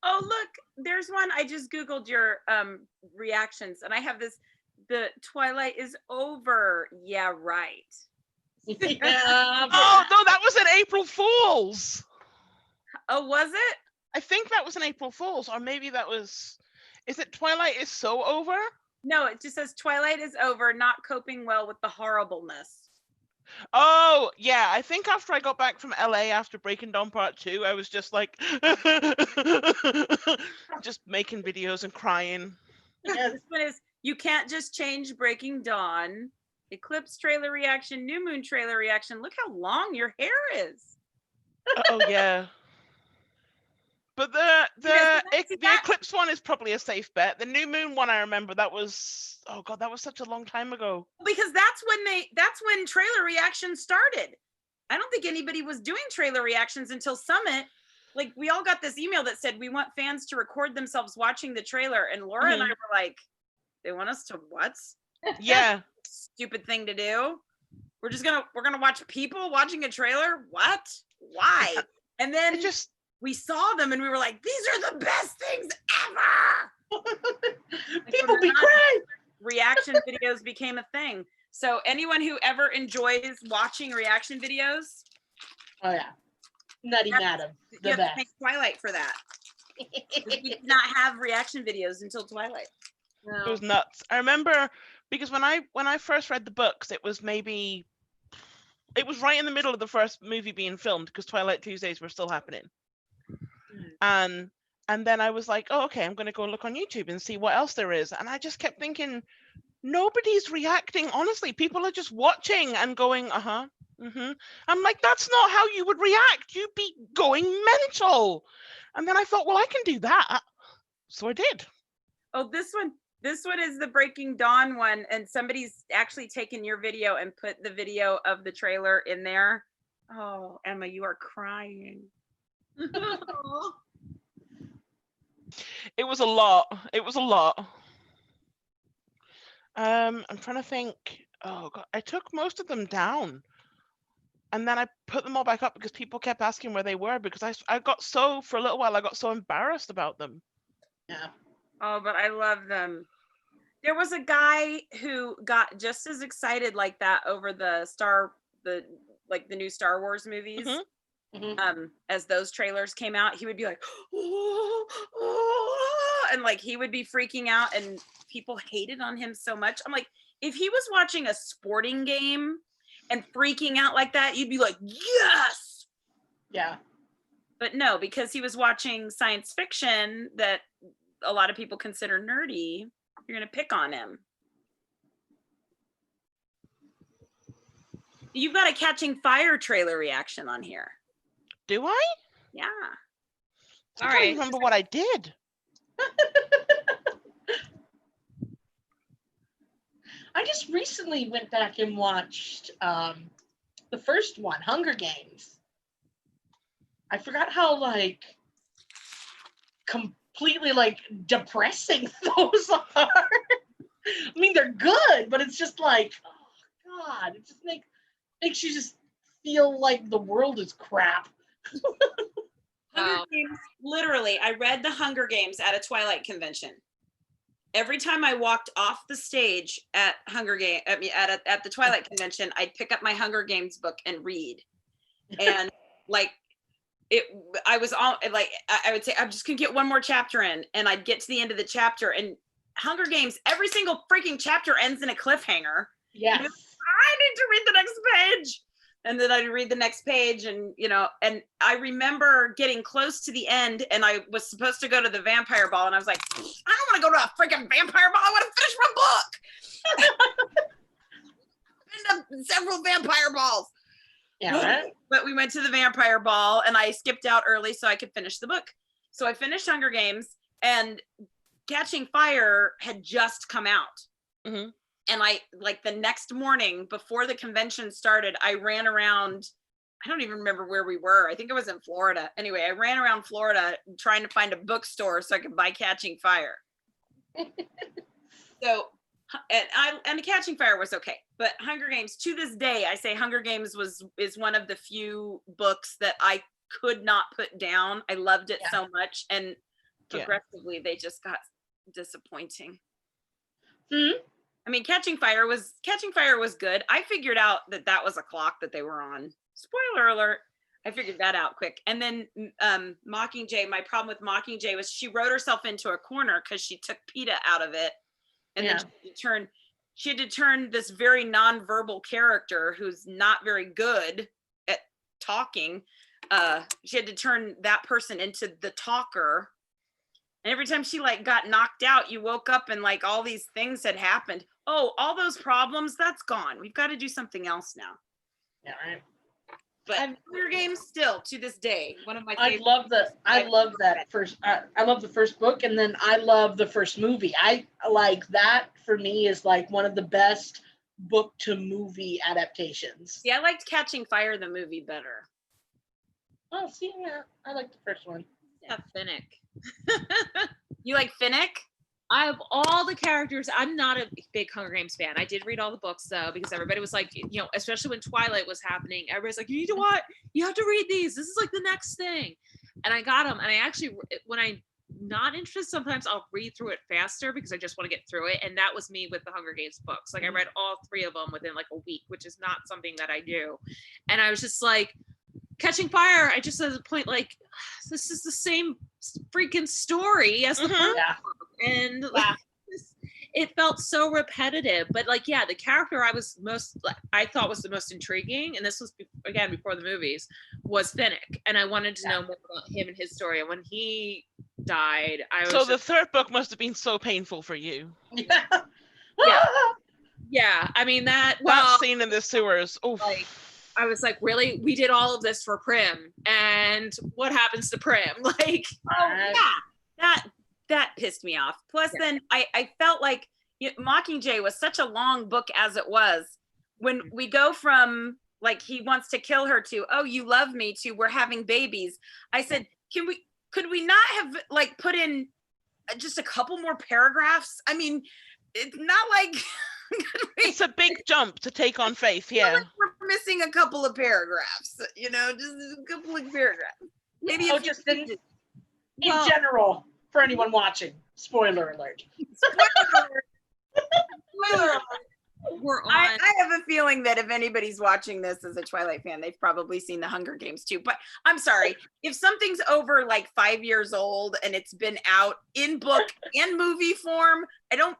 Oh look, there's one. I just Googled your reactions, and I have this. The Twilight is over. Yeah, right. Yeah. Oh no, that was an April Fool's. Oh, was it? I think that was an April Fool's, or maybe that was. Is it Twilight is so over? No, it just says Twilight is over, not coping well with the horribleness. Oh, yeah. I think after I got back from LA after Breaking Dawn Part 2, I was just like, just making videos and crying. Yeah, this one is, you can't just change Breaking Dawn. Eclipse trailer reaction, New Moon trailer reaction. Look how long your hair is. Oh, yeah. But the Eclipse one is probably a safe bet. The New Moon one, I remember that was, oh God, that was such a long time ago. Because that's when trailer reactions started. I don't think anybody was doing trailer reactions until Summit. Like we all got this email that said we want fans to record themselves watching the trailer, and Laura and I were like, they want us to what? Yeah. Stupid thing to do. We're gonna watch people watching a trailer? What? Why? And then we saw them and we were like, these are the best things ever. People be crying. Reaction videos became a thing. So anyone who ever enjoys watching reaction videos, oh yeah, Nutty Madam, the you have best. to thank Twilight for that. We did not have reaction videos until Twilight. It was nuts. I remember because when I first read the books, it was maybe it was right in the middle of the first movie being filmed because Twilight Tuesdays were still happening. And then I was like, oh, okay, I'm going to go look on YouTube and see what else there is. And I just kept thinking, nobody's reacting. Honestly, people are just watching and going, uh-huh. I'm like, that's not how you would react. You'd be going mental. And then I thought, well, I can do that. So I did. Oh, this one is the Breaking Dawn one, and somebody's actually taken your video and put the video of the trailer in there. Oh, Emma, you are crying. It was a lot. I'm trying to think. Oh God, I took most of them down. And then I put them all back up because people kept asking where they were because I got so, for a little while, I got so embarrassed about them. Yeah. Oh, but I love them. There was a guy who got just as excited like that over the new Star Wars movies. As those trailers came out, he would be like, oh, and like he would be freaking out, and people hated on him so much. I'm like, if he was watching a sporting game and freaking out like that, you'd be like, yes. Yeah. But no, because he was watching science fiction that a lot of people consider nerdy, you're gonna pick on him. You've got a Catching Fire trailer reaction on here. Do I? Yeah. I can't remember what I did. I just recently went back and watched the first one, Hunger Games. I forgot how completely depressing those are. I mean, they're good, but it's just like, oh God, it just makes you just feel like the world is crap. Hunger Games, literally, I read the Hunger Games at a Twilight convention. Every time I walked off the stage at at the Twilight convention, I'd pick up my Hunger Games book and read. And I would say, I'm just gonna get one more chapter in, and I'd get to the end of the chapter, and Hunger Games, every single freaking chapter ends in a cliffhanger. Yes. I need to read the next page. And then I'd read the next page, and and I remember getting close to the end, and I was supposed to go to the vampire ball, and I was like, I don't want to go to a freaking vampire ball. I want to finish my book. Been to several vampire balls. Yeah, right? But we went to the vampire ball, and I skipped out early so I could finish the book. So I finished Hunger Games, and Catching Fire had just come out. And I, the next morning before the convention started, I ran around, I don't even remember where we were. I think it was in Florida. Anyway, I ran around Florida trying to find a bookstore so I could buy Catching Fire. So, and Catching Fire was okay. But Hunger Games, to this day, I say Hunger Games is one of the few books that I could not put down. I loved it so much. And progressively, they just got disappointing. I mean, Catching Fire was good. I figured out that was a clock that they were on. Spoiler alert. I figured that out quick. And then Mockingjay, my problem with Mockingjay was she wrote herself into a corner because she took PETA out of it. And then she had to turn this very nonverbal character who's not very good at talking. She had to turn that person into the talker. And every time she got knocked out, you woke up and all these things had happened. Oh, all those problems, that's gone. We've got to do something else now. Yeah, right. But Hunger Games still to this day, one of my favorites. I love the first book, and then I love the first movie. I like that for me is one of the best book to movie adaptations. Yeah, I liked Catching Fire, the movie, better. Oh, see, yeah, I like the first one. Yeah, Finnick. You like Finnick? I have all the characters. I'm not a big Hunger Games fan. I did read all the books though, because everybody was like, especially when Twilight was happening, everybody's like, you need to watch, you have to read these. This is the next thing. And I got them. And I actually, when I'm not interested, sometimes I'll read through it faster because I just want to get through it. And that was me with the Hunger Games books. I read all 3 of them within a week, which is not something that I do. And I was just like, Catching Fire, I just at a point this is the same freaking story as the first book. And it felt so repetitive. But like, yeah, the character I thought was the most intriguing, and this was again before the movies, was Finnick, and I wanted to know more about him and his story. And when he died, I was So the third book must have been so painful for you. Yeah. I mean that scene in the sewers. Oh, like, I was like, really? We did all of this for Prim, and what happens to Prim? Like, that pissed me off. Plus, then I felt like Mockingjay was such a long book as it was. When we go from like he wants to kill her to, oh, you love me, to we're having babies. I said, could we not have like put in just a couple more paragraphs? I mean, it's not like it's a big jump to take on Faith. Yeah, like we're missing a couple of paragraphs. You know, just a couple of paragraphs. Maybe just in general for anyone watching. Spoiler alert. Spoiler alert. I have a feeling that if anybody's watching this as a Twilight fan, they've probably seen the Hunger Games too. But I'm sorry, if something's over like 5 years old and it's been out in book and movie form, I don't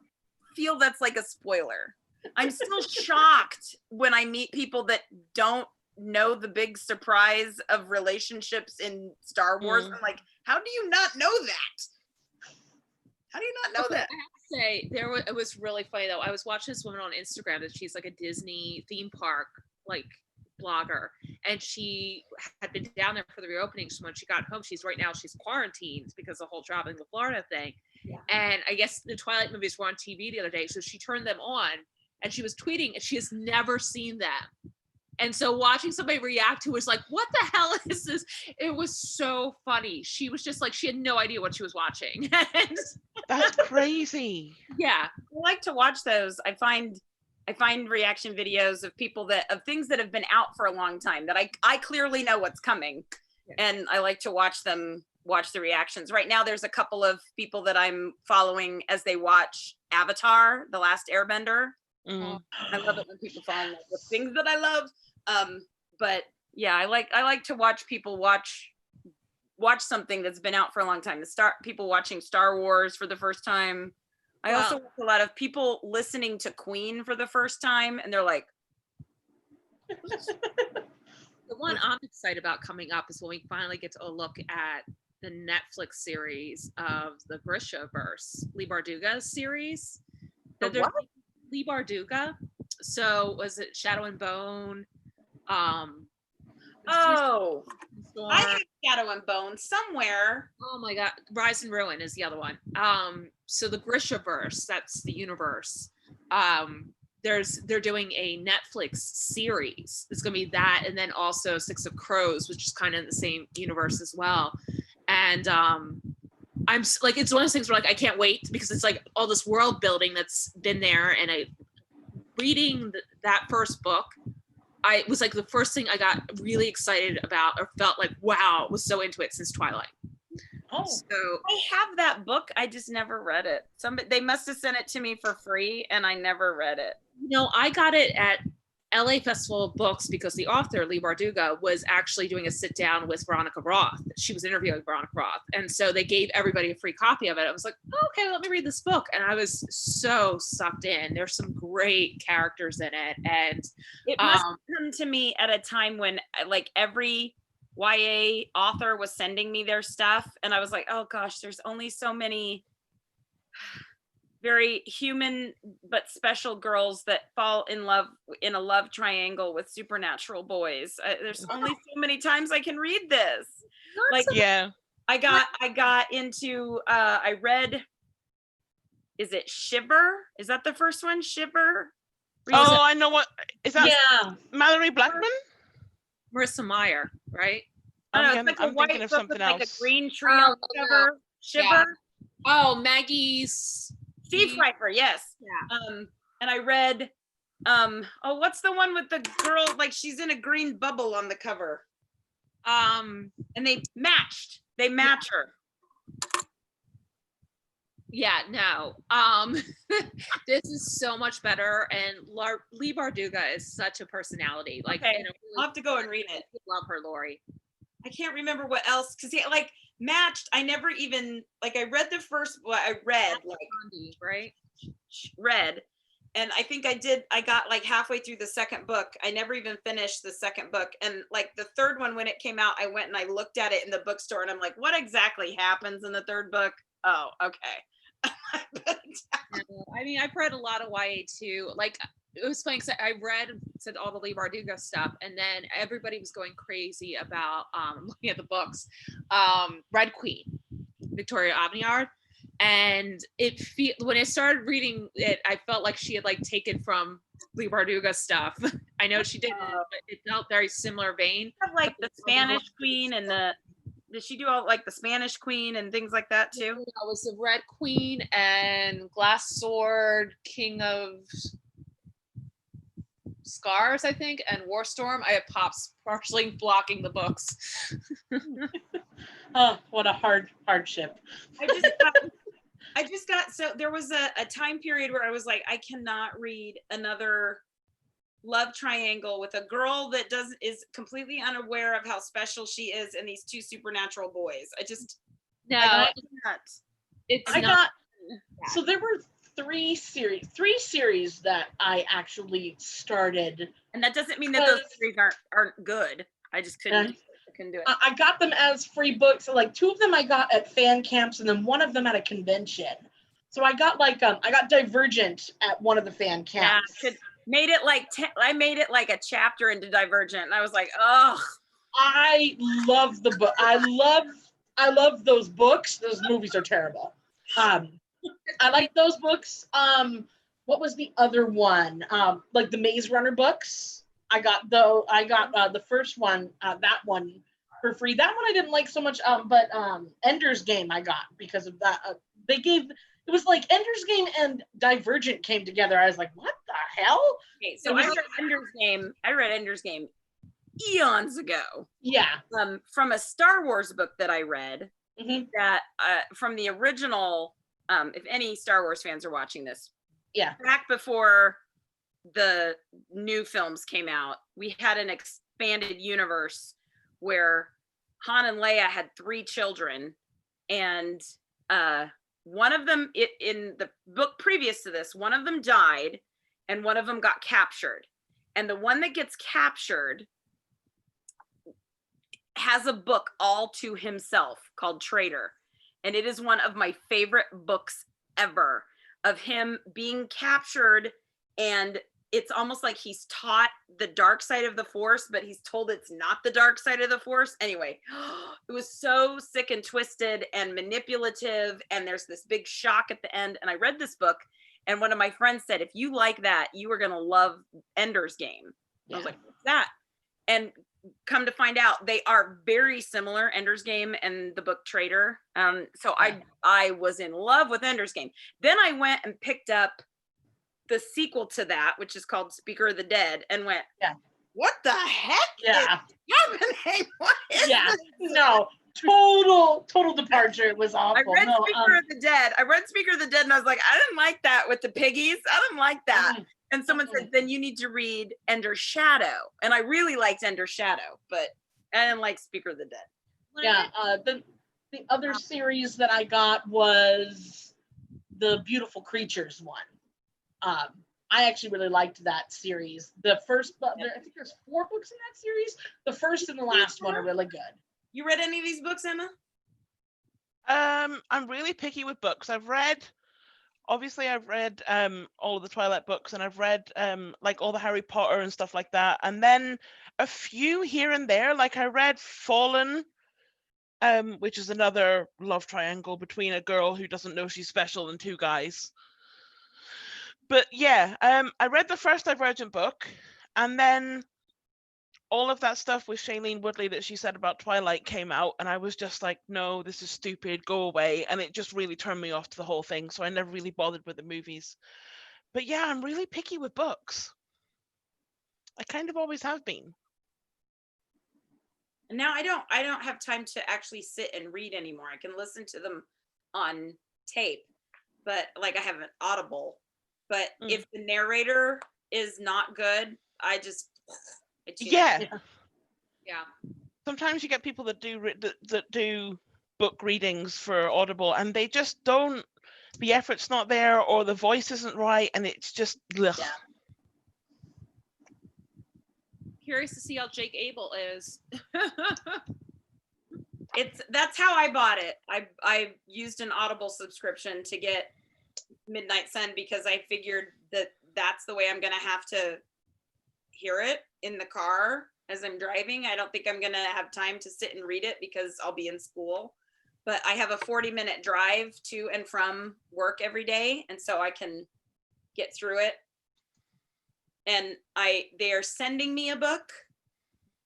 feel that's like a spoiler. I'm still shocked when I meet people that don't know the big surprise of relationships in Star Wars. I'm like, how do you not know that? How do you not know that? I have to say, it was really funny though. I was watching this woman on Instagram that she's like a Disney theme park like blogger, and she had been down there for the reopening. So when she got home, she's quarantined because of the whole traveling to Florida thing. Yeah. And I guess the Twilight movies were on TV the other day, so she turned them on and she was tweeting, and she has never seen them. And so watching somebody react to was like, what the hell is this? It was so funny. She was just like, she had no idea what she was watching. That's crazy. Yeah. I like to watch those. I find reaction videos of people of things that have been out for a long time that I clearly know what's coming. Yeah. And I like to watch the reactions. Right now, there's a couple of people that I'm following as they watch Avatar, The Last Airbender. Mm. I love it when people find the things that I love. But yeah, I like to watch people watch something that's been out for a long time. People watching Star Wars for the first time. I also watch a lot of people listening to Queen for the first time, and they're like, the one I'm excited about coming up is when we finally get to look at the Netflix series of the Grishaverse, Lee Barduga's series. Lee Barduga. So was it Shadow and Bone? I have Shadow and Bone somewhere. Oh my God, Rise and Ruin is the other one. So the Grishaverse, that's the universe. They're doing a Netflix series. It's gonna be that, and then also Six of Crows, which is kind of in the same universe as well. And I'm like, it's one of those things where like I can't wait, because it's like all this world building that's been there, and reading that first book, I was like the first thing I got really excited about, or felt like, wow, was so into it since Twilight. Oh, so I have that book. I just never read it. They must have sent it to me for free, and I never read it. No, I got it at LA Festival of Books because the author, Lee Barduga, was actually doing a sit down with Veronica Roth. She was interviewing Veronica Roth. And so they gave everybody a free copy of it. I was like, oh, okay, let me read this book. And I was so sucked in. There's some great characters in it. And it must come to me at a time when like every YA author was sending me their stuff. And I was like, oh gosh, there's only so many very human but special girls that fall in love in a love triangle with supernatural boys. There's only so many times I can read this. Like, yeah, I got into I read, is it Shiver? Is that the first one? Shiver? Oh, I know what is that. Yeah, Mallory Blackman, Marissa Meyer, right? I'm thinking of something else. Like a green tree on the cover. Shiver. Yeah. Oh, Maggie's. Steve Pfeiffer, yes. Yeah. And I read, what's the one with the girl, like she's in a green bubble on the cover. And they matched. They match her. Yeah, no. This is so much better, and Lee Barduga is such a personality. Like, okay. I'll have to go and read it. I love her, Lori. I can't remember what else, because like matched. I never even like I read the first well, I read like right? Read. And I think I got like halfway through the second book. I never even finished the second book. And like the third one, when it came out, I went and I looked at it in the bookstore and I'm like, what exactly happens in the third book? Oh, okay. I mean, I've read a lot of YA too. Like, it was funny because I said all the Lee Bardugo stuff, and then everybody was going crazy about looking at the books. Red Queen, Victoria Aveyard. And when I started reading it, I felt like she had like taken from Lee Bardugo stuff. I know she didn't, but it felt very similar vein. Like the Spanish Queen and did she do all like the Spanish Queen and things like that too? It was the Red Queen and Glass Sword, King of Scars, I think, and War Storm. I have Pops partially blocking the books. Oh, what a hardship. I just got so there was a time period where I was like, I cannot read another love triangle with a girl that is completely unaware of how special she is and these two supernatural boys. So there were three series that I actually started. And that doesn't mean that those series aren't good. I just couldn't do it. I got them as free books. So like two of them I got at fan camps and then one of them at a convention. So I got I got Divergent at one of the fan camps. Yeah, I made it like a chapter into Divergent and I was like, oh. I love the book. I love those books. Those movies are terrible. I like those books. What was the other one? Like the Maze Runner books. I got the first one, that one for free. That one I didn't like so much. But Ender's Game I got because of that. It was like Ender's Game and Divergent came together. I was like, what the hell? Okay, so I read Ender's Game eons ago. Yeah. From a Star Wars book that I read, mm-hmm. that from the original. If any Star Wars fans are watching this, yeah, back before the new films came out, we had an expanded universe where Han and Leia had 3 children, and one of them, in the book previous to this, one of them died, and one of them got captured, and the one that gets captured has a book all to himself called Traitor. And it is one of my favorite books ever, of him being captured. And it's almost like he's taught the dark side of the Force, but he's told it's not the dark side of the Force. Anyway, it was so sick and twisted and manipulative. And there's this big shock at the end. And I read this book, and one of my friends said, if you like that, you are going to love Ender's Game. Yeah. I was like, what's that? And come to find out, they are very similar, Ender's Game and the book Traitor. So I was in love with Ender's Game. Then I went and picked up the sequel to that, which is called Speaker of the Dead, and went, what the heck is happening? What is this? No, total departure. It was awful. I read Speaker of the Dead, and I was like, I didn't like that with the piggies. I didn't like that. And someone said, then you need to read Ender's Shadow. And I really liked Ender's Shadow, but I didn't like Speaker of the Dead. Yeah, the other series that I got was the Beautiful Creatures one. I actually really liked that series. The first, I think there's 4 books in that series. The first and the last one are really good. You read any of these books, Emma? I'm really picky with books. I've read all of the Twilight books, and I've read like all the Harry Potter and stuff like that, and then a few here and there. Like I read Fallen, which is another love triangle between a girl who doesn't know she's special and 2 guys. But yeah, I read the first Divergent book, and then all of that stuff with Shailene Woodley that she said about Twilight came out, and I was just like, no, this is stupid, go away. And it just really turned me off to the whole thing, so I never really bothered with the movies. But yeah, I'm really picky with books. I kind of always have been. And now I don't have time to actually sit and read anymore. I can listen to them on tape, but like I have an Audible. But if the narrator is not good, I yeah. Sometimes you get people that do book readings for Audible, and they just don't. The effort's not there, or the voice isn't right, and it's just ugh. Yeah. Curious to see how Jake Abel is. That's how I bought it. I used an Audible subscription to get Midnight Sun because I figured that that's the way I'm gonna have to hear it in the car as I'm driving. I don't think I'm gonna have time to sit and read it because I'll be in school. But I have a 40-minute drive to and from work every day, and so I can get through it. And they are sending me a book,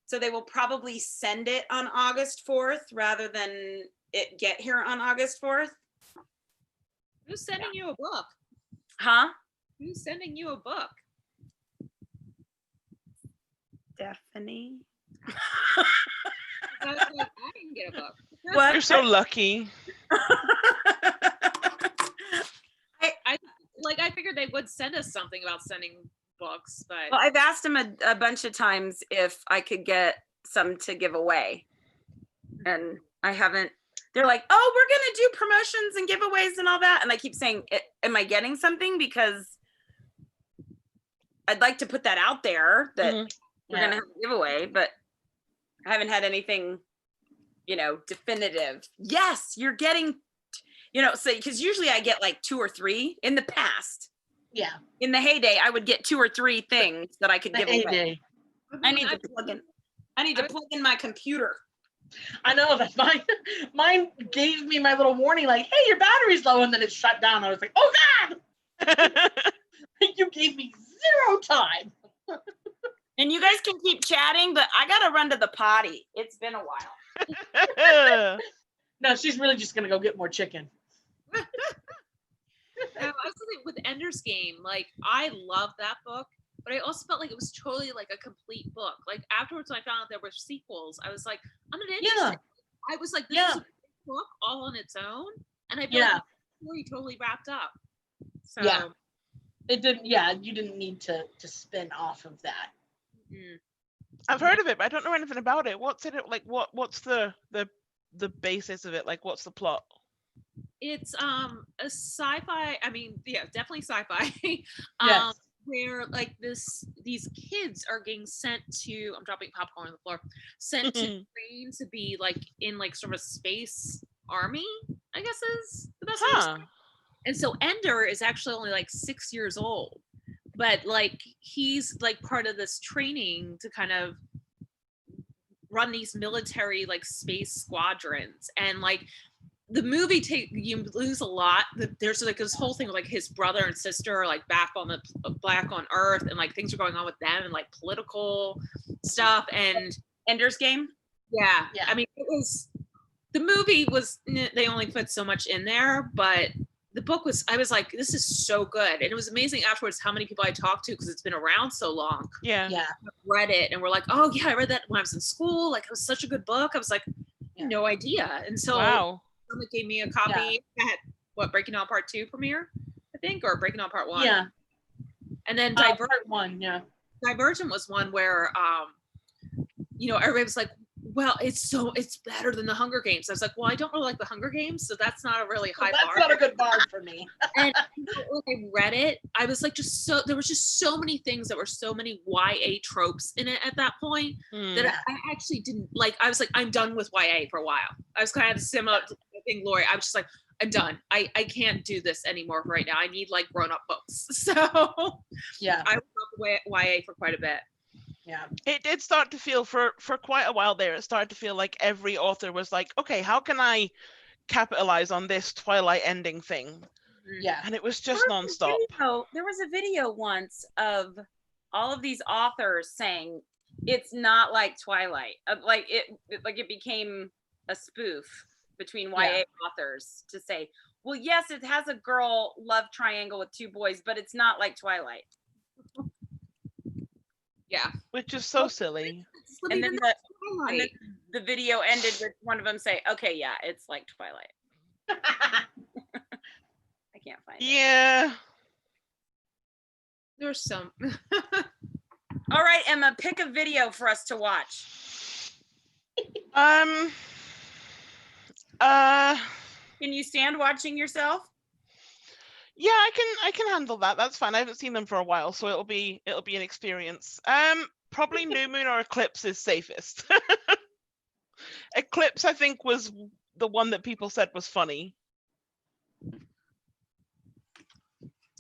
so they will probably send it on August 4th rather than it get here on August 4th. Who's sending you a book? Huh? Who's sending you a book? Stephanie. I didn't get a book. What? You're so lucky. I figured they would send us something about sending books, but Well, I've asked them a bunch of times if I could get some to give away, and I haven't. They're like, "Oh, we're gonna do promotions and giveaways and all that," and I keep saying, "Am I getting something?" Because I'd like to put that out there that we're gonna have a giveaway, but I haven't had anything, definitive. Yes, you're getting, so because usually I get like 2 or 3 in the past. Yeah. In the heyday, I would get 2 or 3 things that I could give away. I need to plug in my computer. I know that mine gave me my little warning, like, hey, your battery's low, and then it shut down. I was like, oh God, you gave me 0 time. And you guys can keep chatting, but I gotta run to the potty. It's been a while. No, she's really just gonna go get more chicken. I was thinking with Ender's Game, like I love that book, but I also felt like it was totally like a complete book. Like afterwards, when I found out there were sequels, I was like, I'm not interested. I was like, this is a book all on its own, and I feel like the story totally wrapped up. So it didn't. Yeah, you didn't need to spin off of that. I've heard of it, but I don't know anything about it. What's in it? Like, what's the basis of it? Like, what's the plot? It's a sci-fi. I mean, yeah, definitely sci-fi. Yes. Where like these kids are getting sent to. I'm dropping popcorn on the floor. Sent to train to be like in like sort of a space army. I guess is the best way to describe it. And so Ender is actually only like 6 years old, but like he's like part of this training to kind of run these military like space squadrons. And like the movie you lose a lot. There's like this whole thing with like his brother and sister are like back on Earth, and like things are going on with them and like political stuff. And Ender's Game. Yeah. I mean, the movie was, they only put so much in there, but the book was, I was like, this is so good. And it was amazing afterwards how many people I talked to, because it's been around so long. Yeah. Read it and we're like, oh yeah, I read that when I was in school. Like it was such a good book. I was like, no idea. And so someone gave me a copy at Breaking Dawn Part 2 premiere, I think, or Breaking Dawn Part 1. Yeah. And then Part 1, Divergent was one where everybody was like, well, it's better than the Hunger Games. I was like, well, I don't really like the Hunger Games, so that's not a really high bar. That's not a good bar for me. And when I read it, I was like, there was just so many things that were so many YA tropes in it at that point that I actually didn't like. I was like, I'm done with YA for a while. I was kind of similar to thing, Lori. I was just like, I'm done. I can't do this anymore right now. I need like grown-up books. So I loved YA for quite a bit. Yeah. It did start to feel for quite a while there. It started to feel like every author was like, okay, how can I capitalize on this Twilight ending thing? Yeah. And it was just nonstop. There was a video once of all of these authors saying it's not like Twilight. It became a spoof between YA authors to say, well, yes, it has a girl love triangle with 2 boys, but it's not like Twilight. Yeah, which is so silly. And then the video ended with one of them say, okay, yeah, it's like Twilight. I can't find it. Yeah. There's some. All right, Emma, pick a video for us to watch. Can you stand watching yourself? Yeah, I can handle that. That's fine. I haven't seen them for a while, so it'll be an experience. Probably New Moon or Eclipse is safest. Eclipse, I think, was the one that people said was funny.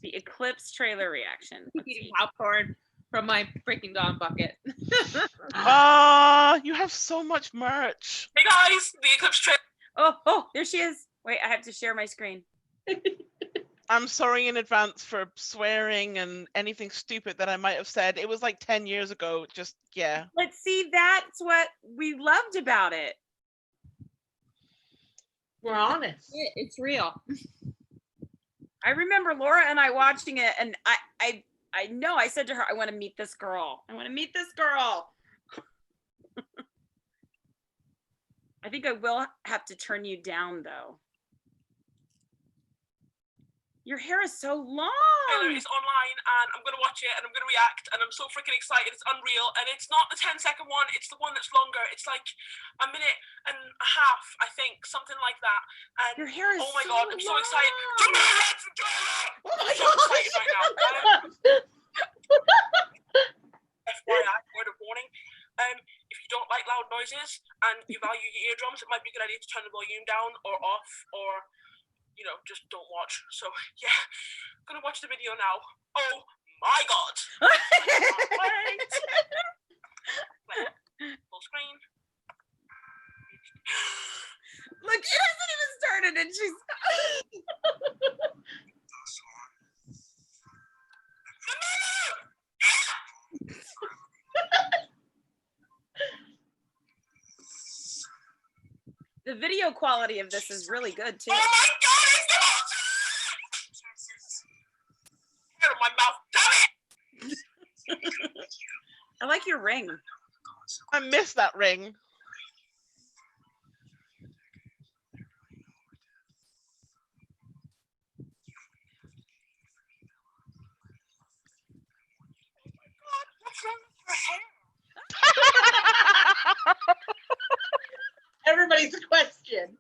The Eclipse trailer reaction. Eating popcorn from my freaking Dawn bucket. You have so much merch. Hey guys, the Eclipse trailer. Oh, there she is. Wait, I have to share my screen. I'm sorry in advance for swearing and anything stupid that I might have said. It was like 10 years ago. Just, yeah. But see, that's what we loved about it. We're honest. It's real. I remember Laura and I watching it, and I know I said to her, I want to meet this girl. I want to meet this girl. I think I will have to turn you down, though. Your hair is so long. It's online, and I'm gonna watch it, and I'm gonna react, and I'm so freaking excited. It's unreal, and it's not the 10-second one. It's the one that's longer. It's like a minute and a half, I think, something like that. And your hair is oh my so god, I'm so excited. Oh my so excited right now. FYI, word of warning. If you don't like loud noises and you value your eardrums, it might be a good idea to turn the volume down or off, or just don't watch. So yeah, I'm gonna watch the video now. Oh my god! Wait. Full screen. Look, it hasn't even started, and she's. The video quality of this is really good too. Oh my god! Out of my mouth, damn it! I like your ring. I miss that ring. Everybody's a question.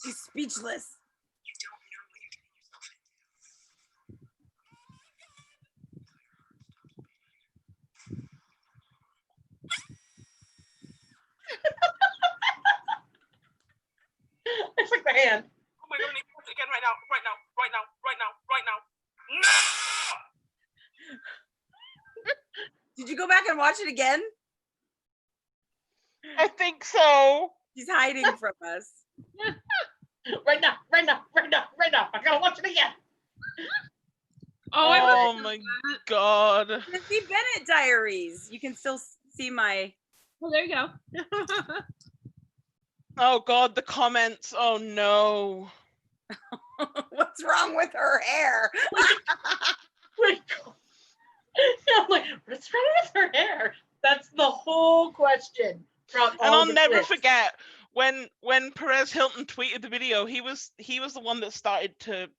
She's speechless. It's like the hand. Oh my god, I need to watch it again right now. Did you go back and watch it again? I think so. She's hiding from us. Right now. I gotta watch it again. Oh my god. The C. Bennett Diaries. You can still see my. Well, there you go. Oh god, the comments. Oh no. What's wrong with her hair? I'm like, what's wrong with her hair? That's the whole question. And I'll never forget when Perez Hilton tweeted the video. He was the one that started to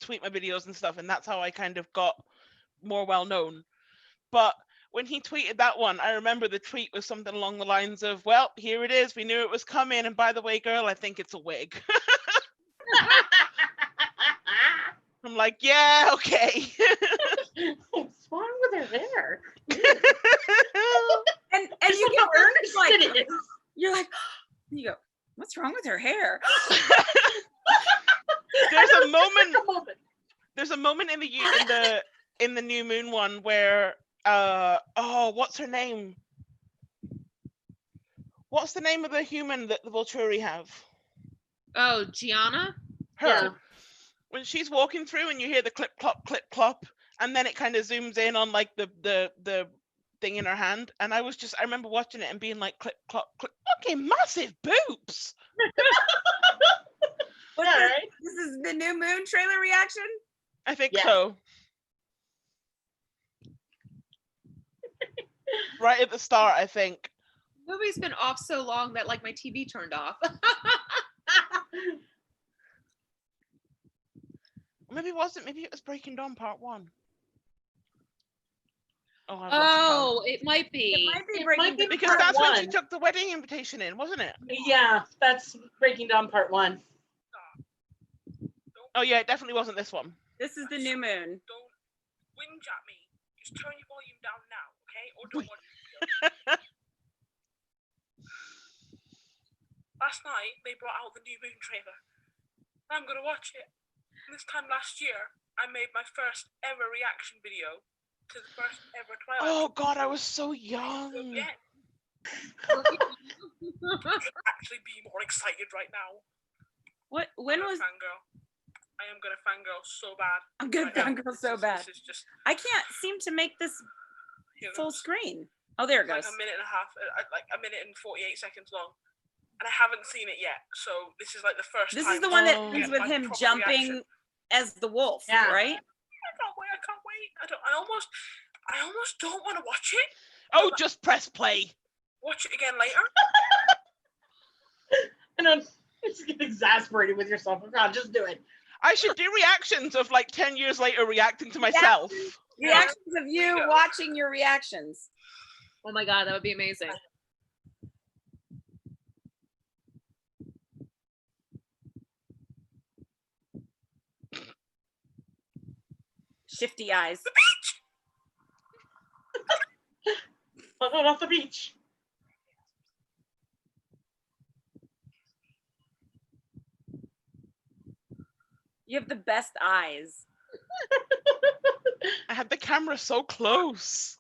tweet my videos and stuff, and that's how I kind of got more well known. But when he tweeted that one, I remember the tweet was something along the lines of, "Well, here it is. We knew it was coming, and by the way, girl, I think it's a wig." I'm like, yeah, okay. What's wrong with her hair? and you get earnest like you're like, you go, what's wrong with her hair? There's a moment in the New Moon one where what's her name? What's the name of the human that the Volturi have? Oh, Gianna? Her. Yeah. When she's walking through and you hear the clip clop, and then it kind of zooms in on like the thing in her hand, and I remember watching it and being like, clip clop, fucking massive boobs. Right? This is the New Moon trailer reaction? I think so. Right at the start, I think. Movie's been off so long that like my TV turned off. Maybe it wasn't. Maybe it was Breaking Dawn Part 1. Oh, I've lost Oh, count. it might be. It might be It Breaking might be Dawn. Because Part that's when she 1. took the wedding invitation in, wasn't it? Yeah, that's Breaking Dawn Part 1. Oh yeah, it definitely wasn't this one. This is the new moon. Don't whinge at me. Just turn your volume down now, okay? Or don't watch the video. Last night they brought out the new moon trailer. I'm gonna watch it. And this time last year, I made my first ever reaction video to the first ever Twilight. Oh God, I was so young. Yeah. Actually, be more excited right now. What? When I'm was? gonna fangirl. I am gonna fangirl so bad. I'm gonna right now. fangirl so bad. This is just. I can't seem to make this Here full goes. screen. Oh, there it Like goes. a minute and a half, like a minute and 48 seconds long, and I haven't seen it yet. So this is like the first. This time is the one that Oh. ends get with my him proper jumping reaction. as the wolf, Yeah. right? I can't wait! I can't wait! I almost don't want to watch it. Oh, just press play. Watch it again later. I know it's getting exasperated with yourself. Oh God, just do it. I should do reactions of like 10 years later reacting to myself. Reactions of you watching your reactions. Oh my God, that would be amazing. Shifty eyes. Oh, no, not the beach. You have the best eyes. I had the camera so close.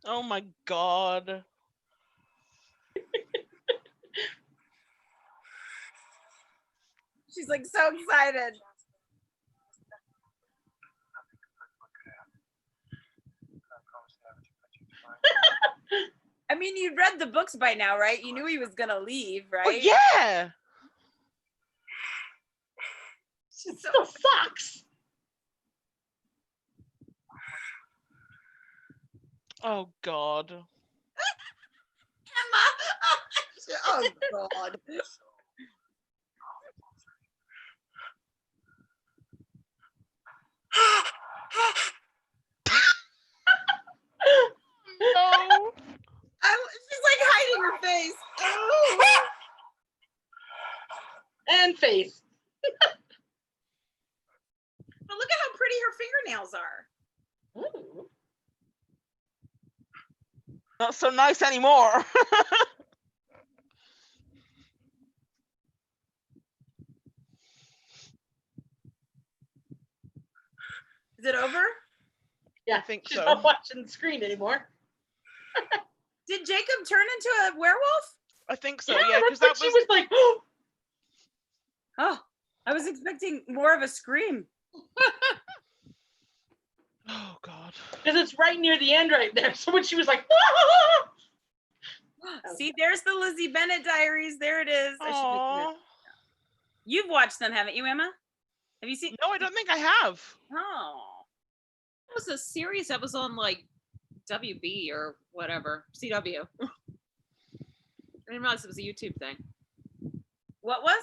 Oh my God. She's like so excited. I mean, you'd read the books by now, right? You knew he was gonna leave, right? Oh yeah. She still sucks. Oh God. Emma. Oh God. No. She's like hiding her face. Oh. And face. But look at how pretty her fingernails are. Ooh. Not so nice anymore. Is it over? Yeah, I think she's so. not watching the screen anymore. Did Jacob turn into a werewolf? I think so, Yeah, yeah, because that that's what she was like. Oh, I was expecting more of a scream. Oh God. Because it's right near the end right there. So when she was like, See, there's the Lizzie Bennett diaries. There it is. I should make Aww. it. You've watched them, haven't you, Emma? Have you seen? No, I don't think I have. Oh. It was a series that was on like WB or whatever, CW. I didn't realize it was a YouTube thing. What was?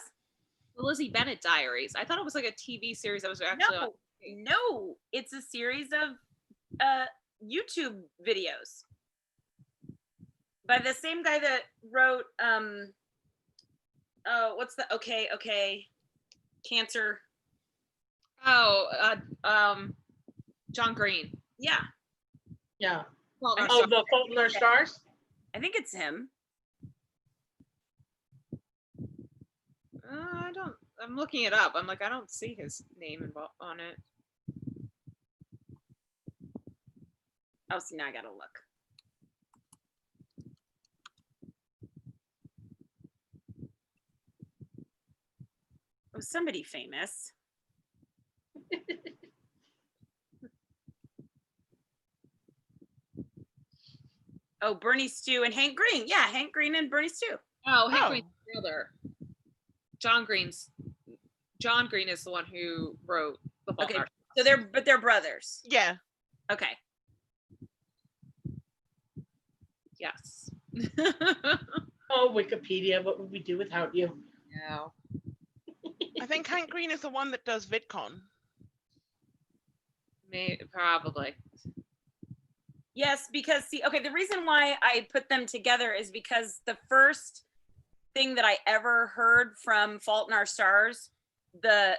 The Lizzie Bennett Diaries. I thought it was like a TV series that was actually on. No, it's a series of YouTube videos by the same guy that wrote what's the okay cancer. John Green. Yeah. yeah. Fault in Our Oh, Stars. the Fault in Our Stars? I think it's him. I don't. I'm looking it up. I'm like, I don't see his name involved on it. Oh, see, now I gotta look. Oh, somebody famous. Oh, Bernie Stew and Hank Green. Yeah, Hank Green and Bernie Stew. Oh, Hank Green's brother. John Green is the one who wrote The Fault in Okay, Our so they're brothers. Yeah. Okay. Yes. Oh, Wikipedia, what would we do without you? No. I think Hank Green is the one that does VidCon. Maybe, probably. Yes, because see, okay, the reason why I put them together is because the first thing that I ever heard from Fault in Our Stars, the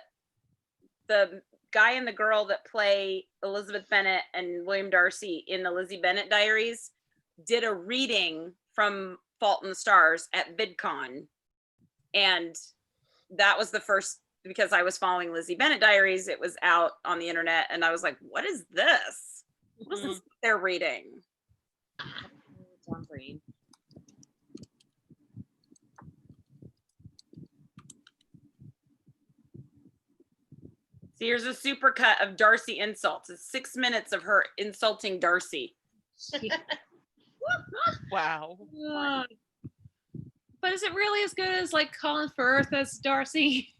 guy and the girl that play Elizabeth Bennet and William Darcy in the Lizzie Bennet Diaries did a reading from Fault in the Stars at VidCon. And that was the first, because I was following Lizzie Bennet Diaries, it was out on the internet, and I was like, what is this? What is this they're reading? John Green. See, here's a supercut of Darcy insults. It's 6 minutes of her insulting Darcy. Wow. But is it really as good as like Colin Firth as Darcy?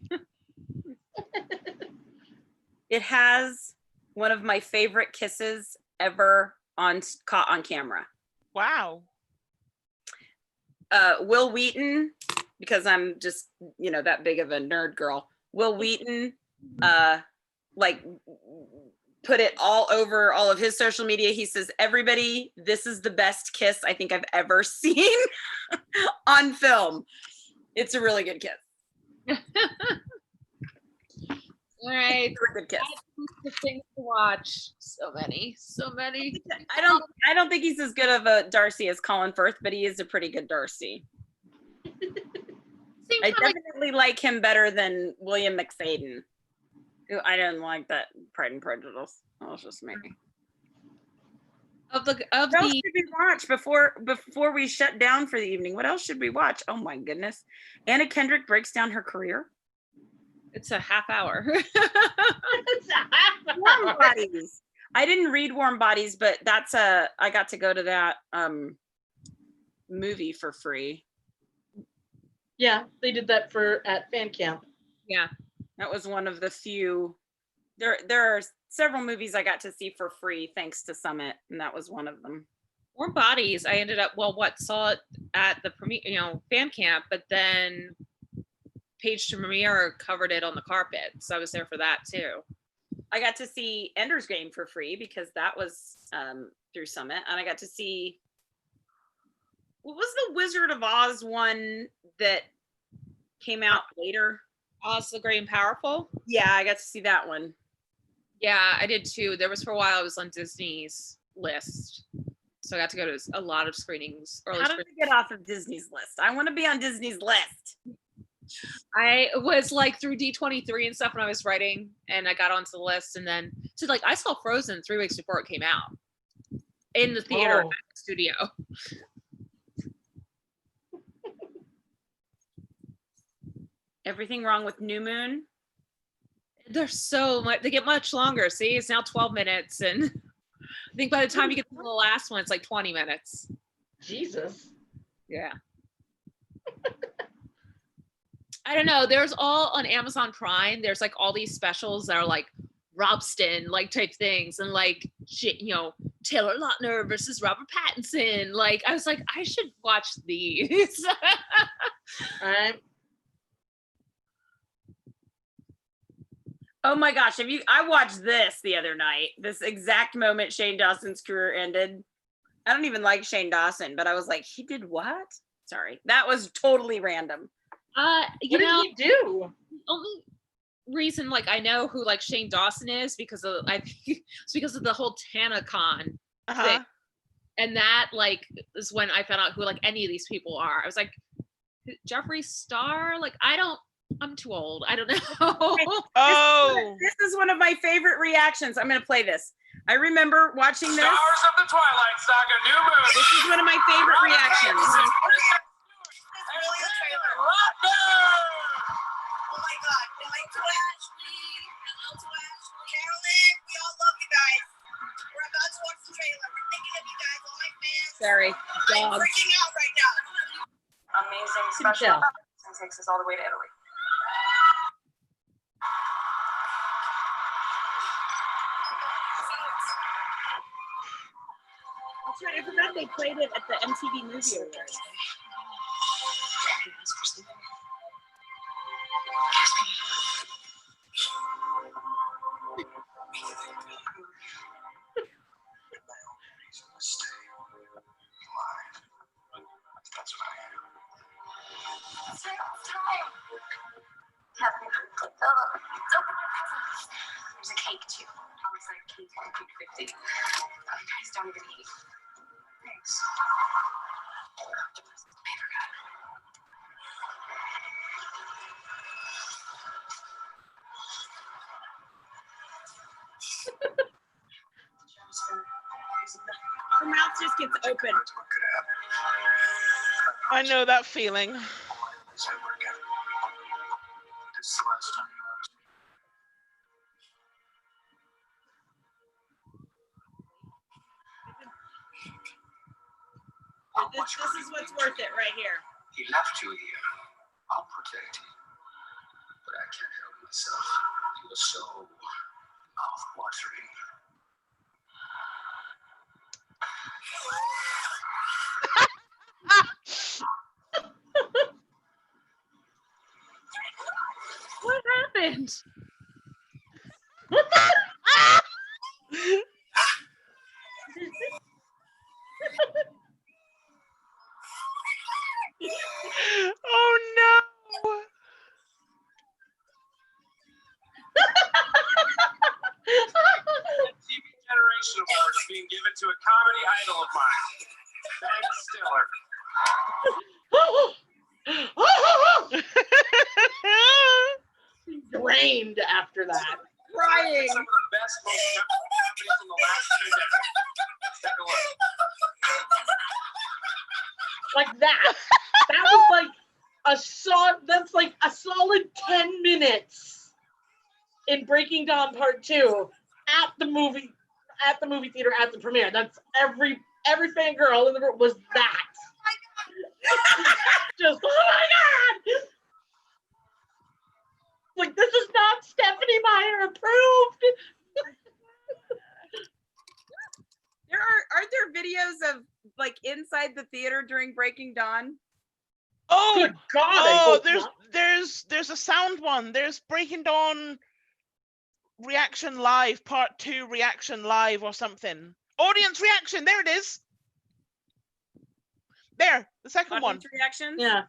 It has one of my favorite kisses ever caught on camera. Wow. Will Wheaton, because I'm just, that big of a nerd girl. Will Wheaton, like put it all over all of his social media. He says, everybody, this is the best kiss I think I've ever seen on film. It's a really good kiss. All right. Good kiss. The things to watch. So many. I don't think he's as good of a Darcy as Colin Firth, but he is a pretty good Darcy. I definitely like him better than William McFadden. I didn't like that Pride and Prejudice. That was just me. What else should we watch before we shut down for the evening? What else should we watch? Oh my goodness. Anna Kendrick breaks down her career. It's a half hour. Warm Bodies. I didn't read Warm Bodies, but I got to go to that movie for free. Yeah, they did that at fan camp. Yeah. That was one of the few. There are several movies I got to see for free thanks to Summit, and that was one of them. Warm Bodies, I ended up saw it at the premiere, fan camp, but then Page to Premiere covered it on the carpet, so I was there for that too. I got to see Ender's Game for free because that was through Summit, and I got to see, what was the Wizard of Oz one that came out later? Oz the Great and Powerful? Yeah, I got to see that one. Yeah, I did too. There was for a while I was on Disney's list. So I got to go to a lot of screenings. How did I get off of Disney's list? I want to be on Disney's list. I was like through D23 and stuff when I was writing, and I got onto the list, and then I saw Frozen 3 weeks before it came out in the theater at the studio. Everything wrong with New Moon? There's so much. They get much longer. See, it's now 12 minutes, and I think by the time you get to the last one, it's like 20 minutes. Jesus. Yeah. I don't know. There's all on Amazon Prime. There's like all these specials that are like Robston like type things, and like Taylor Lautner versus Robert Pattinson. Like I was like, I should watch these. Oh my gosh, I watched this the other night, this exact moment Shane Dawson's career ended. I don't even like Shane Dawson, but I was like, he did what? Sorry, that was totally random. What did he do? The only reason like I know who like Shane Dawson is because of it's because of the whole TanaCon thing. And that like is when I found out who like any of these people are. I was like, Jeffree Star? Like I'm too old. I don't know. This is one of my favorite reactions. I'm going to play this. I remember watching this. Stars of the Twilight Saga, New Moon. This is one of my favorite reactions. Oh my God. Hi to Ashley. Hello to Ashley. Carolyn, we all love you guys. We're about to watch the trailer. We're thinking of you guys, all my fans. Sorry. tell. and takes us all the way to Italy. That's right. I forgot they played it at the MTV Movie Awards. That's what I am. There's a cake too. Always like cake and cake 50. You guys don't even eat. Thanks. I forgot. Her mouth just gets open. I know that feeling. This is the last time you noticed. This is what's worth it right here. He left you here. I'll protect you. But I can't help myself. You were so mouth-watering. What happened? Oh no! TV Generation Award is being given to a comedy idol of mine, Ben Stiller. Drained after that. Crying. Some of the best, most memorable comedies in the last 2 decades. Take a look. Like that. That was like that's like a solid 10 minutes in Breaking Dawn Part 2 at the movie theater at the premiere. That's every fangirl in the room was that. Just, oh my god! Like, this is not Stephanie Meyer approved. Aren't there videos of like inside the theater during Breaking Dawn? Oh, good God! Oh, there's a sound one. There's Breaking Dawn Reaction Live Part 2 Reaction Live or something. Audience reaction. There it is. There, the second one. Reactions. Yeah.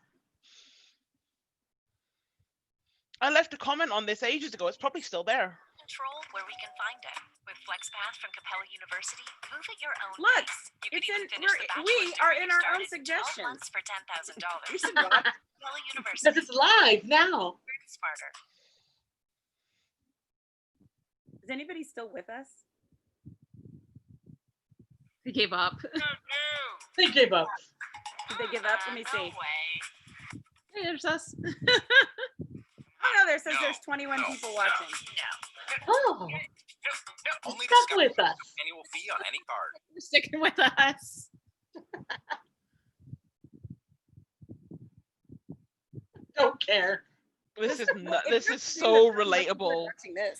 I left a comment on this ages ago. It's probably still there. Control where we can find it. With FlexPath from Capella University, move at your own Look, pace. You it's could even in. finish the We bachelor's are degree in you our own started in 12 suggestions. months for $10,000. We should watch. Capella University. Because it's live now. Smarter. Is anybody still with us? They gave up. They gave up. Did they give up? Let me see. Hey, there's us. Oh no, there says there's 21 people watching. Oh, Only stuck with us. Annual fee on any card. You're sticking with us. Don't care. This is so relatable. Watching this.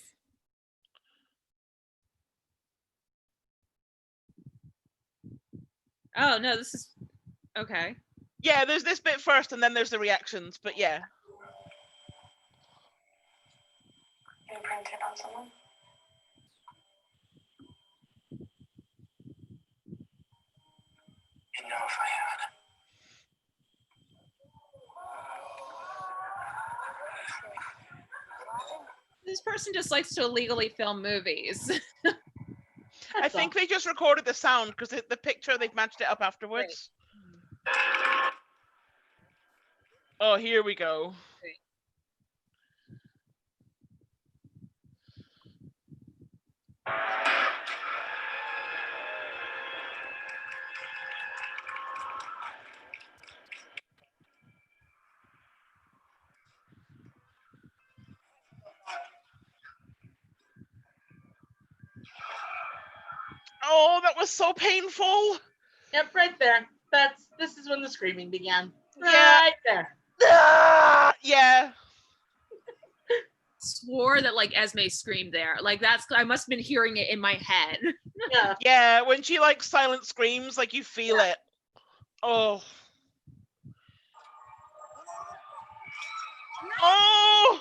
Oh no, this is okay. Yeah, there's this bit first, and then there's the reactions. But yeah. You printed it on someone? You know, if I had. This person just likes to illegally film movies. I think they just recorded the sound because the picture they've matched it up afterwards. Right. Oh, here we go. Oh, that was so painful. Yep, right there. This is when the screaming began. Yeah. Right there. Ah! Yeah. Swore that like Esme screamed there. Like that's I must have been hearing it in my head. Yeah. Yeah, when she like silent screams, like you feel it. Oh. Oh.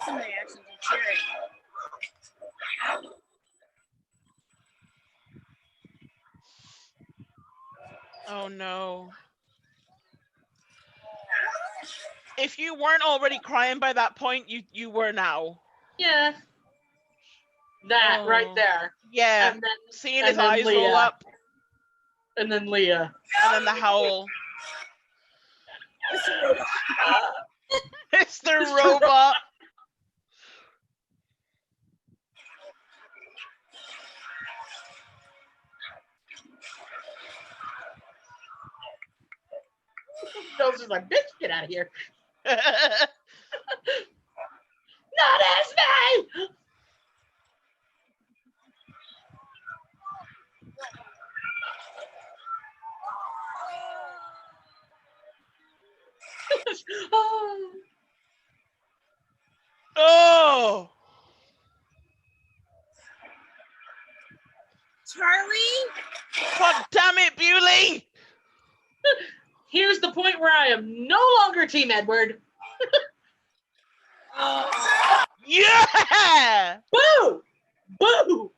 Somebody actually cheering. Oh no. If you weren't already crying by that point, you were now. Yeah. That right Oh. there. Yeah. And then, Seeing his eyes roll Leah. up. And then Leah. And then the howl. It's the robot. Bill's just like, bitch, get out of here. Not Esme! Oh. Oh. Charlie? God damn it, Bewley! Here's the point where I am no longer Team Edward. Yeah! Boo! Boo!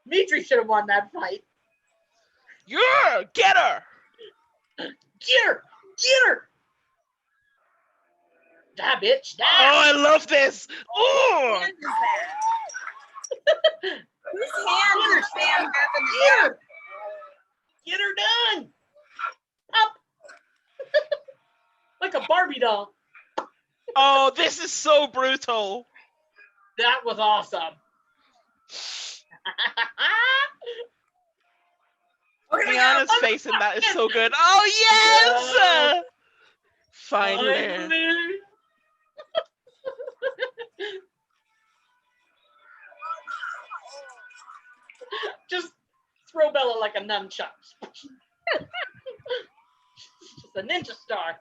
Mitri should have won that fight. Yeah! Get her! Get her! Get her! Die, bitch! Die! Oh, I love this! Oh! Whose hand is Sam having Get her! Get her done! Up! Like a Barbie doll. Oh, this is so brutal. That was awesome. Rihanna's face in that is so good. Oh, yes! Yes! Finally. Just throw Bella like a nunchuck. Just a ninja star.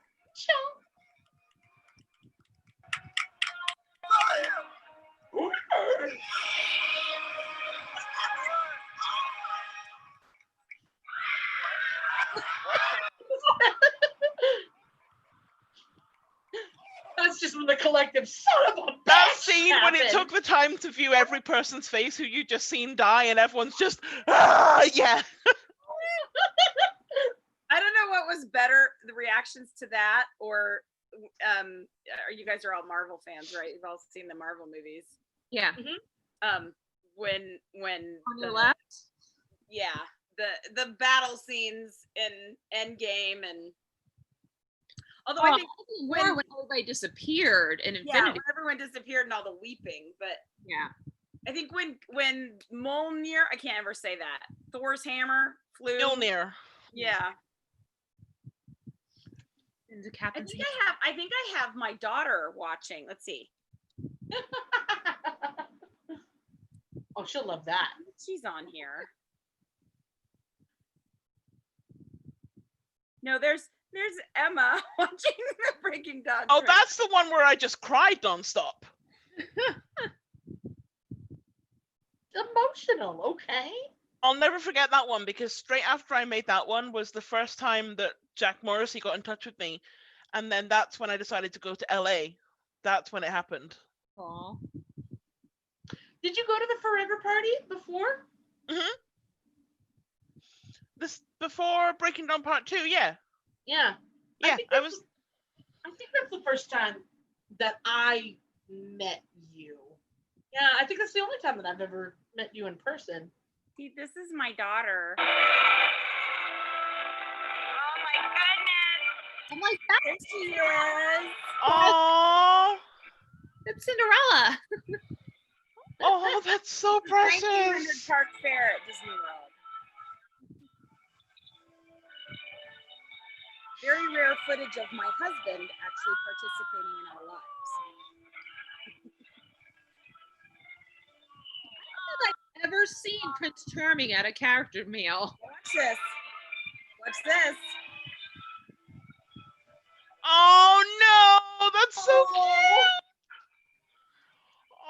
That's just when the collective son of a bitch That scene when it happened. took the time to view every person's face who you just seen die and everyone's just, ah, yeah. I don't know what was better, the reactions to that, or you guys are all Marvel fans, right? You've all seen the Marvel movies. Yeah. When On your left? yeah, the battle scenes in Endgame, and although I think when everybody disappeared in yeah, Infinity. when everyone disappeared and all the weeping, but Yeah. I think when Mjolnir, I can't ever say that, Thor's hammer flew. Mjolnir. Yeah. Into I Captain's think I have my daughter watching. Let's see. Oh, she'll love that. She's on here. No, there's Emma watching the Breaking Dawn. Oh, that's the one where I just cried nonstop. Emotional, okay. I'll never forget that one because straight after I made that one was the first time that Jack Morrissey got in touch with me. And then that's when I decided to go to LA. That's when it happened. Aww. Did you go to the Forever Party before? Mm-hmm. This before Breaking Dawn Part 2, yeah. Yeah. Yeah, I think that's the first time that I met you. Yeah, I think that's the only time that I've ever met you in person. See, this is my daughter. I'm like, that. There she is. Oh, It's Cinderella. oh, that's so 1900 precious. Park Fair at Disney World. very rare footage of my husband actually participating in our lives. I've never seen Prince Charming at a character meal. Watch this. Watch this. Oh no, that's so cute.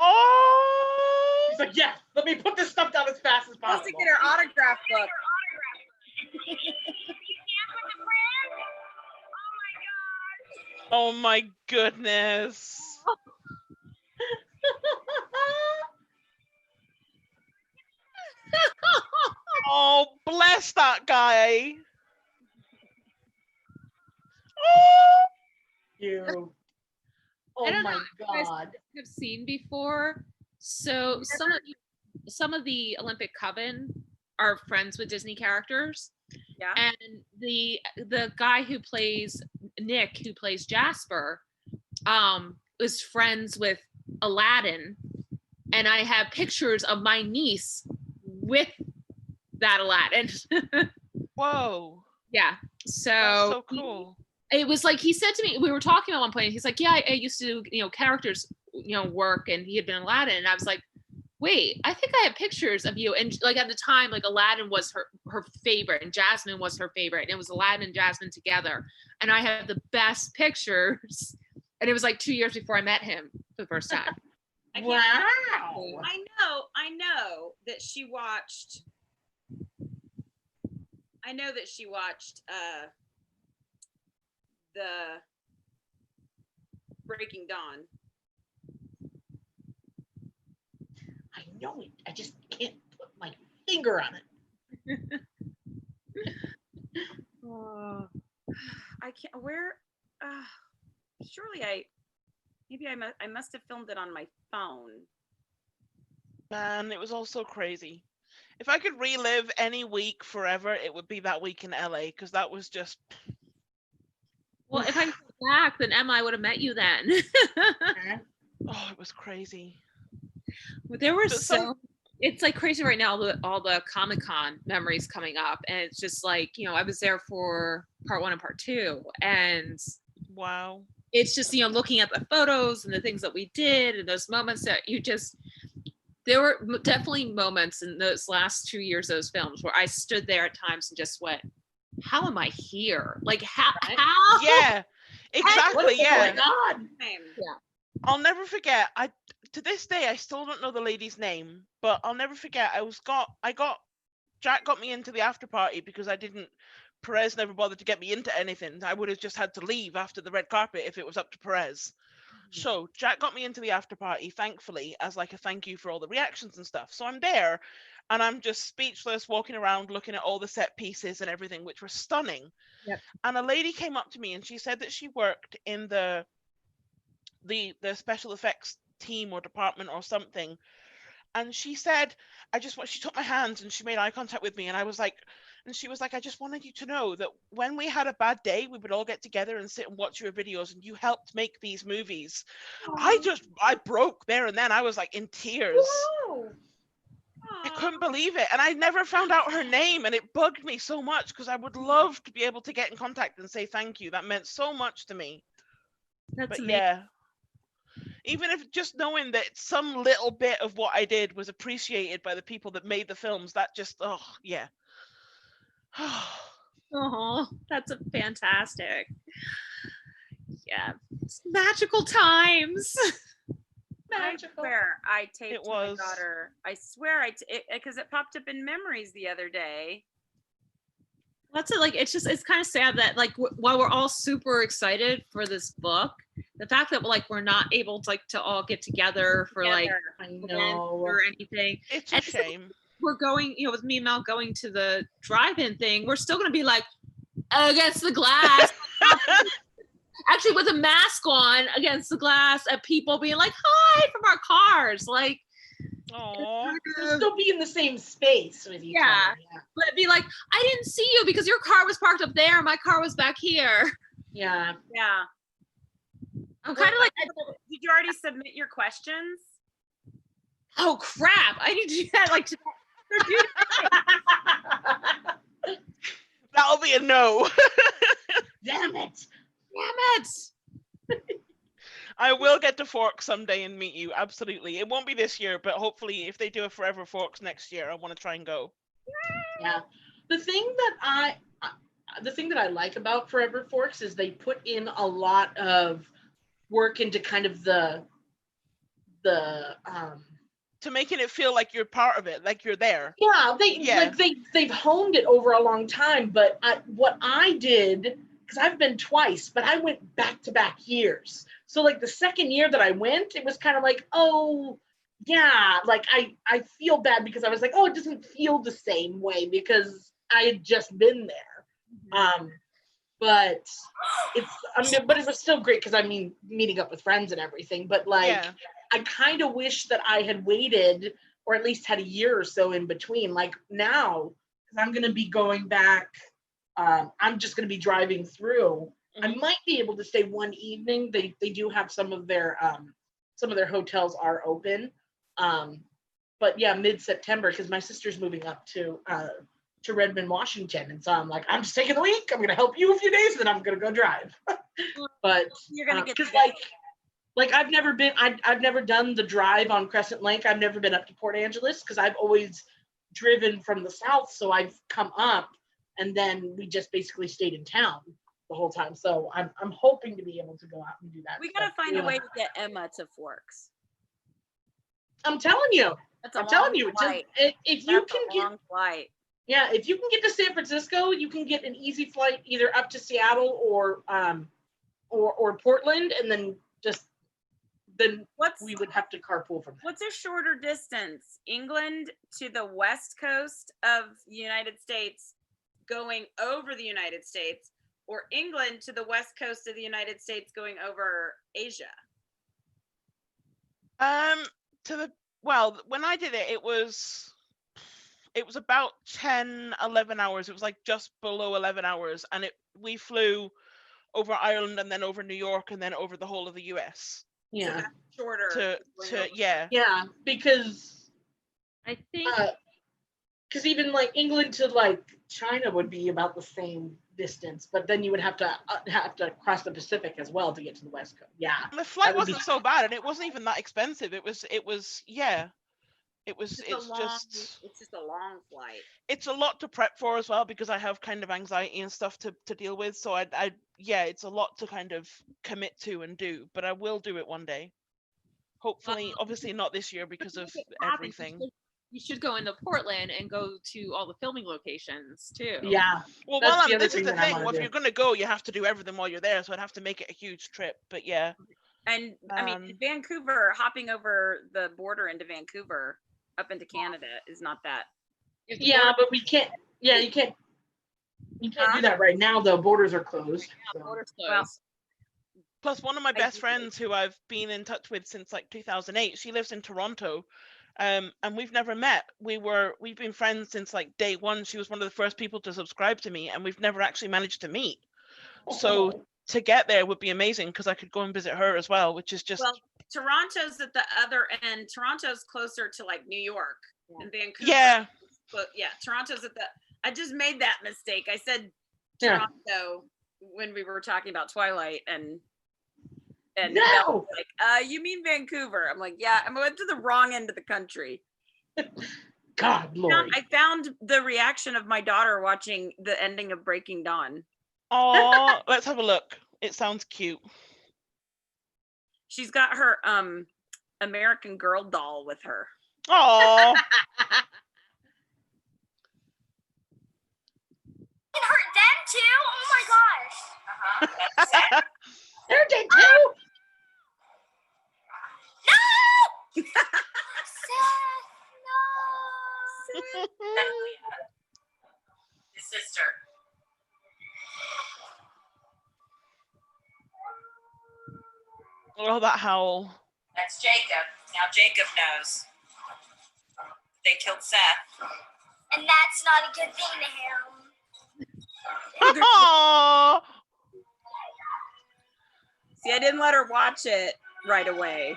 Oh. He's like, yeah, let me put this stuff down as fast as Supposed possible. to get her autograph book. Oh my goodness. Oh, bless that guy. Oh. You. Oh I don't my know if you guys God. have seen before. So some of the Olympic Coven are friends with Disney characters. Yeah. And the guy who plays Nick, who plays Jasper, is friends with Aladdin. And I have pictures of my niece with that Aladdin. Whoa. Yeah. That's So so cool. it was like he said to me, we were talking at one point, and he's like, yeah, I used to do, characters, work, and he had been Aladdin. And I was like, wait, I think I have pictures of you. And like at the time, like Aladdin was her favorite and Jasmine was her favorite. And it was Aladdin and Jasmine together. And I have the best pictures. And it was like 2 years before I met him for the first time. Wow. I know that she watched the Breaking Dawn. I know it. I just can't put my finger on it. I can't. Where? Surely I must have filmed it on my phone. Man, it was all so crazy. If I could relive any week forever, it would be that week in LA, because that was just. Well, if I could go back, then Emma, I would have met you then. Oh, it was crazy. There were it's like crazy right now, all the Comic-Con memories coming up. And it's just like, I was there for part 1 and part 2. And wow. It's just, looking at the photos and the things that we did and those moments that there were definitely moments in those last 2 years of those films where I stood there at times and just went, how am I here? Like, how? Yeah, exactly. Yeah. God. Yeah. I'll never forget. To this day, I still don't know the lady's name, but I'll never forget. Jack got me into the after party because Perez never bothered to get me into anything. I would have just had to leave after the red carpet if it was up to Perez. So Jack got me into the after party, thankfully, as like a thank you for all the reactions and stuff. So I'm there and I'm just speechless, walking around, looking at all the set pieces and everything, which were stunning. Yep. And a lady came up to me and she said that she worked in the special effects team or department or something. And she said, she took my hands and she made eye contact with me. And she was like, I just wanted you to know that when we had a bad day, we would all get together and sit and watch your videos, and you helped make these movies. I broke there and then. I was like in tears. Whoa. I couldn't believe it. And I never found out her name, and it bugged me so much because I would love to be able to get in contact and say thank you. That meant so much to me. That's amazing. Yeah. Even if just knowing that some little bit of what I did was appreciated by the people that made the films, that just, yeah. Oh, that's fantastic. Yeah, it's magical times. Magical. I swear I taped my daughter. I swear because it popped up in memories the other day. That's it. Like, it's kind of sad that like while we're all super excited for this book, the fact that like we're not able to all get together for like or anything. It's a shame. We're going, with me and Mel going to the drive-in thing, we're still going to be like against the glass. Actually, with a mask on against the glass at people being like, hi, from our cars. Like, We'll still be in the same space with each other. Yeah. But it'd be like, I didn't see you because your car was parked up there and my car was back here. Yeah. Yeah. I'm kind of like, did you already submit your questions? Oh crap. I need to do that like That'll be a no. Damn it. Damn it. I will get to Forks someday and meet you. Absolutely. It won't be this year, but hopefully if they do a Forever Forks next year, I want to try and go. Yeah. The thing that I like about Forever Forks is they put in a lot of work into kind of the to making it feel like you're part of it, like you're there. Yeah, they've honed it over a long time, but what I did, because I've been twice, but I went back-to-back years. So like the second year that I went, it was kind of like, oh yeah, like I feel bad because I was like, oh, it doesn't feel the same way because I had just been there. But but it was still great because I mean meeting up with friends and everything. But like I kind of wish that I had waited or at least had a year or so in between. Like now, because I'm gonna be going back, I'm just gonna be driving through. I might be able to stay one evening. They do have some of their hotels are open. But yeah, mid-September because my sister's moving up to Redmond, Washington, and so I'm like, I'm just taking the week. I'm gonna help you a few days, then I'm gonna go drive. But you're gonna get because like I've never done the drive on Crescent Lake. I've never been up to Port Angeles because I've always driven from the south. So I've come up, and then we just basically stayed in town the whole time. So I'm hoping to be able to go out and do that. We gotta find a way to get Emma to Forks. I'm telling you. I'm telling you, if you can get a long flight. Yeah, if you can get to San Francisco, you can get an easy flight either up to Seattle or Portland, and then we would have to carpool from there. What's a shorter distance? England to the west coast of the United States going over the United States, or England to the west coast of the United States going over Asia? When I did it, it was about 10, 11 hours. It was like just below 11 hours. And we flew over Ireland and then over New York and then over the whole of the US. Yeah. So shorter. Yeah, because I think because even like England to like China would be about the same distance, but then you would have to cross the Pacific as well to get to the West Coast. Yeah. And the flight wasn't so bad, and it wasn't even that expensive. It's just a long flight. It's a lot to prep for as well because I have kind of anxiety and stuff to deal with. So it's a lot to kind of commit to and do, but I will do it one day. Hopefully, obviously not this year because of everything. You should go into Portland and go to all the filming locations too. Yeah. Well, this is the thing. Well, if you're going to go, you have to do everything while you're there. So I'd have to make it a huge trip. But yeah. And I mean, Vancouver, hopping over the border into Vancouver up into Canada is not that. Yeah, but we can't. Yeah, you can't do that right now though. Borders are closed. Yeah, borders closed. Well, plus, one of my best friends who I've been in touch with since like 2008, she lives in Toronto. And we've never met. We've been friends since like day one. She was one of the first people to subscribe to me, and we've never actually managed to meet. So to get there would be amazing because I could go and visit her as well, which is just. Well, Toronto's at the other end. Toronto's closer to like New York and Vancouver. Yeah. But yeah, Toronto's at the. I just made that mistake. I said Toronto when we were talking about Twilight, and no! was like, you mean Vancouver? I'm like, yeah, I went to the wrong end of the country. God, Lord. I found the reaction of my daughter watching the ending of Breaking Dawn. Oh, let's have a look. It sounds cute. She's got her American Girl doll with her. Oh. It hurt them too? Oh my gosh. They're dead too. No! Seth, no. His sister. Oh, that howl. That's Jacob. Now Jacob knows. They killed Seth. And that's not a good thing to him. Oh. See, I didn't let her watch it right away.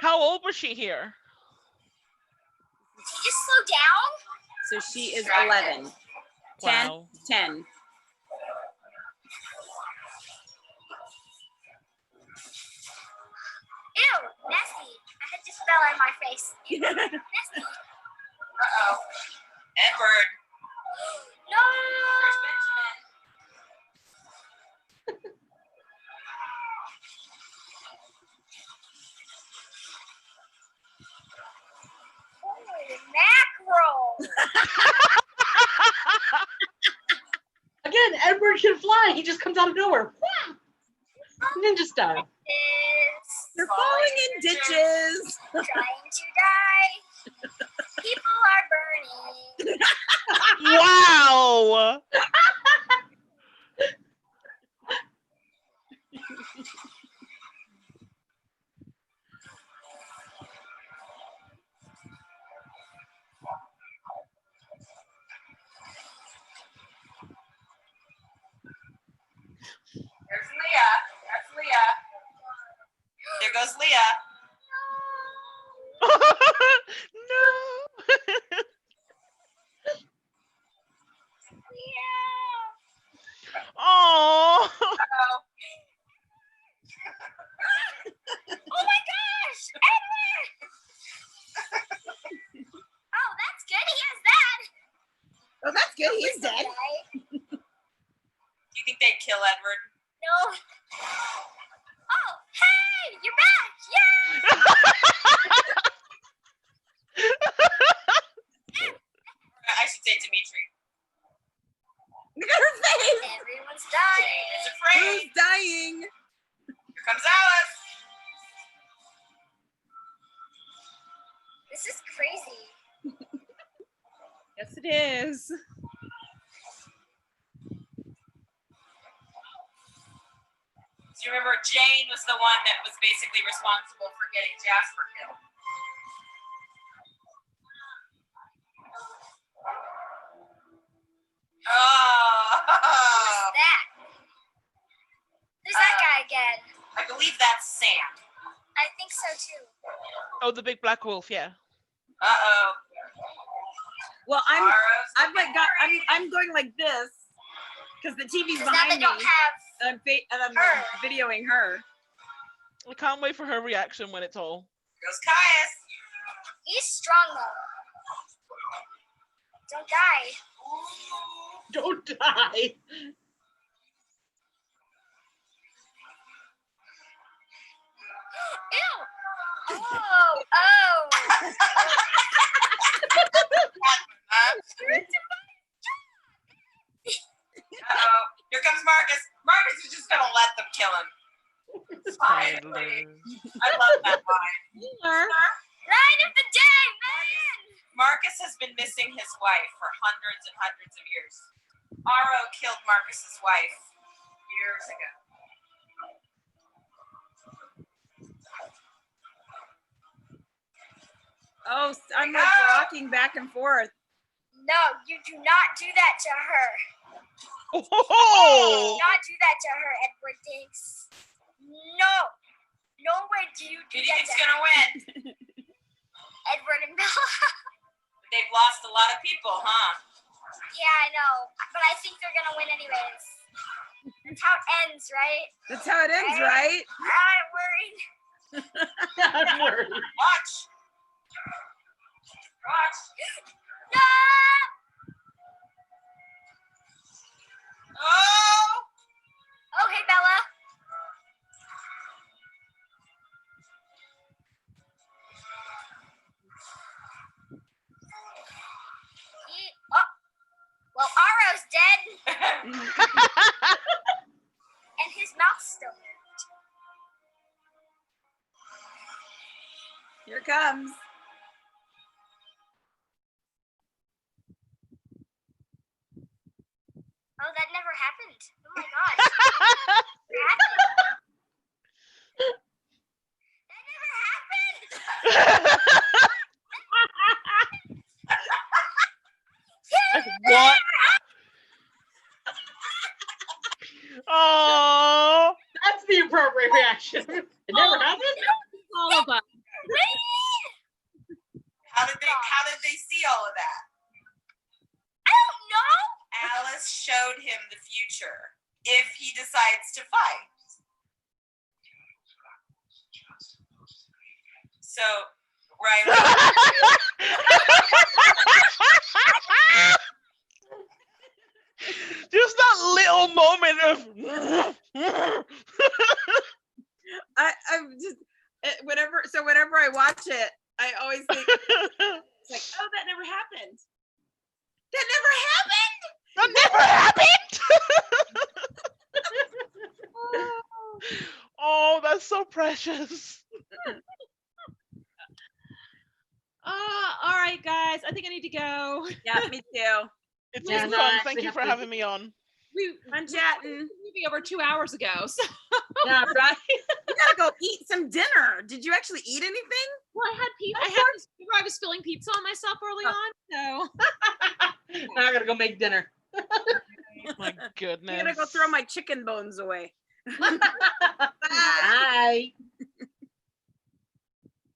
How old was she here? Did you just slow down? So she is 11. 10. Wow. 10. Nessie, I had just fell on my face. Nessie. Uh-oh. Edward. No! Where's Benjamin? Holy mackerel! Again, Edward can fly. He just comes out of nowhere. Wah! Ninja style. You're falling in ditches. Trying to die. People are burning. Wow. There's Leah. That's Leah. There goes Leah. No. Oh. Oh my gosh! Edward! Oh, that's good. He has that. Oh, that's good. He's dead. Do you think they'd kill Edward? No. Oh, hey! You're back! Yay! I should say Dimitri. Look at her face. Everyone's dying. Is afraid. Who's dying? Here comes Alice. This is crazy. Yes, it is. Do you remember Jane was the one that was basically responsible for getting Jasper killed? Who's that? Who's that guy again? I believe that's Sam. I think so too. Oh, the big black wolf. Yeah. Uh-oh. Well, I'm going like this because the TV's Now behind they me. don't have And I'm her. videoing her. I can't wait for her reaction when it's all. Here goes Caius. He's strong though. Don't die. Don't die. Ew. Oh, oh. Uh-oh. Here comes Marcus. Marcus is just gonna let them kill him. Finally. I love that line. Line of the day, man. Marcus has been missing his wife for hundreds and hundreds of years. Aro killed Marcus's wife years ago. Oh, I'm like rocking back and forth. No, you do not do that to her. Oh. Do not do that to her, Edward Dinks. No. No way do you do Who do you that think's to gonna her. win? Edward and Bella. They've lost a lot of people, huh? Yeah, I know. But I think they're gonna win anyways. That's how it ends, right? That's how it ends, right? I'm worried. I'm worried. Watch. Watch. No! Oh! Oh, hey, Bella. Oh. Well, Aro's dead. And his mouth's still moved. Here it comes. Oh, that never happened. Oh my gosh. Never happened. That never happened. What? Oh. That's the appropriate reaction. It never happened. All of us. How did they see all of that? I don't know. Alice showed him the future if he decides to fight. So, right. Just that little moment of. I'm just whenever I watch it, I always think it's like, oh, that never happened. That never happened. Oh, that's so precious. All right, guys. I think I need to go. Yeah, me too. It's Yeah, been no, fun. I Thank actually you have for to- having me on. I'm chatting. Movie over 2 hours ago. So. Yeah, right. You gotta go eat some dinner. Did you actually eat anything? Well, I had pizza. I was filling pizza on myself early on. So Now I gotta go make dinner. My goodness. I'm gonna go throw my chicken bones away. Bye.